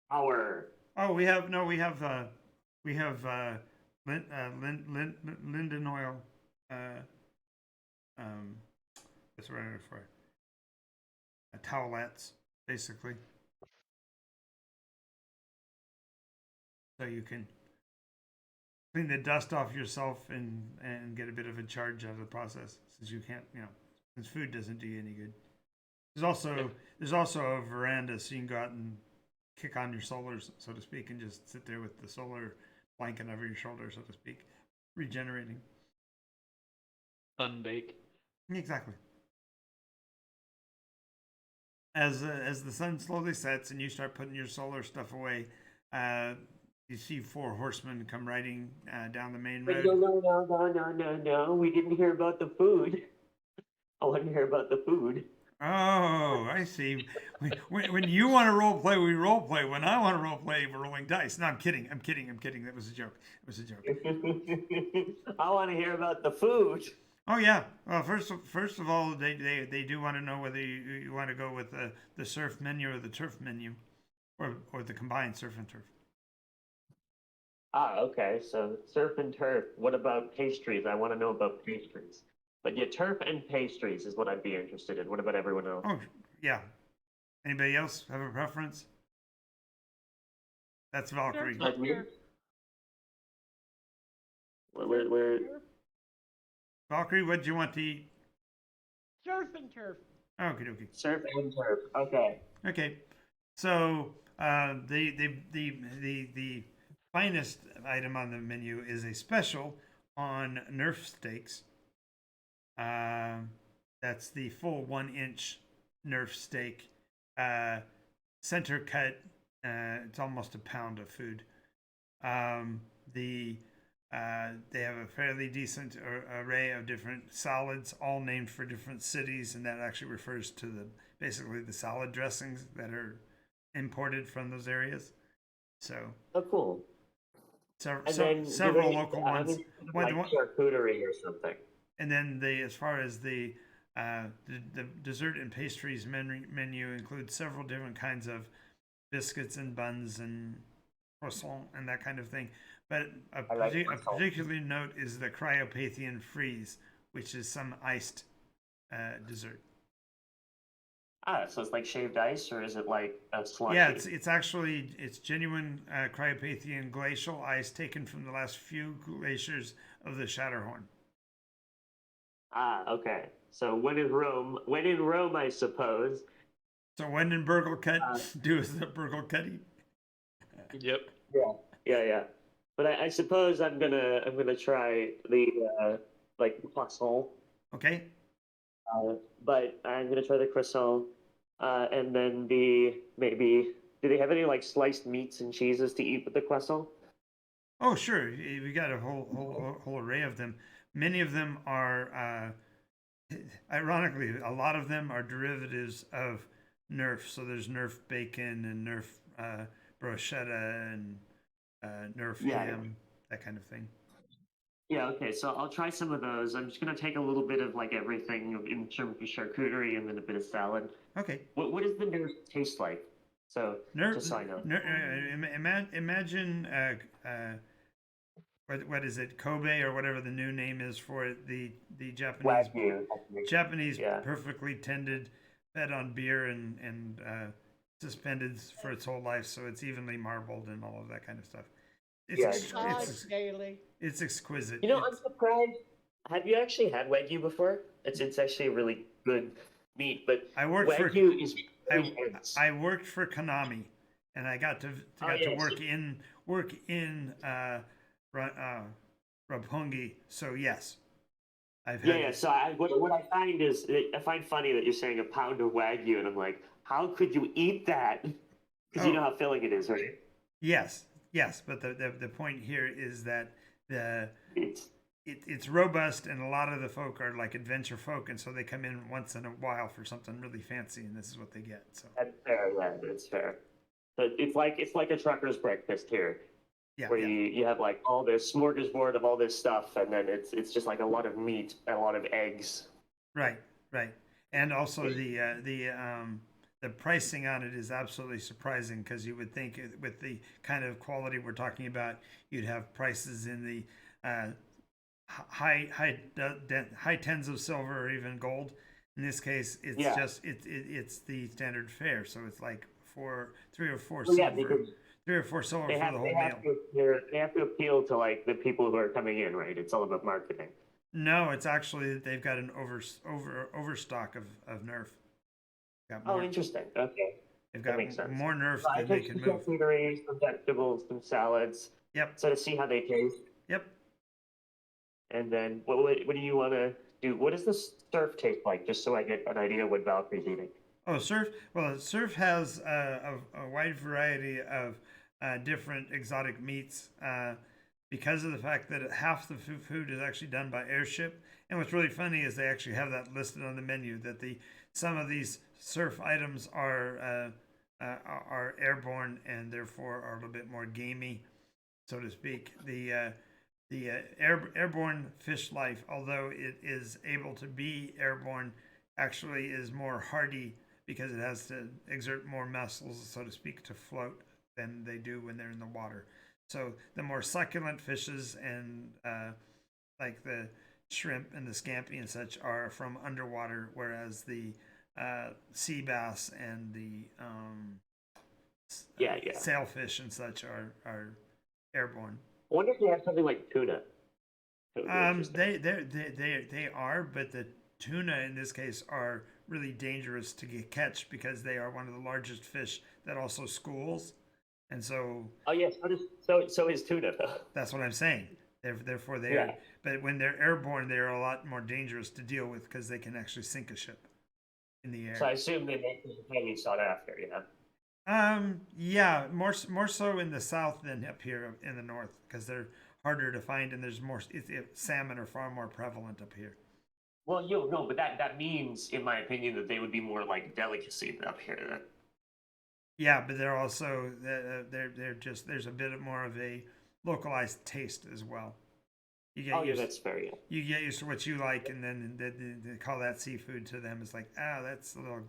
Our Oh, we have linden oil. That's what I'm looking for. Towelettes, basically. So you can clean the dust off yourself and get a bit of a charge out of the process, since you can't, since food doesn't do you any good. There's also a veranda, so you can go out and kick on your solars, so to speak, and just sit there with the solar blanket over your shoulder, so to speak, regenerating. unbake. Exactly. As the sun slowly sets and you start putting your solar stuff away, you see 4 horsemen come riding down the main road. No. We didn't hear about the food. I want to hear about the food. Oh, I see. When you want to role play, we role play. When I want to role play, we're rolling dice. No, I'm kidding. That was a joke. It was a joke. I want to hear about the food. Oh yeah. Well, first of all, they do want to know whether you want to go with the surf menu or the turf menu, or the combined surf and turf. Ah, okay. So surf and turf. What about pastries? I want to know about pastries. But yeah, turf and pastries is what I'd be interested in. What about everyone else? Oh yeah. Anybody else have a preference? That's Valkyrie. Surf and me? turf. We're Valkyrie, what do you want to eat? Surf and turf. Okay, okay. surf and turf. Okay. Okay. So the finest item on the menu is a special on Nerf steaks. That's the full 1 inch Nerf steak, center cut. It's almost a pound of food. Um, the They have a fairly decent array of different salads, all named for different cities, and that actually refers to basically the salad dressings that are imported from those areas. So Oh, cool. And then do several they, local I'm ones. interested in, One, like charcuterie or something. and then as far as the dessert and pastries menu includes several different kinds of biscuits and buns and croissant and that kind of thing. But I like a croissant. particular note is the cryopathian freeze, which is some iced dessert. Ah, so it's like shaved ice, or is it like a slushy? Yeah, it's genuine cryopathian glacial ice taken from the last few glaciers of the Shatterhorn. Ah, okay. So when in Rome, I suppose. So when in Burgle Cut, Uh, do as the Burgle Cutty. Yep. Yeah, yeah. But I suppose I'm gonna try the like croissant. Okay. But I'm gonna try the croissant, and then the maybe. Do they have any like sliced meats and cheeses to eat with the croissant? Oh, sure. We got a whole array of them. Many of them are, ironically, a lot of them are derivatives of Nerf. So there's Nerf bacon and Nerf bruschetta and Nerf Yeah. ham, that kind of thing. Yeah, okay, so I'll try some of those. I'm just gonna take a little bit of like everything in terms of charcuterie and then a bit of salad. Okay. What does the nerf taste like? So Nerf. just so I know. Imagine what is it, Kobe or whatever the new name is for it, the Japanese Wagyu, I think. Japanese Yeah. perfectly tended, fed on beer and suspended for its whole life, so it's evenly marbled and all of that kind of stuff. Yeah. Daily. It's exquisite. You know, I'm surprised. Have you actually had Wagyu before? It's actually a really good meat, but I worked for Wagyu is very dense. I worked for Konami, and I got to yes. work in Roppongi. So yes, I've had. Yeah. So what I find is I find funny that you're saying a pound of Wagyu, and I'm like, how could you eat that? Because you know how filling it is, right? Yes, but the point here is that It's it's robust, and a lot of the folk are like adventure folk, and so they come in once in a while for something really fancy, and this is what they get. So that's fair. Yeah, that's fair. So it's like a trucker's breakfast here, yeah, where you have like all this smorgasbord of all this stuff, and then it's just like a lot of meat and a lot of eggs. right, and also the pricing on it is absolutely surprising, because you would think with the kind of quality we're talking about, you'd have prices in the high tens of silver or even gold. In this case, it's just it's the standard fare, so it's like three or four silver for the whole meal. They have to appeal to like the people who are coming in, right? It's all about marketing. No, it's actually they've got an overstock of Nerf. Interesting. Okay. They've got makes sense. more Nerf So than they can move. some vegetables, some salads. Yep. So to see how they taste. Yep. And then what do you want to do? What does the surf taste like? Just so I get an idea what Valkyrie's eating. Oh, surf. Well, surf has a wide variety of different exotic meats, because of the fact that half the food is actually done by airship. And what's really funny is they actually have that listed on the menu, that some of these surf items are airborne and therefore are a little bit more gamey, so to speak. The airborne fish life, although it is able to be airborne, actually is more hardy because it has to exert more muscles, so to speak, to float than they do when they're in the water. So the more succulent fishes and like the shrimp and the scampi and such are from underwater, whereas the sea bass and the sailfish and such are airborne. I wonder if they have something like tuna. That would be interesting. They are, but the tuna in this case are really dangerous to catch because they are one of the largest fish that also schools, and so Oh yes, so is tuna though. that's what I'm saying. Therefore, they Yeah. are. But when they're airborne, they are a lot more dangerous to deal with because they can actually sink a ship in the air. So I assume they make them highly sought after, yeah. Yeah, more so in the south than up here in the north because they're harder to find and there's more. Salmon are far more prevalent up here. Well, no, but that means, in my opinion, that they would be more like delicacy up here. Yeah, but they're also they're just there's a bit more of a localized taste as well. You get Oh yeah, used, that's fair. Yeah. you get used to what you like, and then they call that seafood to them. It's like, that's a little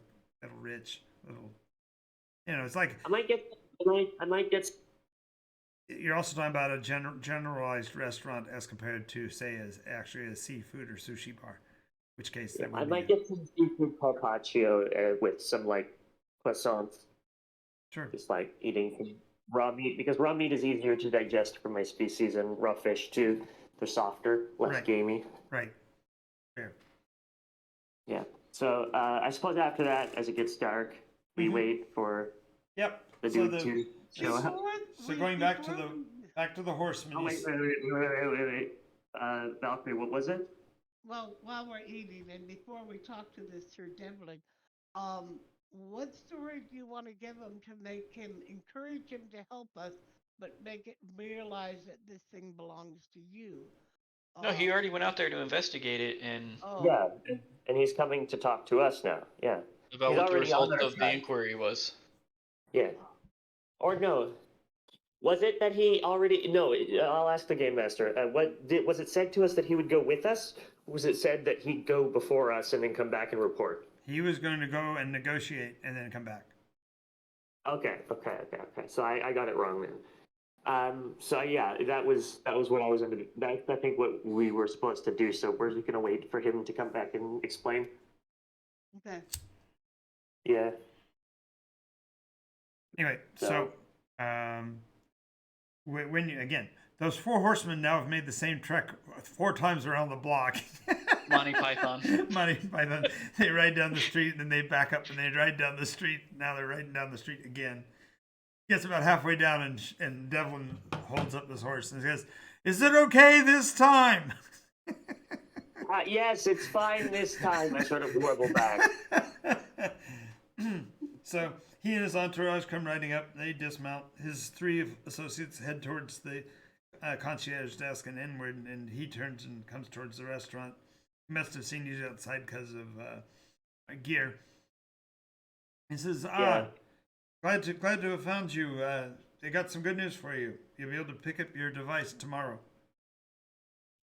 rich, little. It's like I might get. you're also talking about a generalized restaurant as compared to, say, as actually a seafood or sushi bar, which case Yeah, that I would might be get some seafood carpaccio with some like croissants. sure. Just like eating some raw meat because raw meat is easier to digest for my species, and raw fish too. They're softer, less Right. gamey. Right. Fair. Yeah. So I suppose after that, as it gets dark, we wait for Yep. the So dude to show up. so going back to the horsemen. Oh you wait, s- wait. Valkyrie, what was it? Well, while we're eating and before we talk to this Sir Devlin, what story do you want to give him to make him encourage him to help us, but make it realize that this thing belongs to you? No, he already went out there to investigate it and Oh, Yeah, and he's coming to talk to us now. Yeah, about he's what the already on result our of the side. inquiry was. Yeah, or no? Was it that he already? No, I'll ask the game master. Was it said to us that he would go with us? Was it said that he'd go before us and then come back and report? He was going to go and negotiate and then come back. Okay. So I got it wrong then. So yeah, that was what I was under. That's I think what we were supposed to do. So we're just gonna wait for him to come back and explain. okay. Yeah. Anyway, so when you again, those four horsemen now have made the same trek 4 times around the block. Monty Python. Monty Python. They ride down the street and then they back up and they ride down the street. Now they're riding down the street again. Gets about halfway down and Devlin holds up his horse and says, "Is it okay this time?" Yes, it's fine this time. I sort of warble back. So he and his entourage come riding up. They dismount. His 3 associates head towards the concierge desk and inward, and he turns and comes towards the restaurant. He must have seen you outside because of gear. He says, Yeah. glad to have found you. They got some good news for you. You'll be able to pick up your device tomorrow."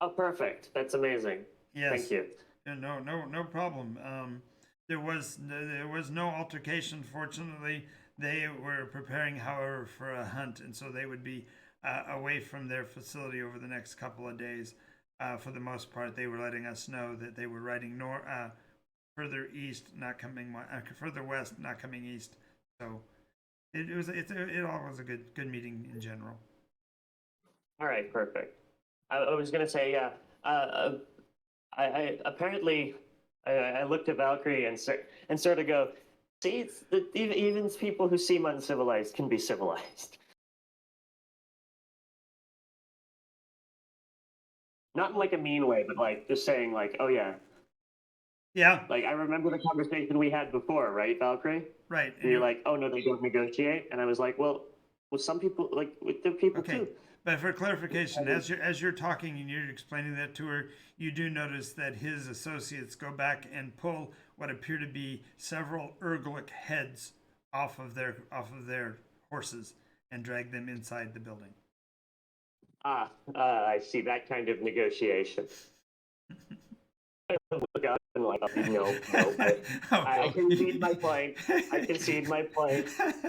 Oh, perfect. That's amazing. Yes. Thank you. Yeah, no problem. There was no altercation. Fortunately, they were preparing, however, for a hunt, and so they would be away from their facility over the next couple of days. For the most part, they were letting us know that they were riding further east, not coming further west, not coming east. So it all was a good meeting in general. All right, perfect. I was gonna say, yeah. I apparently I looked at Valkyrie and sort of go, see, even people who seem uncivilized can be civilized. Not in like a mean way, but like just saying like, oh yeah. Yeah. Like I remember the conversation we had before, right, Valkyrie? Right. And you're like, oh no, they don't negotiate, and I was like, well, some people like with the people Okay. too. But for clarification, as you're talking and you're explaining that to her, you do notice that his associates go back and pull what appear to be several Urglic heads off of their horses and drag them inside the building. I see that kind of negotiation. I look up and like, no, I Oh, concede my point. I concede my point.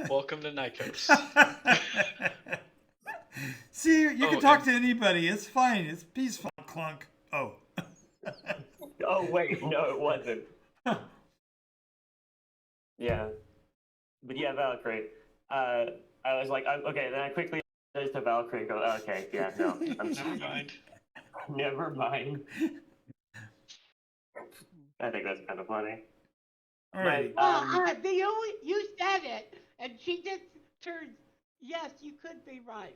Welcome to Nycos. See, you can Oh, talk and- to anybody. It's fine. It's peaceful. Clunk. Oh. Oh wait, no, it wasn't. Yeah, but yeah, Valkyrie. I was like, okay. Then I quickly says to Valkyrie, go, okay, yeah, no, I'm Never mind. never mind. I think that's kind of funny. All right. But You said it, and she just turns. Yes, you could be right.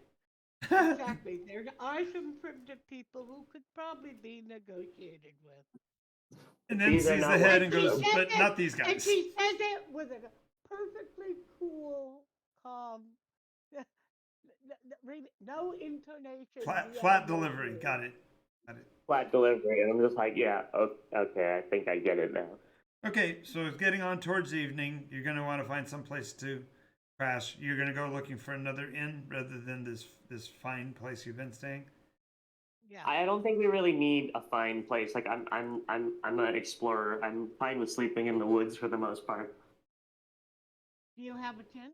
Exactly. There are some primitive people who could probably be negotiated with. And then these are sees the not head like and She goes, says but it, not these and guys. she says it with a perfectly cool, calm, no intonation. Flat delivery. Got it. Got it. flat delivery, and I'm just like, yeah, okay, I think I get it now. Okay, so it's getting on towards evening. You're going to want to find some place to crash. You're going to go looking for another inn rather than this fine place you've been staying. Yeah. I don't think we really need a fine place. Like I'm an explorer. I'm fine with sleeping in the woods for the most part. Do you have a tent?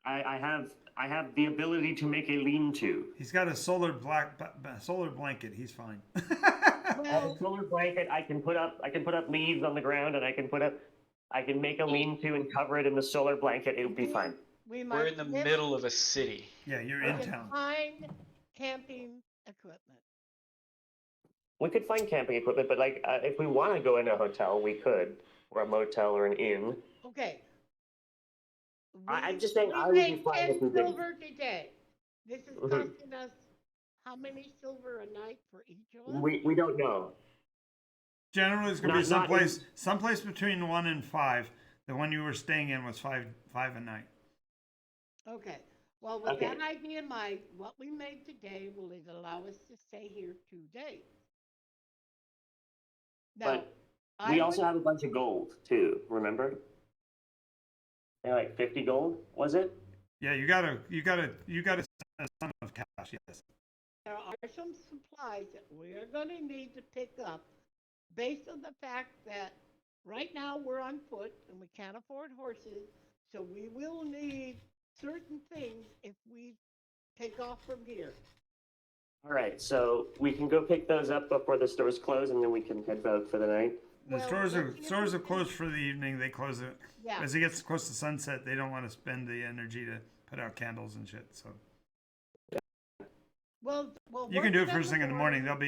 I have the ability to make a lean-to. He's got a solar blanket. He's fine. I have a solar blanket. I can put up leaves on the ground, and I can make a lean-to and cover it in the solar blanket. It'll be fine. We're in the middle of a city. Yeah, you're in We can town. find camping equipment. We could find camping equipment, but like if we want to go in a hotel, we could, or a motel or an inn. Okay. I'm just saying we I would be paid fine 10 if we didn't. silver today. This is Mhm. costing us how many silver a night for each of us? We don't know. Generally, it's going to be Not someplace between 1 and 5. The one you were staying in was five a night. Okay. Well, with Okay. that idea in mind, what we made today will allow us to stay here 2 days. Now, But we also have a bunch of gold too. Remember? Yeah, like 50 gold, was it? Yeah, you gotta spend a ton of cash. Yes. there are some supplies that we're going to need to pick up based on the fact that right now we're on foot and we can't afford horses. So we will need certain things if we take off from here. All right, so we can go pick those up before the stores close, and then we can head out for the night. The Well, stores let's see if are we can- closed for the evening. They close it Yeah. as it gets close to sunset. They don't want to spend the energy to put out candles and shit. So Well, you can do it work first thing in the morning. with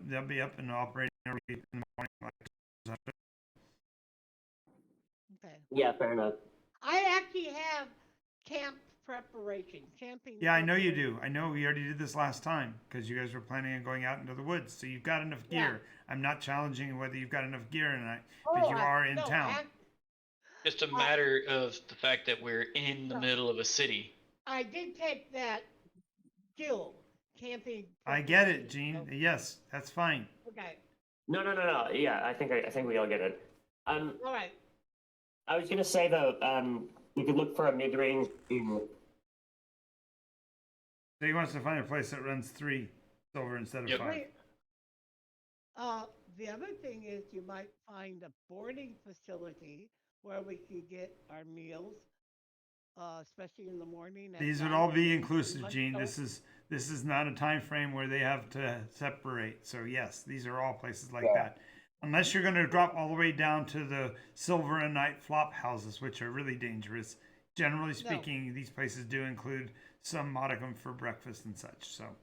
They'll be up and operating early in the morning. Okay. Yeah, fair enough. I actually have camp preparation, camping. Yeah, I know you do. I know we already did this last time because you guys were planning on going out into the woods. So you've got enough Yeah. gear. I'm not challenging whether you've got enough gear or not, Oh, but you are in no, town. Just a matter of the fact that we're in the No. middle of a city. I did take that skill, camping. I get it, preparation, Gene. Yes, that's fine. Okay. No. Yeah, I think we all get it. All right. I was gonna say though, we could look for a mid-range inn. So he wants to find a place that runs 3 silver instead of Yep. 5. Wait. The other thing is you might find a boarding facility where we could get our meals, especially in the morning. at These would night, all be and inclusive, lunch Gene. break. This is not a time frame where they have to separate. So yes, these are all places like Yeah. that. Unless you're going to drop all the way down to the silver a night flop houses, which are really dangerous. Generally speaking, these places do include some modicum for breakfast and such. So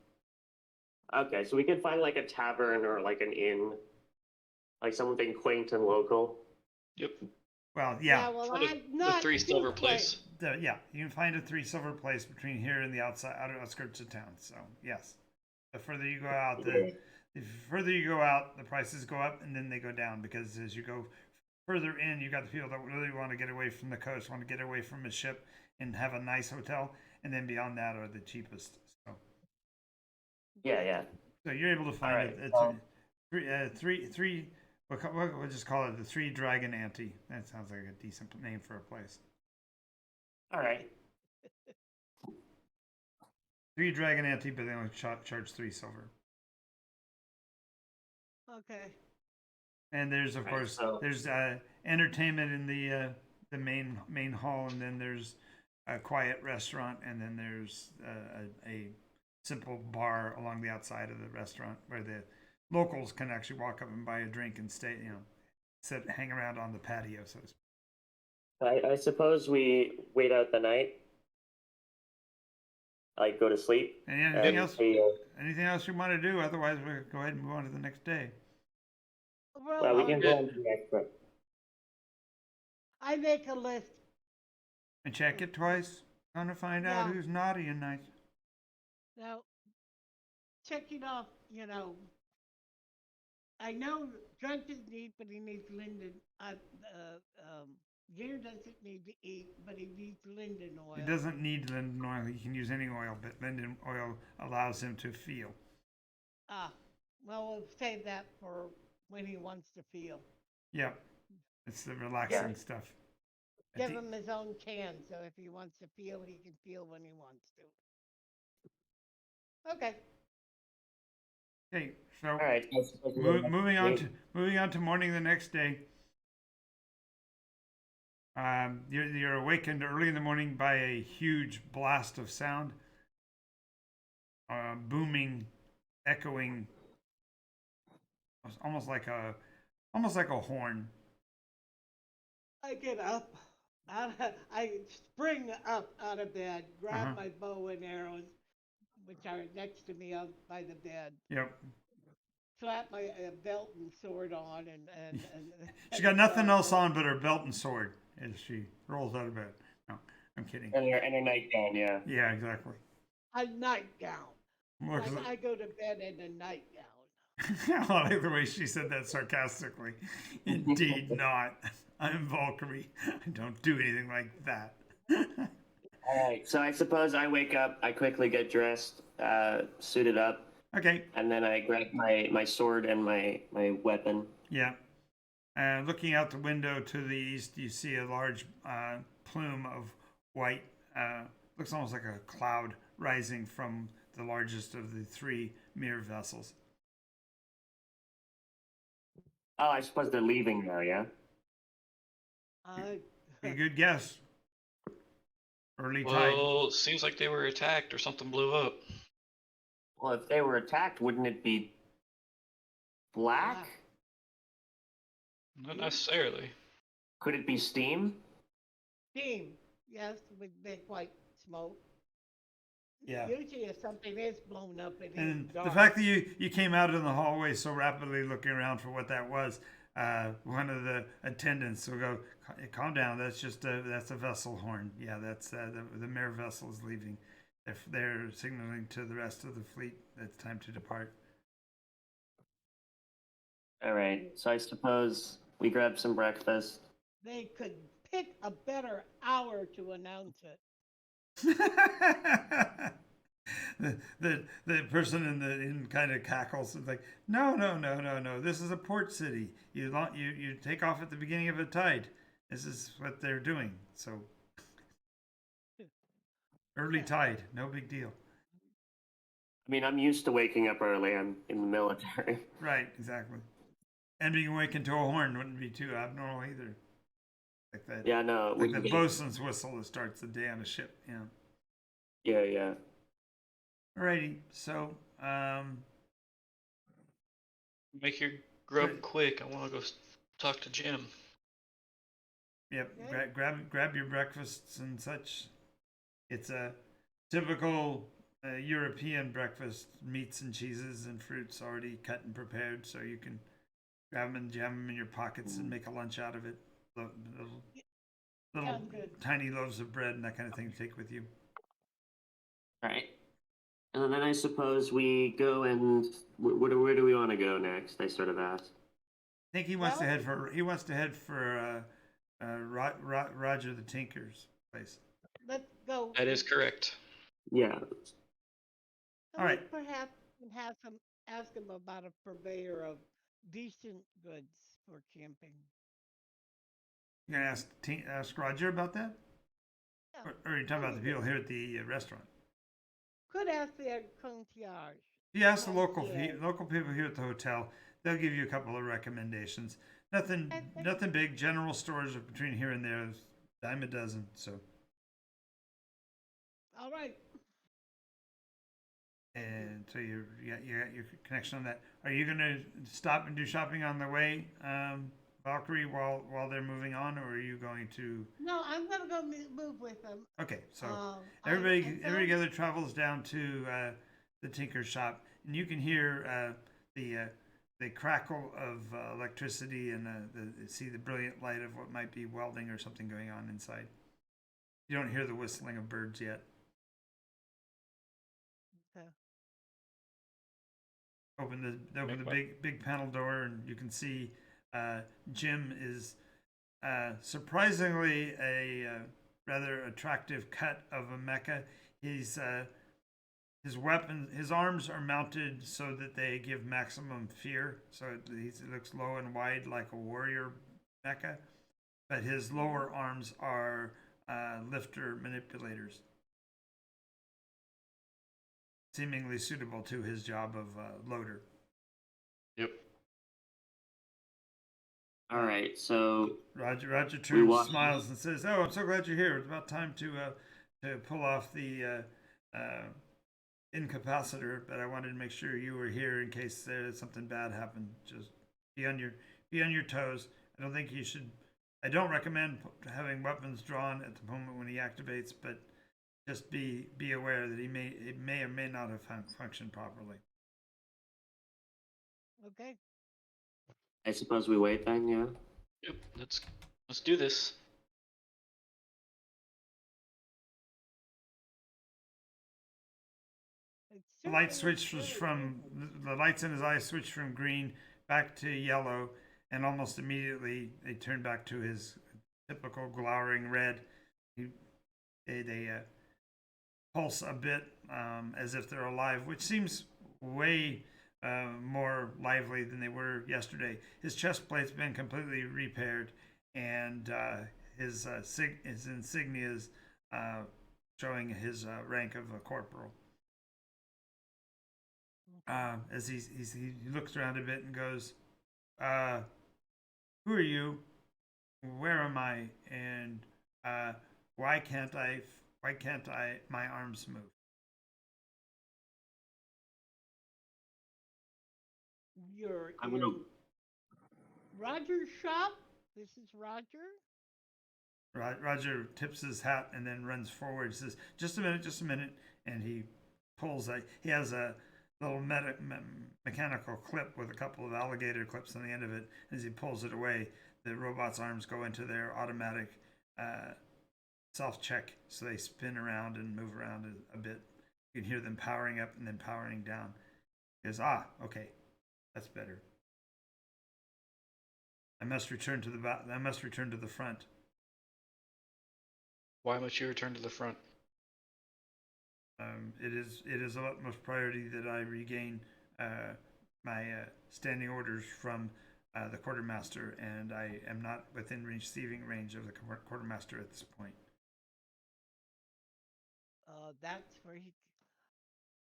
Okay, so we could find like a tavern or like an inn, like something quaint and local. Yep. well, yeah, Well, The, I'm the not 3 too silver quick. place. yeah, you can find a 3 silver place between here and the outer outskirts of town. So yes, the further you go out, the further you go out, the prices go up and then they go down because as you go further in, you got the people that really want to get away from the coast, want to get away from a ship and have a nice hotel, and then beyond that are the cheapest. Yeah. So you're able to find Alright, it. It's three. We'll just call it the 3 Dragon Ante. That sounds like a decent name for a place. All right. 3 dragon ante, but they only charge 3 silver. Okay. And there's of Right, course so- there's entertainment in the main hall, and then there's a quiet restaurant, and then there's a simple bar along the outside of the restaurant where the locals can actually walk up and buy a drink and stay, hang around on the patio. So to speak. I suppose we wait out the night. Like go to sleep. And anything and else? we, Anything else you want to do? Otherwise, we'll go ahead and move on to the next day. well, we can go on to the next one. I make a list. And check it twice. Trying to find out Yeah. who's naughty and nice. Now, checking off, I know Drunk is neat, but he needs linden. Gear doesn't need to eat, but he needs linden oil. He doesn't need linden oil. He can use any oil, but linden oil allows him to feel. Ah, well, we'll save that for when he wants to feel. Yeah, it's the relaxing Yeah. stuff. I Give think- him his own can, so if he wants to feel, he can feel when he wants to. Okay. Okay, so All right. I suppose we moving on to morning the next day. You're awakened early in the morning by a huge blast of sound, booming, echoing, almost like a horn. I get up. I spring up out of bed, grab Uh-huh. my bow and arrows, which are next to me up by the bed, Yep. slap my belt and sword on, and She got nothing else on but her belt and sword as she rolls out of bed. No, I'm kidding. and her nightgown, yeah. Yeah, exactly. a nightgown. Looks Like I go to bed in a nightgown. I like the way she said that sarcastically. Indeed not. I'm Valkyrie. I don't do anything like that. All right. So I suppose I wake up. I quickly get dressed, suited up, Okay. and then I grab my sword and my weapon. Yeah. Looking out the window to the east, you see a large plume of white. Looks almost like a cloud rising from the largest of the 3 mirror vessels. Oh, I suppose they're leaving now. Yeah. A good guess. Early tide. Well, seems like they were attacked or something blew up. Well, if they were attacked, wouldn't it be black? Not necessarily. Could it be steam? Steam, yes, with big white smoke. Yeah. Usually, if something is blown up, it And is the dark. fact that you came out in the hallway so rapidly looking around for what that was, one of the attendants will go, calm down, that's just that's a vessel horn. Yeah, that's the mirror vessel is leaving. They're signaling to the rest of the fleet that it's time to depart. All right. So I suppose we grab some breakfast. They could pick a better hour to announce it. the person in the inn kind of cackles and like, no, this is a port city. You take off at the beginning of a tide. This is what they're doing. So early tide, no big deal. I mean, I'm used to waking up early. I'm in the military. Right, exactly. And being awakened to a horn wouldn't be too abnormal either. Like that. Yeah, no. Like the bosun's whistle that starts the day on a ship. Yeah. Yeah. Alrighty. So, Make your grub Good. quick. I want to go talk to Jim. yep. Okay. Grab your breakfasts and such. It's a typical European breakfast: meats and cheeses and fruits already cut and prepared, so you can grab them and jam them in your pockets and make a lunch out of it. Little Sounds good. tiny loaves of bread and that kind of thing to take with you. All right. And then I suppose we go and where do we want to go next? I sort of asked. I think he wants to Well- head for Roger the Tinker's place. Let's go. That is correct. Yeah. All right. Perhaps we can ask him about a purveyor of decent goods for camping. You gonna ask Roger about that, Yeah. or are you talking about the people here at the restaurant? could ask the concierge. If you ask the Concierge. local people here at the hotel, they'll give you a couple of recommendations. Nothing Okay, thank nothing big. General stores are between here and there, dime a dozen. So, All right. and so you got your connection on that. Are you gonna stop and do shopping on the way, Valkyrie, while they're moving on, or are you going to? No, I'm gonna go move with them. Okay, so I everybody found- other travels down to the tinker's shop, and you can hear the crackle of electricity and see the brilliant light of what might be welding or something going on inside. You don't hear the whistling of birds yet. Okay. Open the big panel door, and you can see Jim is surprisingly a rather attractive cut of a mecha. He's his arms are mounted so that they give maximum fear. So he looks low and wide like a warrior mecha, but his lower arms are lifter manipulators, seemingly suitable to his job of loader. Yep. All right, so Roger We turns, walk- smiles, and says, "Oh, I'm so glad you're here. It's about time to pull off the incapacitor, but I wanted to make sure you were here in case there's something bad happened. Just be on your toes. I don't think you should. I don't recommend having weapons drawn at the moment when he activates, but just be aware that it may or may not have functioned properly." Okay. I suppose we wait then, yeah? Yep. Let's do this. The light switches from the lights in his eyes switch from green back to yellow, and almost immediately they turn back to his typical glowering red. They pulse a bit as if they're alive, which seems way more lively than they were yesterday. His chest plate's been completely repaired, and his insignias showing his rank of a corporal. As he looks around a bit and goes, "Who are you? Where am I? And why can't my arms move?" You're I'm in gonna. Roger's shop. This is Roger. Roger tips his hat and then runs forward. He says, just a minute," and he pulls he has a little mechanical clip with a couple of alligator clips on the end of it. As he pulls it away, the robot's arms go into their automatic self-check, so they spin around and move around a bit. You can hear them powering up and then powering down. He goes, okay, that's better. I must return to the front. Why must you return to the front? It is of utmost priority that I regain my standing orders from the quartermaster, and I am not within receiving range of the quartermaster at this point. That's where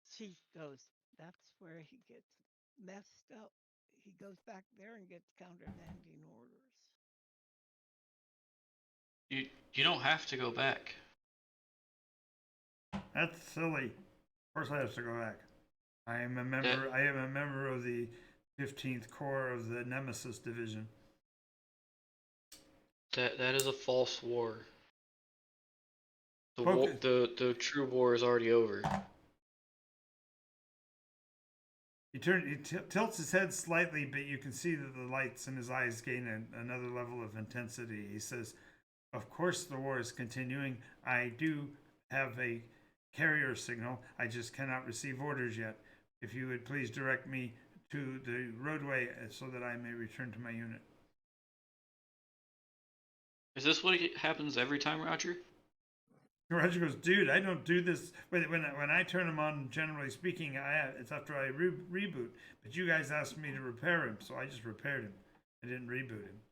she goes. That's where he gets messed up. He goes back there and gets countermanding orders. You don't have to go back. That's silly. Of course, I have to go back. I am a member of the 15th Corps of the Nemesis Division. That is a false war. Focus. The true war is already over. He tilts his head slightly, but you can see that the lights in his eyes gain another level of intensity. He says, "Of course the war is continuing. I do have a carrier signal. I just cannot receive orders yet. If you would please direct me to the roadway so that I may return to my unit." Is this what happens every time, Roger? Roger goes, "Dude, I don't do this. When I turn him on, generally speaking, it's after I reboot. But you guys asked me to repair him, so I just repaired him. I didn't reboot him."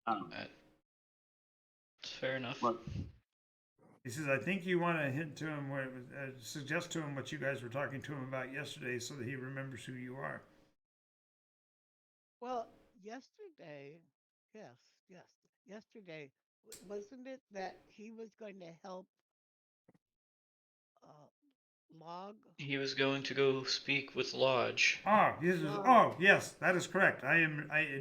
Oh, That's fair enough. Well, He says, I think you want to hint to him, suggest to him what you guys were talking to him about yesterday so that he remembers who you are. Well, yesterday, yes, yesterday, wasn't it that he was going to help uh, Log? He was going to go speak with Lodge. Yes, that is correct. I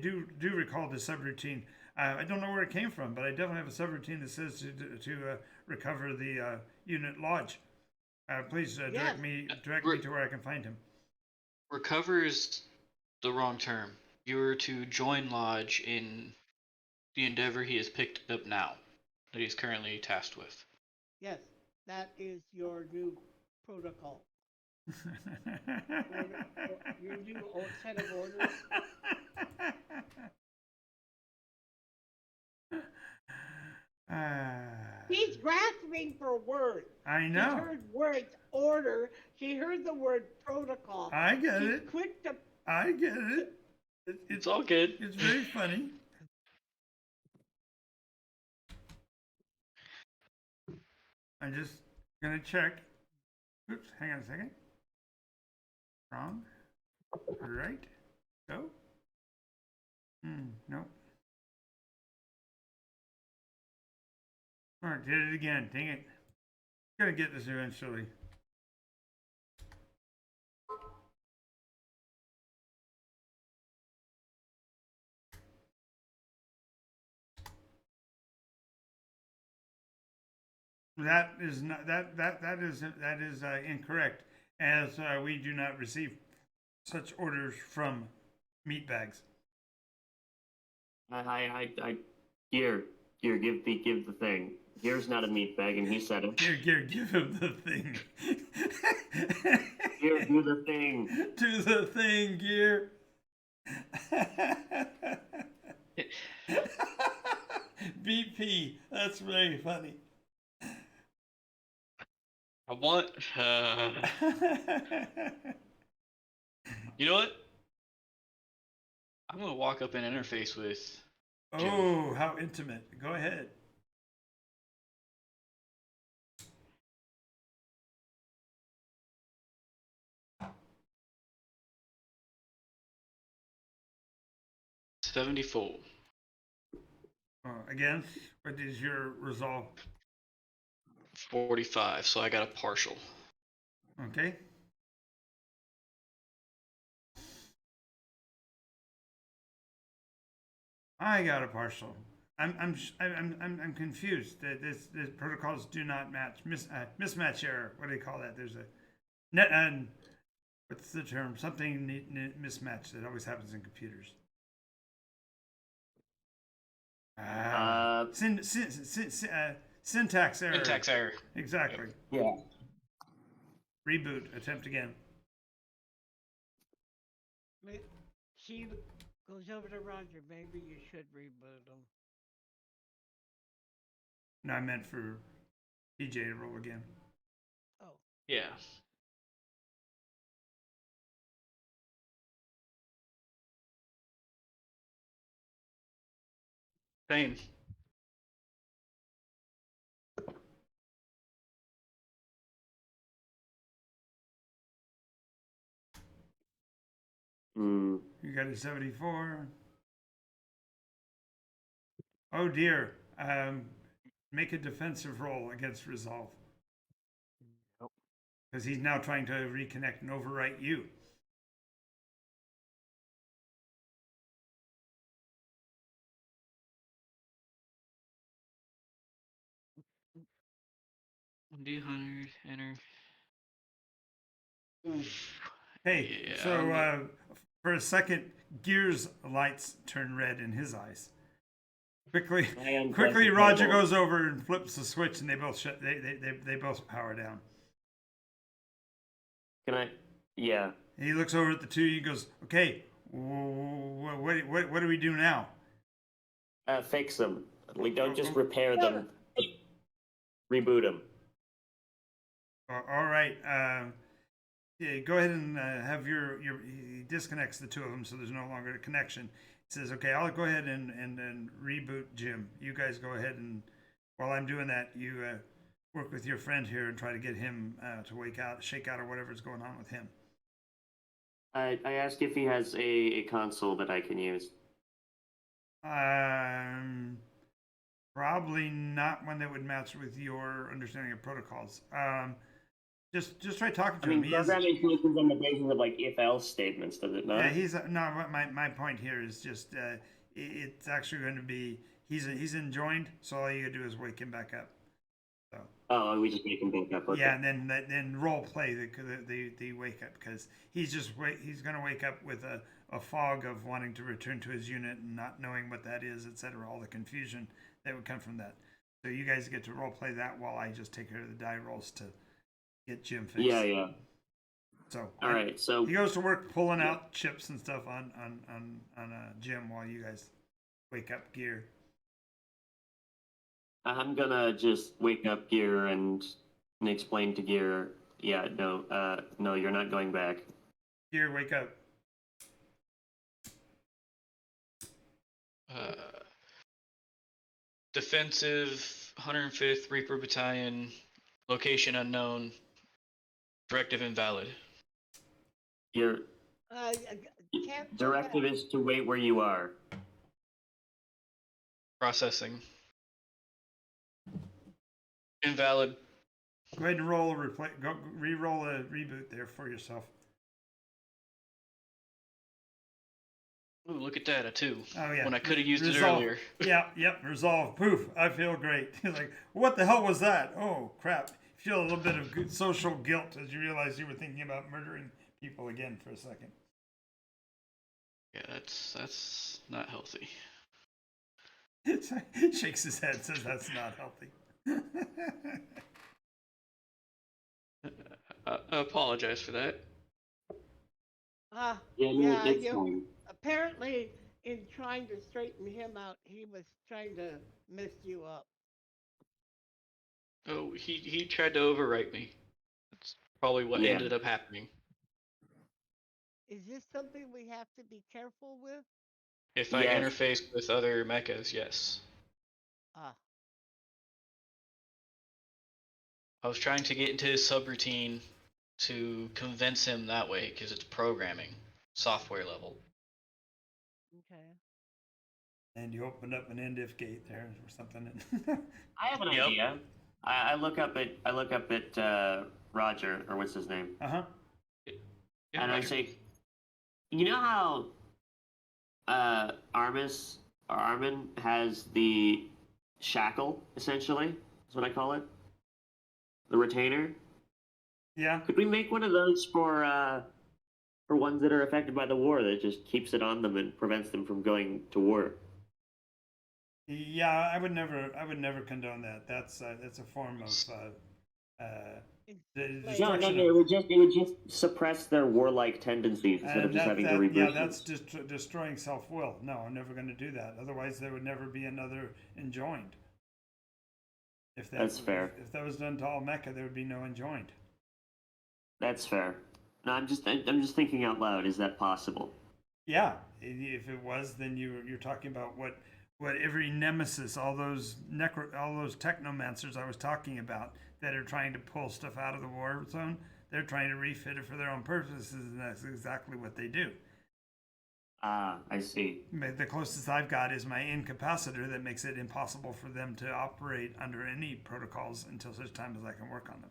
do recall this subroutine. I don't know where it came from, but I definitely have a subroutine that says to recover the unit Lodge. Please direct me to where I can find him. Recover is the wrong term. You are to join Lodge in the endeavor he has picked up now, that he's currently tasked with. Yes, that is your new protocol. Your new set of orders. He's grasping for words. I know. She heard words order. She heard the word protocol. I get She's it. quick to. I get it. It's all good. It's very funny. I'm just gonna check. Oops, hang on a second. Wrong. Right. Go. Nope. Alright, did it again. Dang it. Gonna get this eventually. That is not that is incorrect, as we do not receive such orders from meat bags. Gear, give the thing. Gear's not a meat bag, and he said it. Gear, give him the thing. Gear, do the thing. Do the thing, Gear. BP. That's very funny. I want. You know what? I'm gonna walk up and interface with. Jim. Oh, how intimate! Go ahead. $74. Again, what is your resolve? 45. So I got a partial. Okay. I got a partial. I'm confused. This protocols do not match. Mismatch error. What do you call that? There's a net. What's the term? Something mismatch that always happens in computers. Syntax error. Syntax error. Exactly. Yeah. Reboot. Attempt again. She goes over to Roger. Maybe you should reboot him. No, I meant for PJ to roll again. Oh. Yeah. Same. You got a 74. Oh dear. Make a defensive roll against resolve. Because he's now trying to reconnect and overwrite you. D100, enter. Oof. Hey, Yeah, so for a second, Gear's lights turn red in his eyes. Quickly, Roger goes over and flips the switch, and they both shut. They both power down. Can I? Yeah. And he looks over at the two. He goes, "Okay, what do we do now?" Fix them. We don't just repair them. Reboot them. All right. Yeah, go ahead and have your. He disconnects the two of them, so there's no longer a connection. He says, "Okay, I'll go ahead and reboot Jim. You guys go ahead and while I'm doing that, you work with your friend here and try to get him to shake out or whatever's going on with him. I asked if he has a console that I can use. Probably not one that would match with your understanding of protocols. Just try talking to I him. mean, programming functions on the basis of like if-else statements, does it not? Yeah, he's no. My point here is just it's actually going to be he's enjoined, so all you gotta do is wake him back up. So Oh, we just make him back up. Okay. yeah, and then role play the wake up, because he's going to wake up with a fog of wanting to return to his unit and not knowing what that is, etc. All the confusion that would come from that. So you guys get to role play that while I just take care of the die rolls to get Jim fixed. Yeah. So All right. So he goes to work pulling out chips and stuff on Jim while you guys wake up Gear. I'm gonna just wake up Gear and explain to Gear. Yeah, no, you're not going back. Gear, wake up. Defensive 105th Reaper Battalion, location unknown, directive invalid. Your Can't directive is to wait where you are. Processing. Invalid. Go ahead and roll a re-roll a reboot there for yourself. Ooh, look at that, a 2. Oh yeah. When I could have used it Resolve. earlier. Yep. Resolve. Poof. I feel great. Like, what the hell was that? Oh crap. You feel a little bit of social guilt as you realize you were thinking about murdering people again for a second. Yeah, that's not healthy. He shakes his head, says that's not healthy. I apologize for that. Yeah, it's fine. apparently in trying to straighten him out, he was trying to mess you up. Oh, he tried to overwrite me. That's probably what ended up happening. Is this something we have to be careful with? If I interface with other mechas, yes. I was trying to get into his subroutine to convince him that way, because it's programming, software level. Okay. And you opened up an end if gate there or something. I have an idea. I look up at Roger, or what's his name? Uh-huh. Yeah, And I say, you know how Armin has the shackle, essentially? That's what I call it. The retainer. Yeah. Could we make one of those for ones that are affected by the war that just keeps it on them and prevents them from going to war? Yeah, I would never condone that. That's a form of No, it would just suppress their warlike tendencies instead of just having to reboot. Yeah, that's just destroying self-will. No, I'm never going to do that. Otherwise, there would never be another enjoined. That's fair. If that was done to all mecha, there would be no enjoined. That's fair. No, I'm just thinking out loud. Is that possible? Yeah, if it was, then you're talking about what every nemesis, all those technomancers I was talking about that are trying to pull stuff out of the war zone, they're trying to refit it for their own purposes, and that's exactly what they do. Ah, I see. The closest I've got is my incapacitor that makes it impossible for them to operate under any protocols until such time as I can work on them.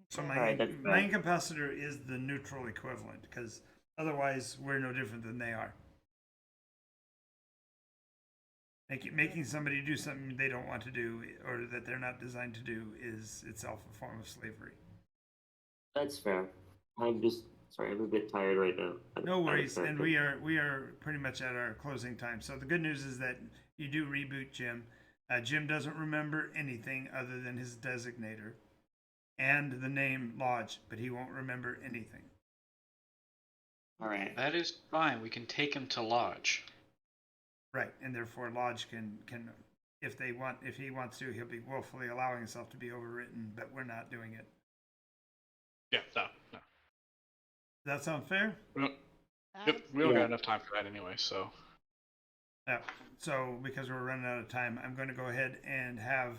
So my incapacitor is the neutral equivalent, because otherwise we're no different than they are. Making somebody do something they don't want to do or that they're not designed to do is itself a form of slavery. That's fair. I'm a bit tired right now. No worries, and we are pretty much at our closing time. So the good news is that you do reboot Jim. Jim doesn't remember anything other than his designator and the name Lodge, but he won't remember anything. All right. That is fine. We can take him to Lodge. Right, and therefore Lodge can if he wants to, he'll be willfully allowing himself to be overwritten, but we're not doing it. Yeah, no. Does that sound fair? Yep, we don't got enough time for that anyway, so. Yeah. So because we're running out of time, I'm going to go ahead and have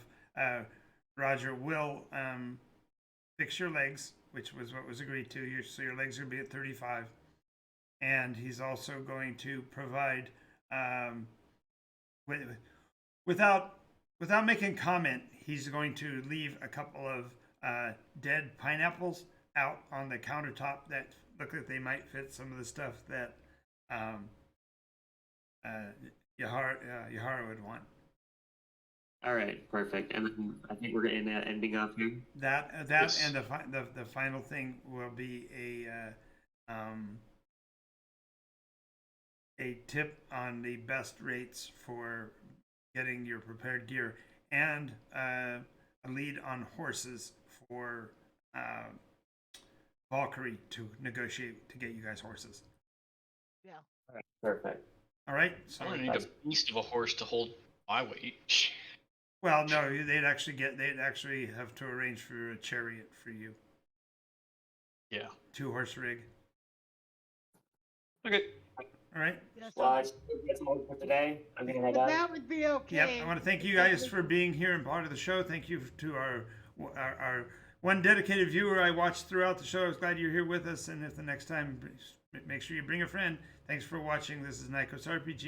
Roger will fix your legs, which was what was agreed to. So your legs are going to be at 35, and he's also going to provide without making comment. He's going to leave a couple of dead pineapples out on the countertop that look like they might fit some of the stuff that Yahara would want. All right, perfect. And then I think we're getting that ending off here. That Yes. and the final thing will be a tip on the best rates for getting your prepared gear and a lead on horses for Valkyrie to negotiate to get you guys horses. Yeah. All right, perfect. All right. So I don't need a beast of a horse to hold my weight. well, no, they'd actually have to arrange for a chariot for you. Yeah. 2-horse rig. Okay. All right. Yeah, Well, I so think that's all for today. I'm gonna head but out. that would be okay. Yep. I want to thank you guys for being here and part of the show. Thank you to our one dedicated viewer I watched throughout the show. I was glad you're here with us. And if the next time, make sure you bring a friend. Thanks for watching. This is NycosRPG.